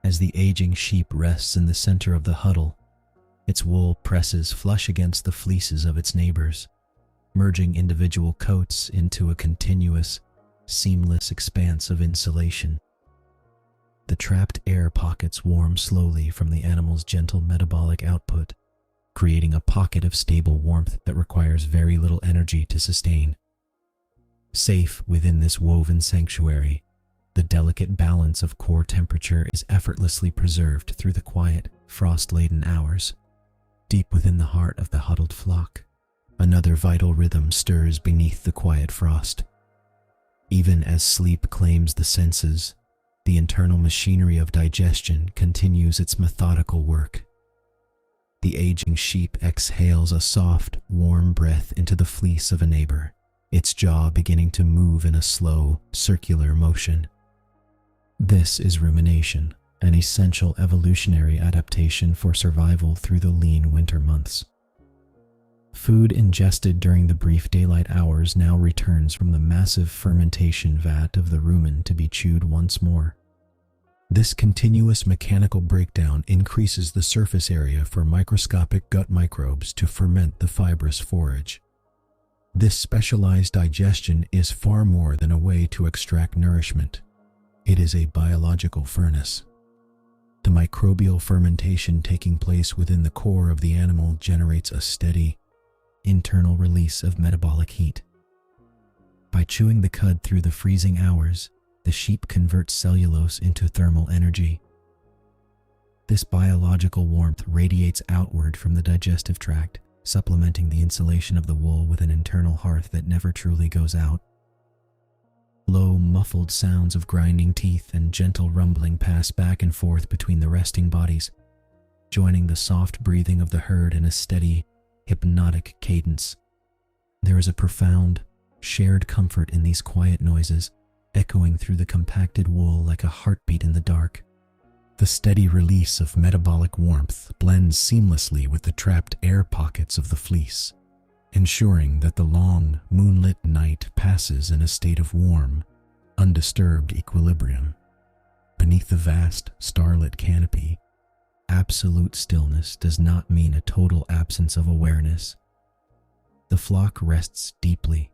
As the aging sheep rests in the center of the huddle, its wool presses flush against the fleeces of its neighbors, merging individual coats into a continuous, seamless expanse of insulation. The trapped air pockets warm slowly from the animal's gentle metabolic output, creating a pocket of stable warmth that requires very little energy to sustain. Safe within this woven sanctuary, the delicate balance of core temperature is effortlessly preserved through the quiet, frost-laden hours. Deep within the heart of the huddled flock, another vital rhythm stirs beneath the quiet frost. Even as sleep claims the senses, the internal machinery of digestion continues its methodical work. The aging sheep exhales a soft, warm breath into the fleece of a neighbor, its jaw beginning to move in a slow, circular motion. This is rumination, an essential evolutionary adaptation for survival through the lean winter months. Food ingested during the brief daylight hours now returns from the massive fermentation vat of the rumen to be chewed once more. This continuous mechanical breakdown increases the surface area for microscopic gut microbes to ferment the fibrous forage. This specialized digestion is far more than a way to extract nourishment. It is a biological furnace. The microbial fermentation taking place within the core of the animal generates a steady, internal release of metabolic heat. By chewing the cud through the freezing hours, the sheep converts cellulose into thermal energy. This biological warmth radiates outward from the digestive tract, supplementing the insulation of the wool with an internal hearth that never truly goes out. Low, muffled sounds of grinding teeth and gentle rumbling pass back and forth between the resting bodies, joining the soft breathing of the herd in a steady, hypnotic cadence. There is a profound, shared comfort in these quiet noises, echoing through the compacted wool like a heartbeat in the dark. The steady release of metabolic warmth blends seamlessly with the trapped air pockets of the fleece, ensuring that the long, moonlit night passes in a state of warm, undisturbed equilibrium. Beneath the vast, starlit canopy, absolute stillness does not mean a total absence of awareness. The flock rests deeply,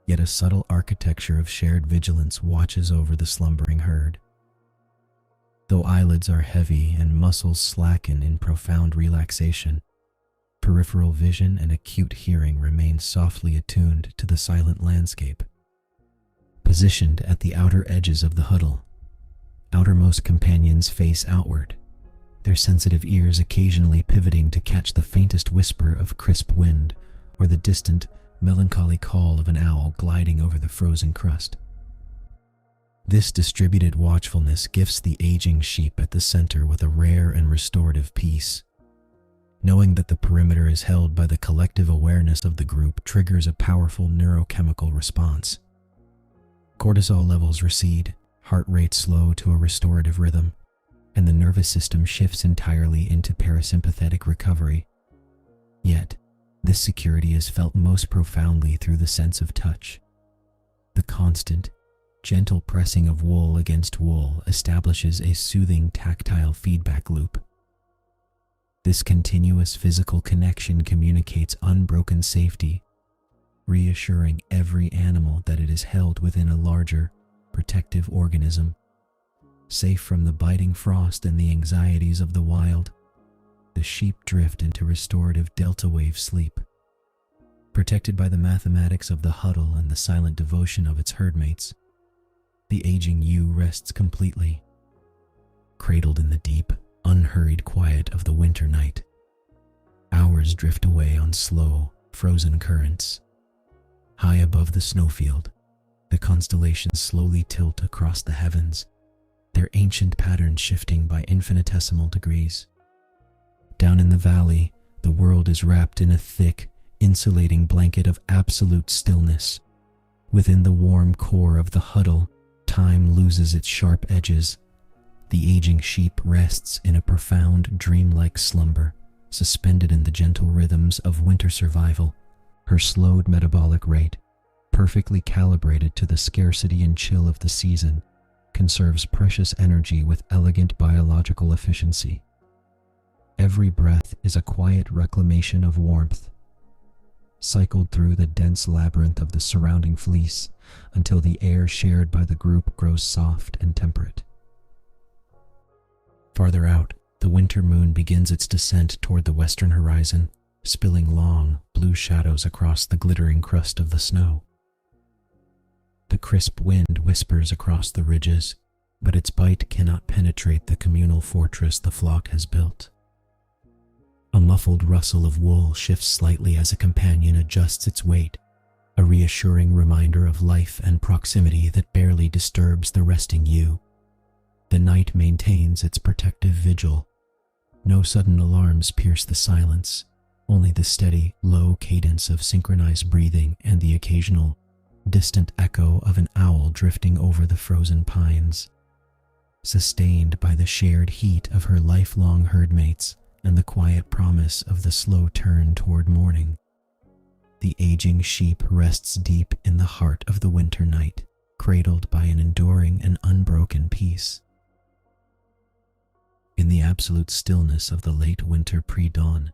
yet a subtle architecture of shared vigilance watches over the slumbering herd. Though eyelids are heavy and muscles slacken in profound relaxation, peripheral vision and acute hearing remain softly attuned to the silent landscape. Positioned at the outer edges of the huddle, outermost companions face outward, their sensitive ears occasionally pivoting to catch the faintest whisper of crisp wind or the distant, melancholy call of an owl gliding over the frozen crust. This distributed watchfulness gifts the aging sheep at the center with a rare and restorative peace. Knowing that the perimeter is held by the collective awareness of the group triggers a powerful neurochemical response. Cortisol levels recede, heart rate slow to a restorative rhythm, and the nervous system shifts entirely into parasympathetic recovery. Yet, this security is felt most profoundly through the sense of touch. The constant, gentle pressing of wool against wool establishes a soothing tactile feedback loop. This continuous physical connection communicates unbroken safety, reassuring every animal that it is held within a larger, protective organism. Safe from the biting frost and the anxieties of the wild, the sheep drift into restorative delta wave sleep. Protected by the mathematics of the huddle and the silent devotion of its herdmates, the aging ewe rests completely, cradled in the deep, unhurried quiet of the winter night. Hours drift away on slow, frozen currents. High above the snowfield, the constellations slowly tilt across the heavens, their ancient patterns shifting by infinitesimal degrees. Down in the valley, the world is wrapped in a thick, insulating blanket of absolute stillness. Within the warm core of the huddle, time loses its sharp edges. The aging sheep rests in a profound, dreamlike slumber, suspended in the gentle rhythms of winter survival. Her slowed metabolic rate, perfectly calibrated to the scarcity and chill of the season, conserves precious energy with elegant biological efficiency. Every breath is a quiet reclamation of warmth, cycled through the dense labyrinth of the surrounding fleece until the air shared by the group grows soft and temperate. Farther out, the winter moon begins its descent toward the western horizon, spilling long, blue shadows across the glittering crust of the snow. The crisp wind whispers across the ridges, but its bite cannot penetrate the communal fortress the flock has built. A muffled rustle of wool shifts slightly as a companion adjusts its weight, a reassuring reminder of life and proximity that barely disturbs the resting ewe. The night maintains its protective vigil. No sudden alarms pierce the silence, only the steady, low cadence of synchronized breathing and the occasional, distant echo of an owl drifting over the frozen pines. Sustained by the shared heat of her lifelong herdmates and the quiet promise of the slow turn toward morning, the aging sheep rests deep in the heart of the winter night, cradled by an enduring and unbroken peace. In the absolute stillness of the late winter pre-dawn,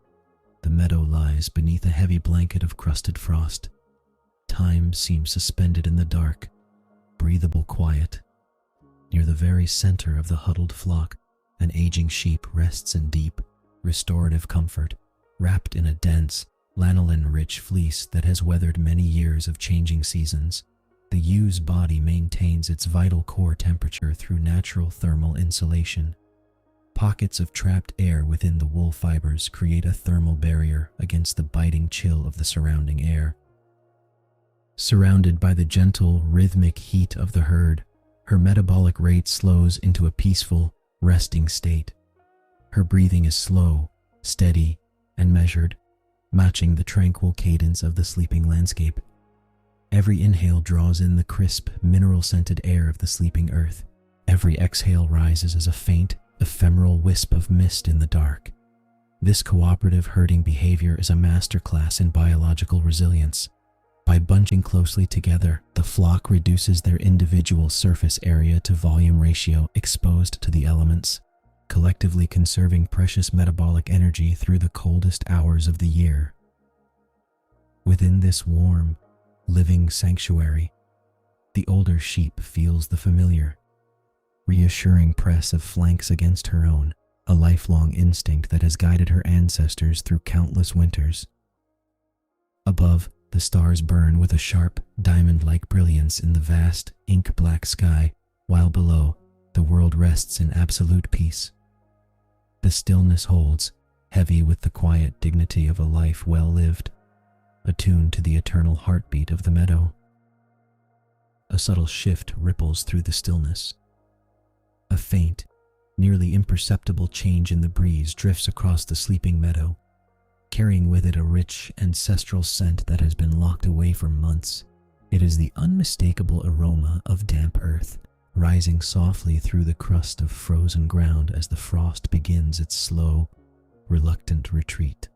the meadow lies beneath a heavy blanket of crusted frost. Time seems suspended in the dark, breathable quiet. Near the very center of the huddled flock, an aging sheep rests in deep, restorative comfort, wrapped in a dense, lanolin-rich fleece that has weathered many years of changing seasons. The ew's body maintains its vital core temperature through natural thermal insulation. Pockets of trapped air within the wool fibers create a thermal barrier against the biting chill of the surrounding air. Surrounded by the gentle, rhythmic heat of the herd, her metabolic rate slows into a peaceful, resting state. Her breathing is slow, steady, and measured, matching the tranquil cadence of the sleeping landscape. Every inhale draws in the crisp, mineral-scented air of the sleeping earth. Every exhale rises as a faint, ephemeral wisp of mist in the dark. This cooperative herding behavior is a masterclass in biological resilience. By bunching closely together, the flock reduces their individual surface area to volume ratio exposed to the elements, collectively conserving precious metabolic energy through the coldest hours of the year. Within this warm, living sanctuary, the older sheep feels the familiar, reassuring press of flanks against her own, a lifelong instinct that has guided her ancestors through countless winters. Above, the stars burn with a sharp, diamond-like brilliance in the vast, ink-black sky, while below, the world rests in absolute peace. The stillness holds, heavy with the quiet dignity of a life well lived, attuned to the eternal heartbeat of the meadow. A subtle shift ripples through the stillness. A faint, nearly imperceptible change in the breeze drifts across the sleeping meadow, carrying with it a rich, ancestral scent that has been locked away for months. It is the unmistakable aroma of damp earth, rising softly through the crust of frozen ground as the frost begins its slow, reluctant retreat.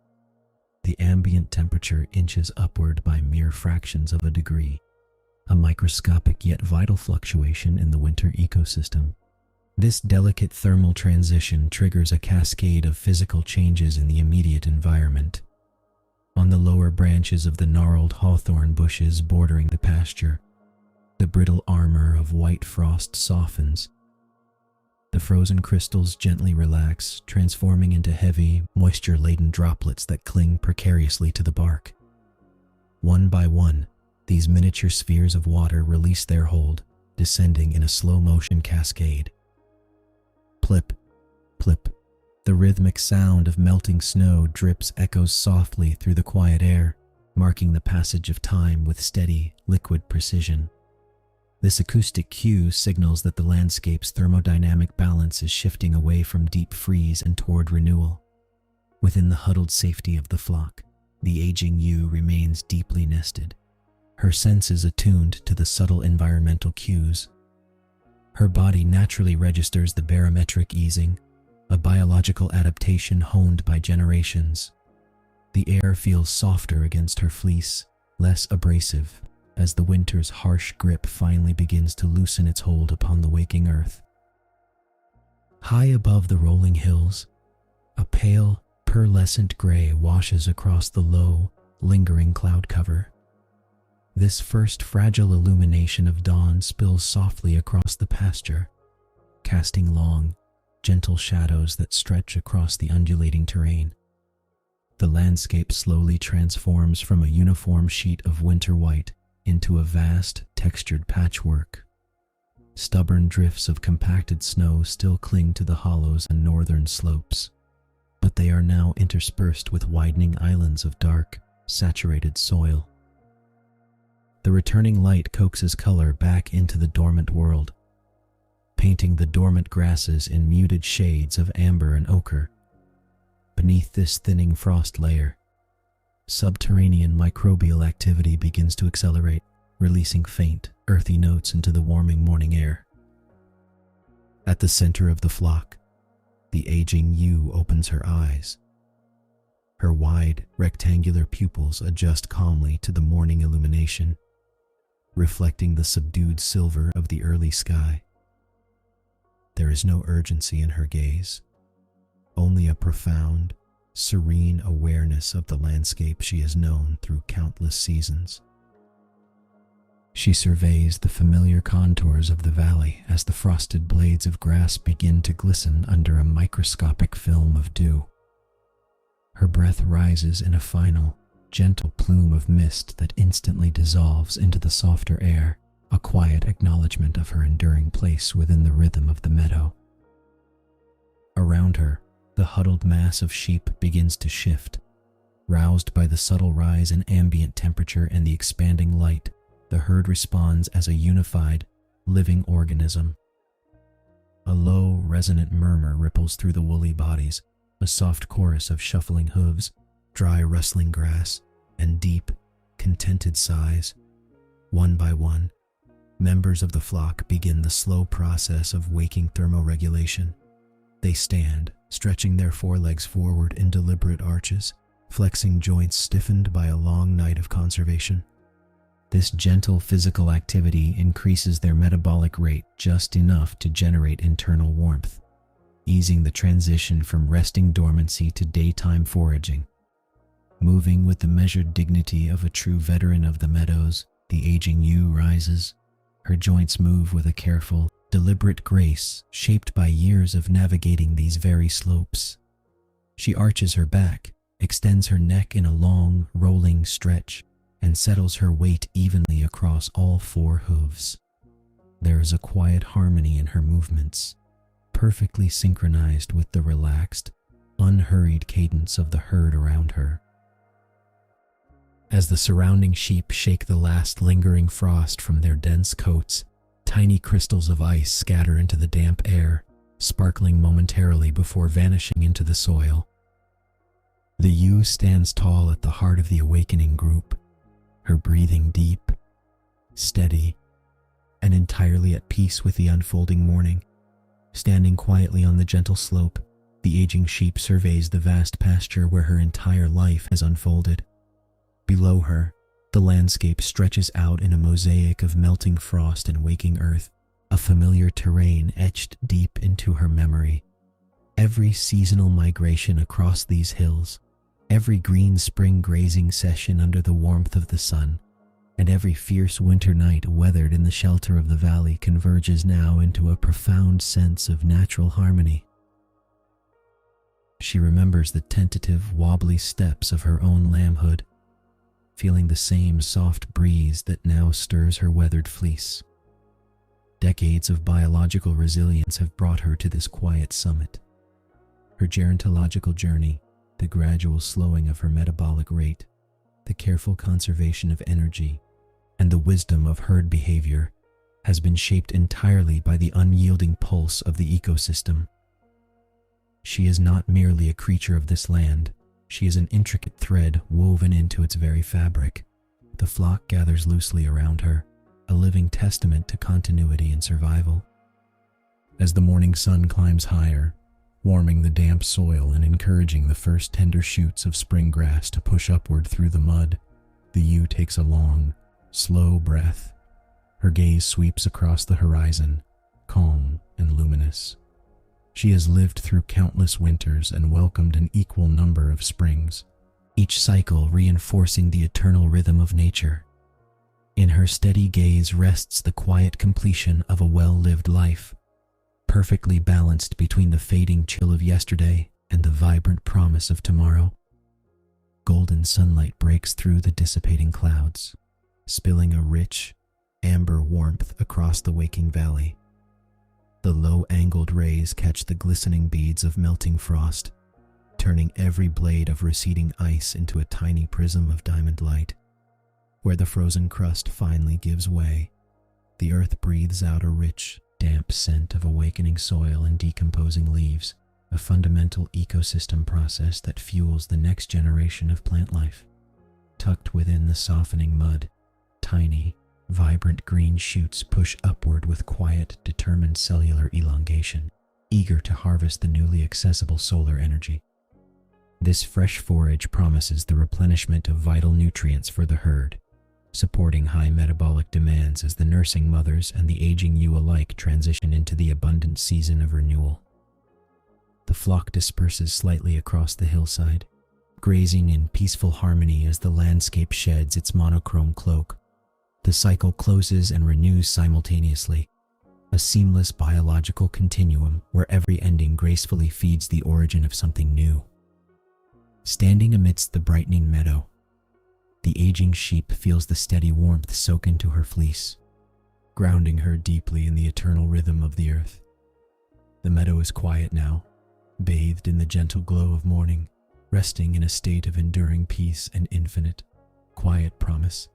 The ambient temperature inches upward by mere fractions of a degree, a microscopic yet vital fluctuation in the winter ecosystem. This delicate thermal transition triggers a cascade of physical changes in the immediate environment. On the lower branches of the gnarled hawthorn bushes bordering the pasture, the brittle armor of white frost softens. The frozen crystals gently relax, transforming into heavy, moisture-laden droplets that cling precariously to the bark. One by one, these miniature spheres of water release their hold, descending in a slow-motion cascade. Plip, plip. The rhythmic sound of melting snow drips echoes softly through the quiet air, marking the passage of time with steady, liquid precision. This acoustic cue signals that the landscape's thermodynamic balance is shifting away from deep freeze and toward renewal. Within the huddled safety of the flock, the aging ewe remains deeply nested, her senses attuned to the subtle environmental cues. Her body naturally registers the barometric easing, a biological adaptation honed by generations. The air feels softer against her fleece, less abrasive, as the winter's harsh grip finally begins to loosen its hold upon the waking earth. High above the rolling hills, a pale, pearlescent gray washes across the low, lingering cloud cover. This first fragile illumination of dawn spills softly across the pasture, casting long, gentle shadows that stretch across the undulating terrain. The landscape slowly transforms from a uniform sheet of winter white into a vast, textured patchwork. Stubborn drifts of compacted snow still cling to the hollows and northern slopes, but they are now interspersed with widening islands of dark, saturated soil. The returning light coaxes color back into the dormant world, painting the dormant grasses in muted shades of amber and ochre. Beneath this thinning frost layer, subterranean microbial activity begins to accelerate, releasing faint, earthy notes into the warming morning air. At the center of the flock, the aging ewe opens her eyes. Her wide, rectangular pupils adjust calmly to the morning illumination, reflecting the subdued silver of the early sky. There is no urgency in her gaze, only a profound, serene awareness of the landscape she has known through countless seasons. She surveys the familiar contours of the valley as the frosted blades of grass begin to glisten under a microscopic film of dew. Her breath rises in a final, gentle plume of mist that instantly dissolves into the softer air, a quiet acknowledgement of her enduring place within the rhythm of the meadow. Around her, the huddled mass of sheep begins to shift. Roused by the subtle rise in ambient temperature and the expanding light, the herd responds as a unified, living organism. A low, resonant murmur ripples through the woolly bodies, a soft chorus of shuffling hooves, dry rustling grass, and deep, contented sighs. One by one, members of the flock begin the slow process of waking thermoregulation. They stand, stretching their forelegs forward in deliberate arches, flexing joints stiffened by a long night of conservation. This gentle physical activity increases their metabolic rate just enough to generate internal warmth, easing the transition from resting dormancy to daytime foraging. Moving with the measured dignity of a true veteran of the meadows, the aging ewe rises. Her joints move with a careful, deliberate grace shaped by years of navigating these very slopes. She arches her back, extends her neck in a long, rolling stretch, and settles her weight evenly across all four hooves. There is a quiet harmony in her movements, perfectly synchronized with the relaxed, unhurried cadence of the herd around her. As the surrounding sheep shake the last lingering frost from their dense coats, tiny crystals of ice scatter into the damp air, sparkling momentarily before vanishing into the soil. The ewe stands tall at the heart of the awakening group, her breathing deep, steady, and entirely at peace with the unfolding morning. Standing quietly on the gentle slope, the aging sheep surveys the vast pasture where her entire life has unfolded. Below her, the landscape stretches out in a mosaic of melting frost and waking earth, a familiar terrain etched deep into her memory. Every seasonal migration across these hills, every green spring grazing session under the warmth of the sun, and every fierce winter night weathered in the shelter of the valley converges now into a profound sense of natural harmony. She remembers the tentative, wobbly steps of her own lambhood, feeling the same soft breeze that now stirs her weathered fleece. Decades of biological resilience have brought her to this quiet summit. Her gerontological journey, the gradual slowing of her metabolic rate, the careful conservation of energy, and the wisdom of herd behavior has been shaped entirely by the unyielding pulse of the ecosystem. She is not merely a creature of this land. She is an intricate thread woven into its very fabric. The flock gathers loosely around her, a living testament to continuity and survival. As the morning sun climbs higher, warming the damp soil and encouraging the first tender shoots of spring grass to push upward through the mud, the ewe takes a long, slow breath. Her gaze sweeps across the horizon, calm and luminous. She has lived through countless winters and welcomed an equal number of springs, each cycle reinforcing the eternal rhythm of nature. In her steady gaze rests the quiet completion of a well-lived life, perfectly balanced between the fading chill of yesterday and the vibrant promise of tomorrow. Golden sunlight breaks through the dissipating clouds, spilling a rich, amber warmth across the waking valley. The low-angled rays catch the glistening beads of melting frost, turning every blade of receding ice into a tiny prism of diamond light. Where the frozen crust finally gives way, the earth breathes out a rich, damp scent of awakening soil and decomposing leaves, a fundamental ecosystem process that fuels the next generation of plant life. Tucked within the softening mud, tiny, vibrant green shoots push upward with quiet, determined cellular elongation, eager to harvest the newly accessible solar energy. This fresh forage promises the replenishment of vital nutrients for the herd, supporting high metabolic demands as the nursing mothers and the aging ewe alike transition into the abundant season of renewal. The flock disperses slightly across the hillside, grazing in peaceful harmony as the landscape sheds its monochrome cloak. The cycle closes and renews simultaneously, a seamless biological continuum where every ending gracefully feeds the origin of something new. Standing amidst the brightening meadow, The aging sheep feels the steady warmth soak into her fleece, grounding her deeply in the eternal rhythm of the earth. The meadow is quiet now, bathed in the gentle glow of morning, resting in a state of enduring peace and infinite, quiet promise.